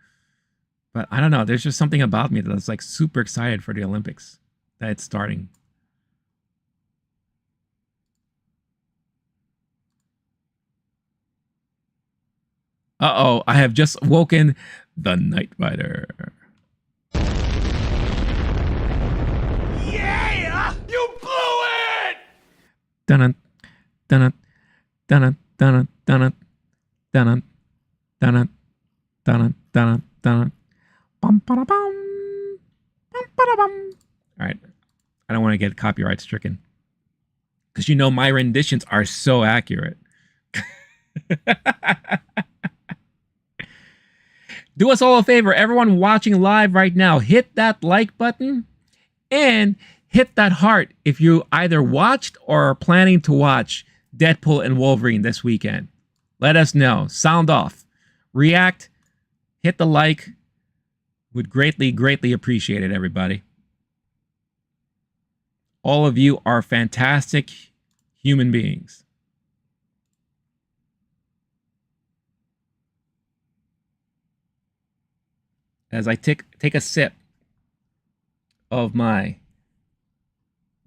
but I don't know. There's just something about me that's like super excited for the Olympics that it's starting. Uh-oh, I have just woken the Night Rider. Yeah! You blew it! Dun dun dun dun dun dun dun dun dun dun bum bum bum bum. All right, I don't want to get copyright stricken because you know my renditions are so accurate. Do us all a favor, everyone watching live right now, hit that like button and hit that heart if you either watched or are planning to watch Deadpool and Wolverine this weekend. Let us know. Sound off. React. Hit the like. Would greatly, greatly appreciate it, everybody. All of you are fantastic human beings. As I take a sip of my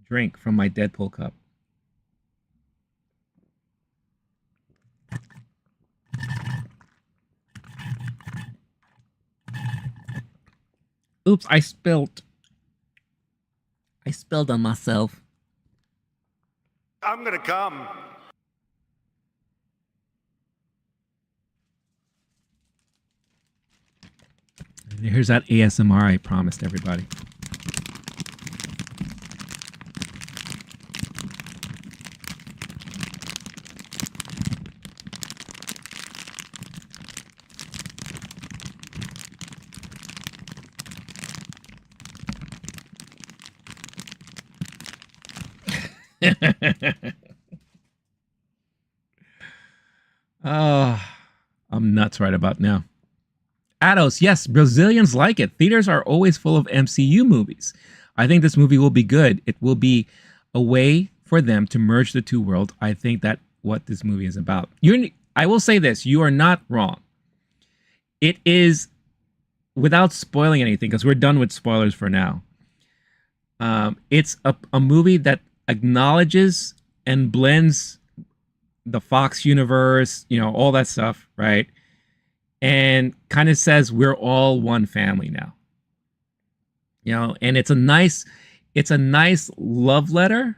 drink from my Deadpool cup. Oops, I spilled on myself. I'm gonna come. And here's that ASMR I promised everybody. Oh, I'm nuts right about now. Ados, yes, Brazilians like it. Theaters are always full of MCU movies. I think this movie will be good. It will be a way for them to merge the two worlds. I think that what this movie is about. I will say this, you are not wrong. It is, without spoiling anything, because we're done with spoilers for now. It's a movie that acknowledges and blends the Fox universe, you know, all that stuff, right? And kind of says we're all one family now. You know, and it's a nice love letter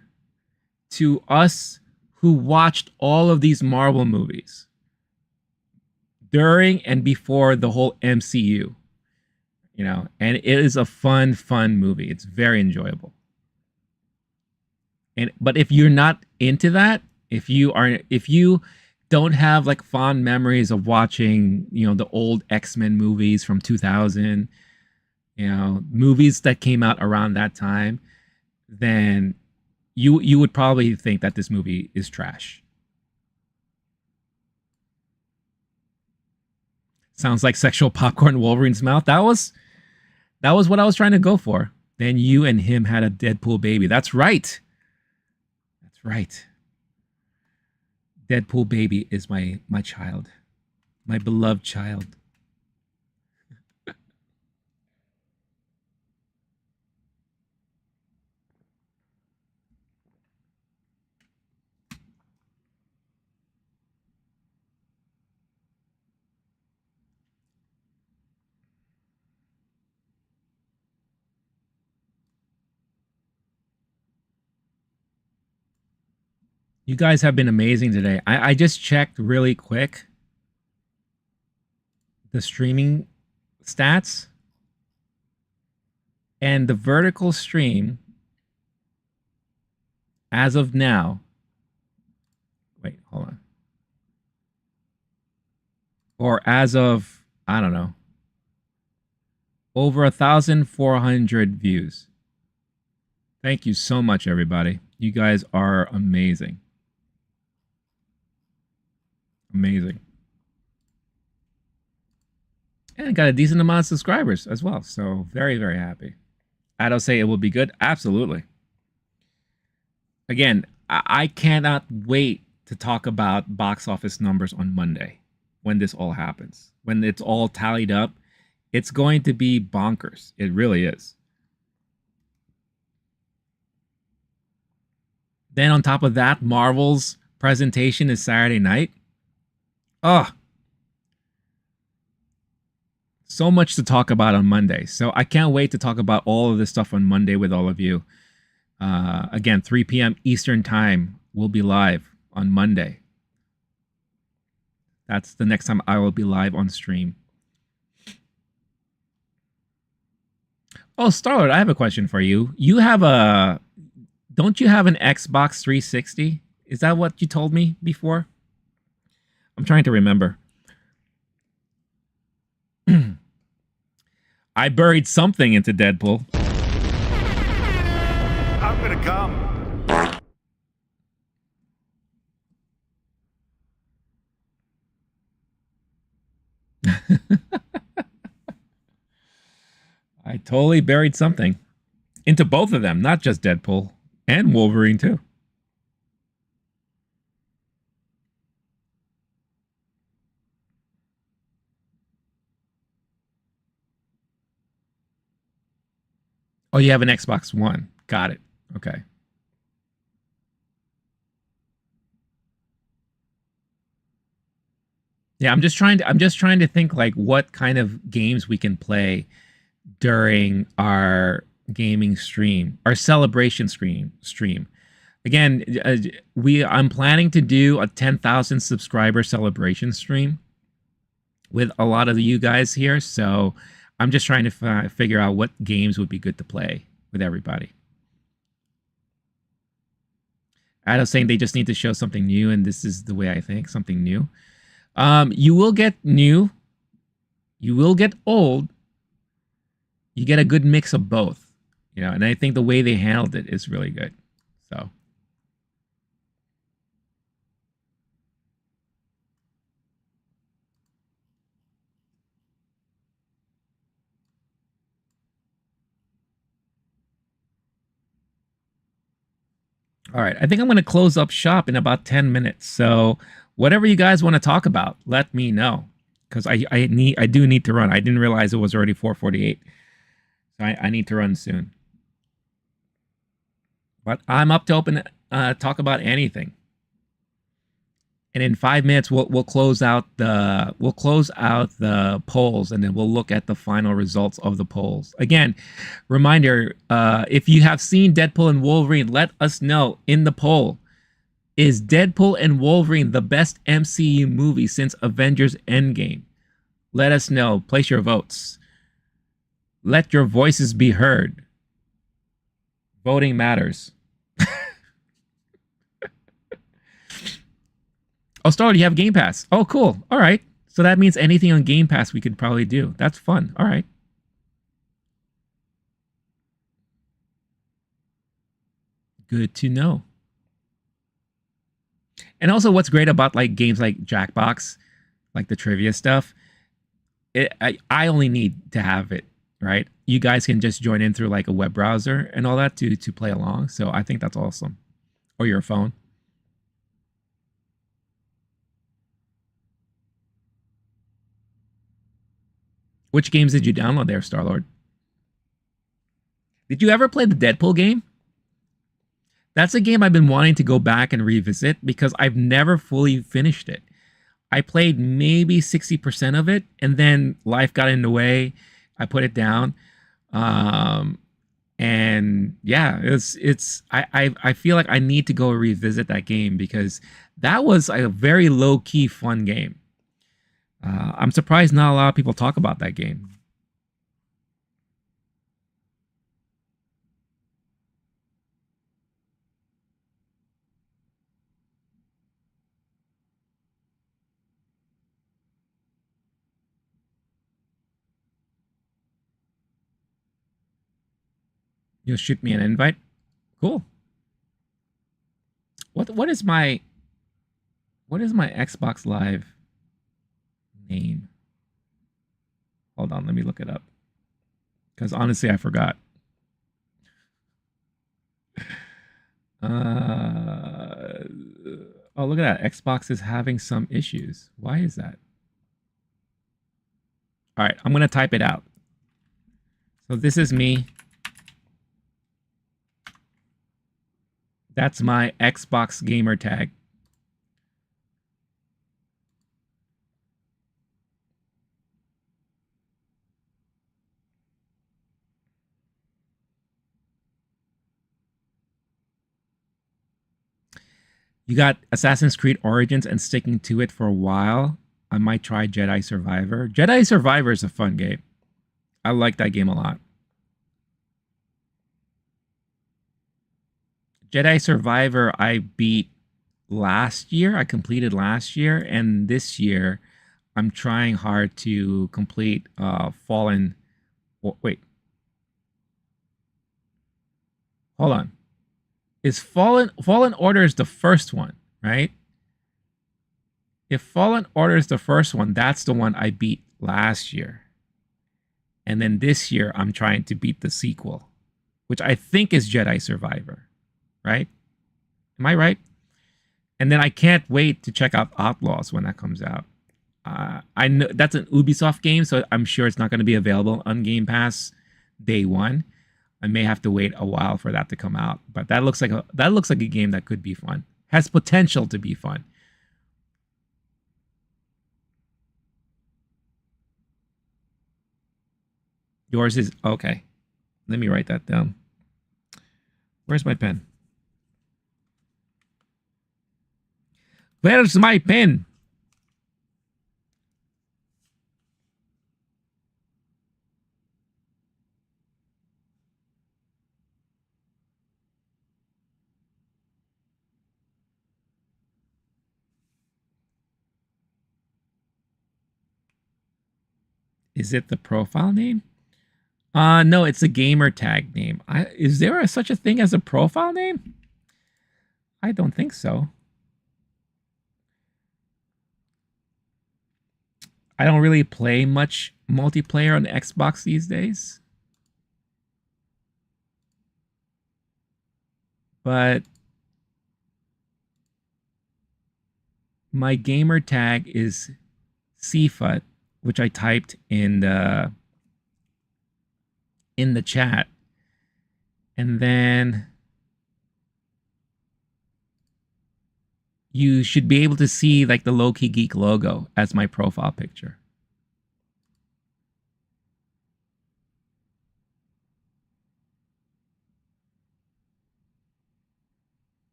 to us who watched all of these Marvel movies during and before the whole MCU. You know, and it is a fun movie. It's very enjoyable. But if you're not into that, if you don't have like fond memories of watching, you know, the old X-Men movies from 2000, you know, movies that came out around that time, then you would probably think that this movie is trash. Sounds like sexual popcorn in Wolverine's mouth. That was what I was trying to go for. Then you and him had a Deadpool baby. That's right. That's right. Deadpool baby is my child. My beloved child. You guys have been amazing today. I just checked really quick the streaming stats, and the vertical stream as of now, wait, hold on. Or as of, I don't know, over 1,400 views. Thank you so much, everybody. You guys are amazing. Amazing. And got a decent amount of subscribers as well. So very, very happy. I don't say it will be good. Absolutely. Again, I cannot wait to talk about box office numbers on Monday when this all happens. When it's all tallied up, it's going to be bonkers. It really is. Then on top of that, Marvel's presentation is Saturday night. Oh, so much to talk about on Monday. So I can't wait to talk about all of this stuff on Monday with all of you. Again, 3 p.m. Eastern time, we'll be live on Monday. That's the next time I will be live on stream. Oh, Starlord, I have a question for you. Don't you have an Xbox 360? Is that what you told me before? I'm trying to remember. I buried something into Deadpool. I'm gonna come. I totally buried something into both of them, not just Deadpool and Wolverine too. Oh, you have an Xbox One. Got it. Okay. Yeah, I'm just trying to think like what kind of games we can play during our gaming stream, our celebration stream. Again, I'm planning to do a 10,000 subscriber celebration stream with a lot of you guys here, so I'm just trying to figure out what games would be good to play with everybody. Adam's saying they just need to show something new, and this is the way I think, something new. You will get new, you will get old, you get a good mix of both, and I think the way they handled it is really good. So all right, I think I'm going to close up shop in about 10 minutes. So whatever you guys want to talk about, let me know, because I do need to run. I didn't realize it was already 4:48, so I need to run soon. But I'm up to open talk about anything. And in 5 minutes we'll close out the polls, and then we'll look at the final results of the polls. Again, reminder, if you have seen Deadpool and Wolverine, let us know in the poll. Is Deadpool and Wolverine the best MCU movie since Avengers Endgame? Let us know. Place your votes. Let your voices be heard. Voting matters. Oh, Star, you have Game Pass. Oh, cool. All right. So that means anything on Game Pass we could probably do. That's fun. All right. Good to know. And also, what's great about like games like Jackbox, like the trivia stuff, I only need to have it, right? You guys can just join in through like a web browser and all that to play along. So I think that's awesome. Or your phone. Which games did you download there, Starlord? Did you ever play the Deadpool game? That's a game I've been wanting to go back and revisit because I've never fully finished it. I played maybe 60% of it, and then life got in the way. I put it down. And yeah, I feel like I need to go revisit that game because that was a very low-key fun game. I'm surprised not a lot of people talk about that game. You'll shoot me an invite. Cool. What is my Xbox Live name? Hold on, let me look it up. Because honestly, I forgot. Oh, look at that. Xbox is having some issues. Why is that? All right, I'm going to type it out. So this is me. That's my Xbox gamer tag. You got Assassin's Creed Origins and sticking to it for a while. I might try Jedi Survivor. Jedi Survivor is a fun game. I like that game a lot. Jedi Survivor I beat last year. I completed last year, and this year I'm trying hard to complete Fallen Wait, hold on. Is Fallen Order is the first one, right? If Fallen Order is the first one, that's the one I beat last year. And then this year, I'm trying to beat the sequel, which I think is Jedi Survivor, right? Am I right? And then I can't wait to check out Outlaws when that comes out. I know that's an Ubisoft game, so I'm sure it's not going to be available on Game Pass day one. I may have to wait a while for that to come out, but that looks like a game that could be fun. Has potential to be fun. Yours is okay. Let me write that down. Where's my pen? Where's my pen? Is it the profile name? No, it's a gamer tag name. Is there such a thing as a profile name? I don't think so. I don't really play much multiplayer on Xbox these days. But my gamer tag is CFUT, which I typed in the chat. And then you should be able to see like the LOWKEY GEEK logo as my profile picture.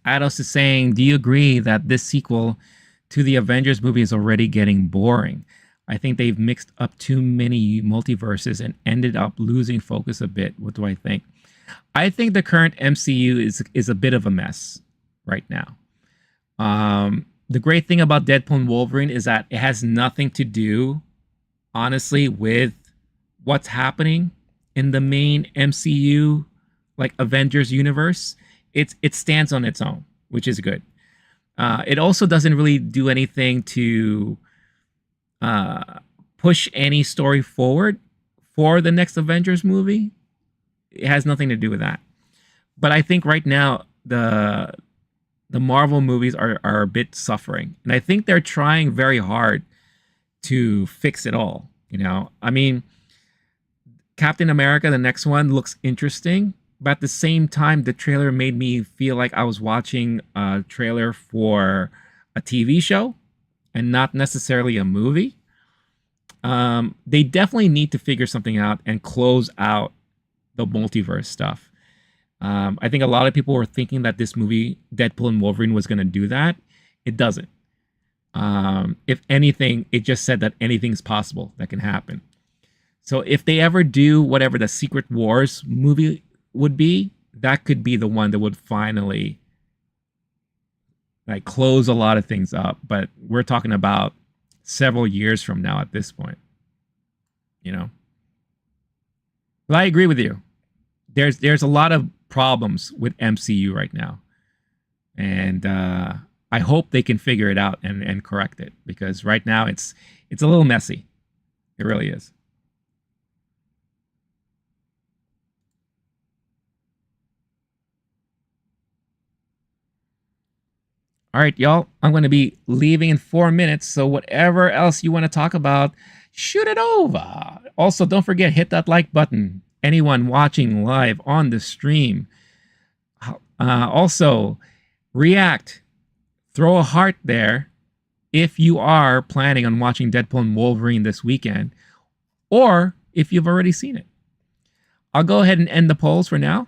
Ados is saying, do you agree that this sequel to the Avengers movie is already getting boring? I think they've mixed up too many multiverses and ended up losing focus a bit. What do I think? I think the current MCU is a bit of a mess right now. The great thing about Deadpool and Wolverine is that it has nothing to do, honestly, with what's happening in the main MCU, like Avengers universe. It stands on its own, which is good. It also doesn't really do anything to push any story forward for the next Avengers movie. It has nothing to do with that. But I think right now the Marvel movies are a bit suffering, and I think they're trying very hard to fix it all. You know, I mean, Captain America, the next one, looks interesting. But at the same time, the trailer made me feel like I was watching a trailer for a TV show and not necessarily a movie. They definitely need to figure something out and close out the multiverse stuff. I think a lot of people were thinking that this movie, Deadpool and Wolverine, was going to do that. It doesn't. If anything, it just said that anything's possible that can happen. So if they ever do whatever the Secret Wars movie would be, that could be the one that would finally like close a lot of things up. But we're talking about several years from now at this point, you know. But I agree with you. There's a lot of problems with MCU right now, and I hope they can figure it out and correct it, because right now it's a little messy. It really is. All right, y'all, I'm going to be leaving in 4 minutes. So whatever else you want to talk about, shoot it over. Also, don't forget, hit that like button. Anyone watching live on the stream. Also, react. Throw a heart there if you are planning on watching Deadpool and Wolverine this weekend, or if you've already seen it. I'll go ahead and end the polls for now.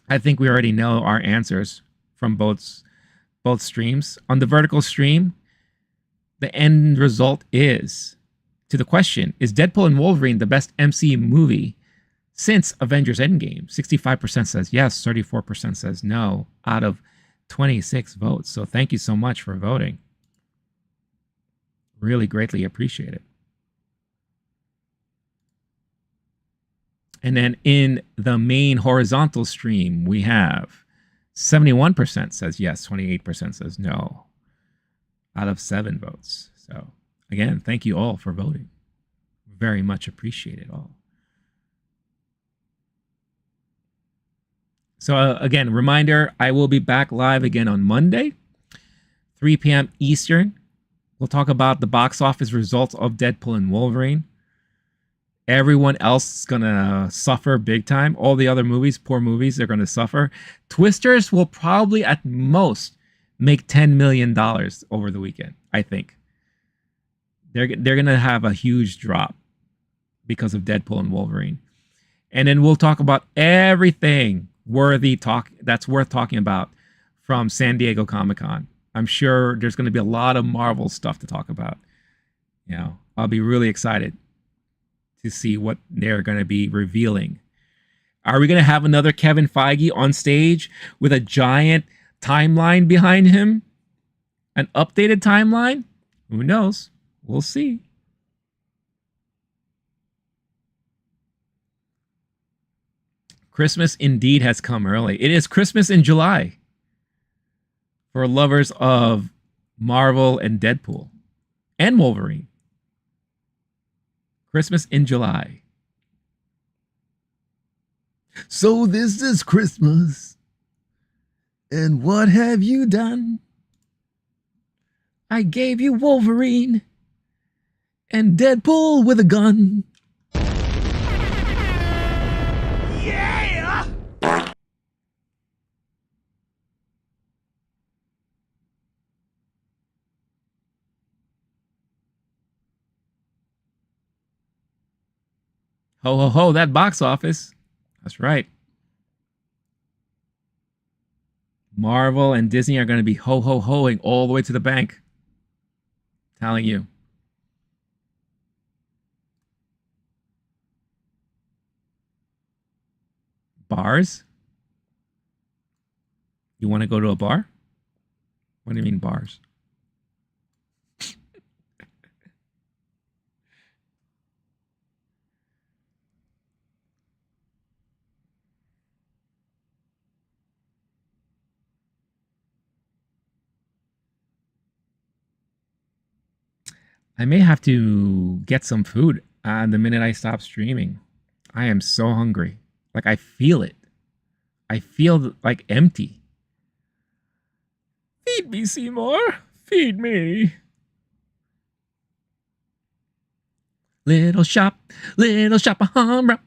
I think we already know our answers from both streams. On the vertical stream, the end result is, to the question, is Deadpool and Wolverine the best MCU movie? since Avengers Endgame. 65% says yes, 34% says no out of 26 votes. So thank you so much for voting. Really greatly appreciate it. And then in the main horizontal stream, we have 71% says yes, 28% says no out of 7 votes. So again, thank you all for voting. Very much appreciate it all. So again, reminder, I will be back live again on Monday, 3 p.m. Eastern. We'll talk about the box office results of Deadpool and Wolverine. Everyone else is going to suffer big time. All the other movies, poor movies, they're going to suffer. Twisters will probably at most make $10 million over the weekend, I think. They're going to have a huge drop because of Deadpool and Wolverine. And then we'll talk about everything that's worth talking about from San Diego Comic-Con. I'm sure there's going to be a lot of Marvel stuff to talk about. You know, I'll be really excited to see what they're going to be revealing. Are we going to have another Kevin Feige on stage with a giant timeline behind him? An updated timeline? Who knows? We'll see. Christmas indeed has come early. It is Christmas in July for lovers of Marvel and Deadpool and Wolverine. Christmas in July. So this is Christmas. And what have you done? I gave you Wolverine and Deadpool with a gun. Yeah! Ho, ho, ho, that box office. That's right. Marvel and Disney are going to be ho, ho, hoing all the way to the bank. Telling you. Bars? You want to go to a bar? What do you mean bars? I may have to get some food the minute I stop streaming. I am so hungry. Like, I feel it. I feel like empty. Feed me, Seymour. Feed me. Little shop of humor.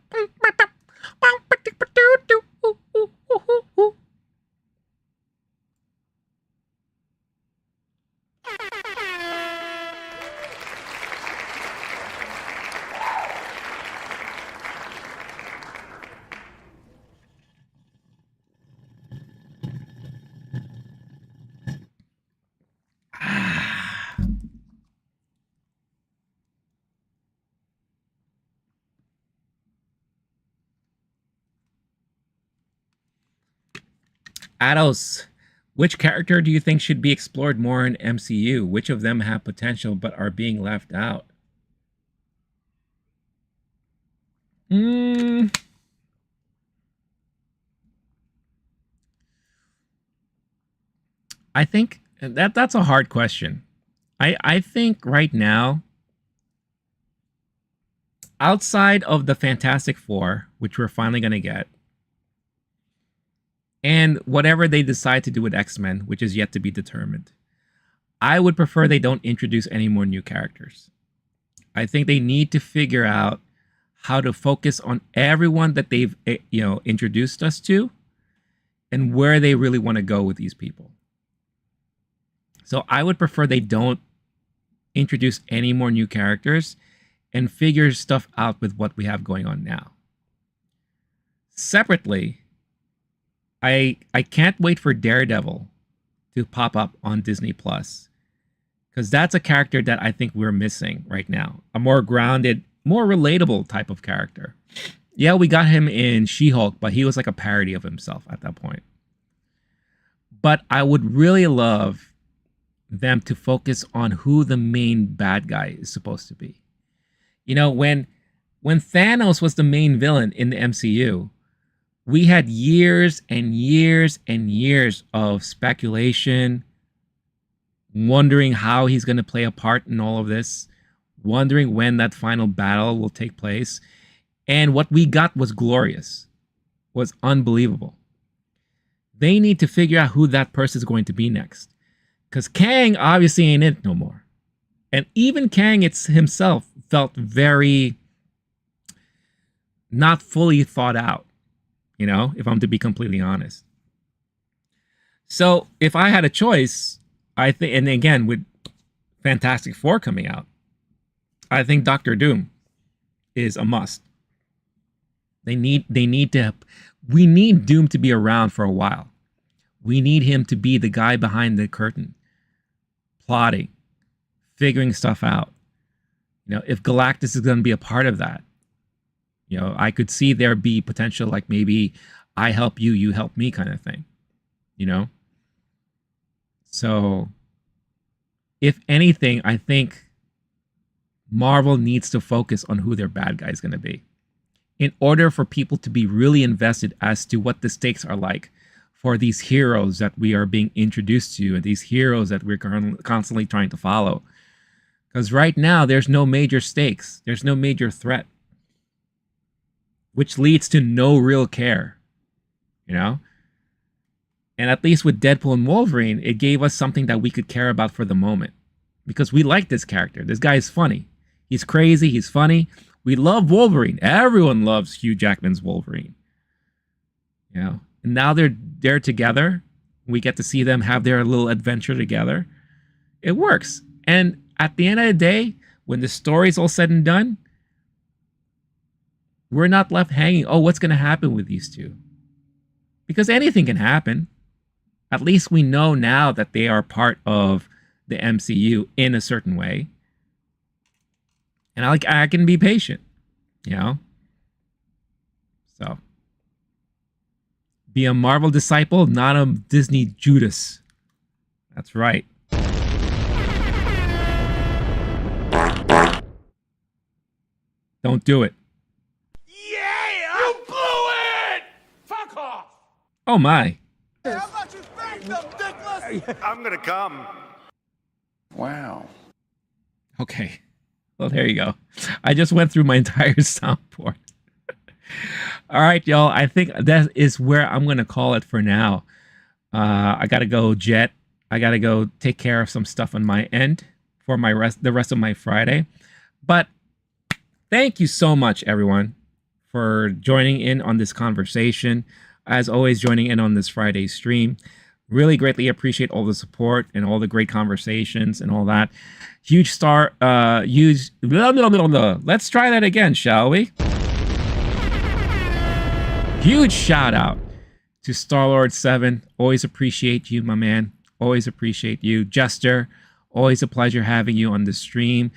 Ados, which character do you think should be explored more in MCU? Which of them have potential but are being left out? I think that's a hard question. I think right now, outside of the Fantastic Four, which we're finally going to get, and whatever they decide to do with X-Men, which is yet to be determined, I would prefer they don't introduce any more new characters. I think they need to figure out how to focus on everyone that they've introduced us to and where they really want to go with these people. So I would prefer they don't introduce any more new characters and figure stuff out with what we have going on now. Separately, I can't wait for Daredevil to pop up on Disney Plus, because that's a character that I think we're missing right now. A more grounded, more relatable type of character. Yeah, we got him in She-Hulk, but he was like a parody of himself at that point. But I would really love them to focus on who the main bad guy is supposed to be. You know, when Thanos was the main villain in the MCU, we had years and years and years of speculation, wondering how he's going to play a part in all of this, wondering when that final battle will take place. And what we got was glorious, was unbelievable. They need to figure out who that person is going to be next. Because Kang obviously ain't it no more. And even Kang himself felt very not fully thought out, you know, if I'm to be completely honest. So if I had a choice, I think, and again, with Fantastic Four coming out, I think Doctor Doom is a must. We need Doom to be around for a while. We need him to be the guy behind the curtain, plotting, figuring stuff out. You know, if Galactus is going to be a part of that, you know, I could see there be potential, like maybe I help you, you help me kind of thing, you know? So, if anything, I think Marvel needs to focus on who their bad guy is going to be, in order for people to be really invested as to what the stakes are like for these heroes that we are being introduced to, and these heroes that we're constantly trying to follow. Because right now, there's no major stakes. There's no major threat. Which leads to no real care, you know? And at least with Deadpool and Wolverine, it gave us something that we could care about for the moment. Because we like this character. This guy is funny. He's crazy. He's funny. We love Wolverine. Everyone loves Hugh Jackman's Wolverine. You know? And now they're together. We get to see them have their little adventure together. It works. And at the end of the day, when the story's all said and done, we're not left hanging, oh, what's going to happen with these two? Because anything can happen. At least we know now that they are part of the MCU in a certain way. And I can be patient, you know? So, be a Marvel disciple, not a Disney Judas. That's right. Don't do it. Yeah! You blew it! Fuck off! Oh my. How about you thank them, dickless? I'm gonna come. Wow. Okay. Well, there you go. I just went through my entire soundboard. All right, y'all. I think that is where I'm going to call it for now. I got to go jet. I got to go take care of some stuff on my end for the rest of my Friday. But thank you so much, everyone, for joining in on this conversation. As always, joining in on this Friday stream. Really greatly appreciate all the support and all the great conversations and all that. Huge blah, blah, blah, blah. Let's try that again, shall we? Huge shout out to Star-Lord 7. Always appreciate you, my man. Always appreciate you. Jester, always a pleasure having you on the stream.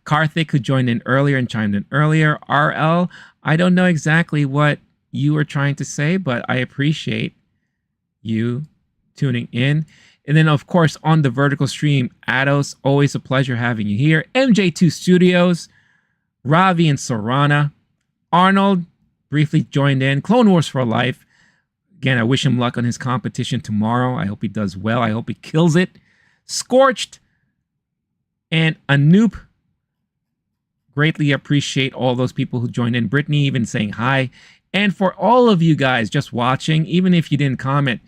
Karthik, who joined in earlier and chimed in earlier. RL, I don't know exactly what you were trying to say, but I appreciate you tuning in. And then, of course, on the vertical stream, Ados, always a pleasure having you here. MJ2 Studios, Ravi and Sorana. Arnold briefly joined in. Clone Wars for Life. Again, I wish him luck on his competition tomorrow. I hope he does well. I hope he kills it. Scorched and Anoop. Greatly appreciate all those people who joined in. Brittany even saying hi. And for all of you guys just watching, even if you didn't comment,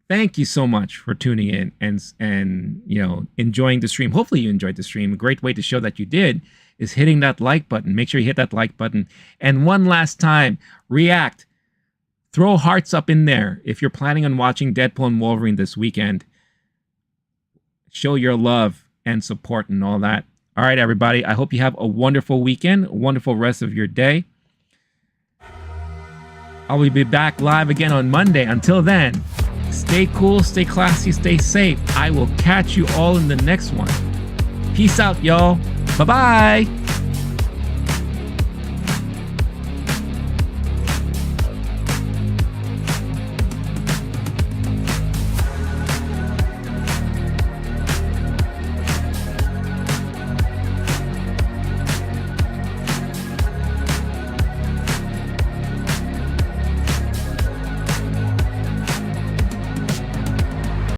thank you so much for tuning in and you know, enjoying the stream. Hopefully you enjoyed the stream. A great way to show that you did is hitting that like button. Make sure you hit that like button. And one last time, react. Throw hearts up in there if you're planning on watching Deadpool and Wolverine this weekend. Show your love and support and all that. All right, everybody. I hope you have a wonderful weekend, a wonderful rest of your day. I will be back live again on Monday. Until then, stay cool, stay classy, stay safe. I will catch you all in the next one. Peace out, y'all. Bye-bye.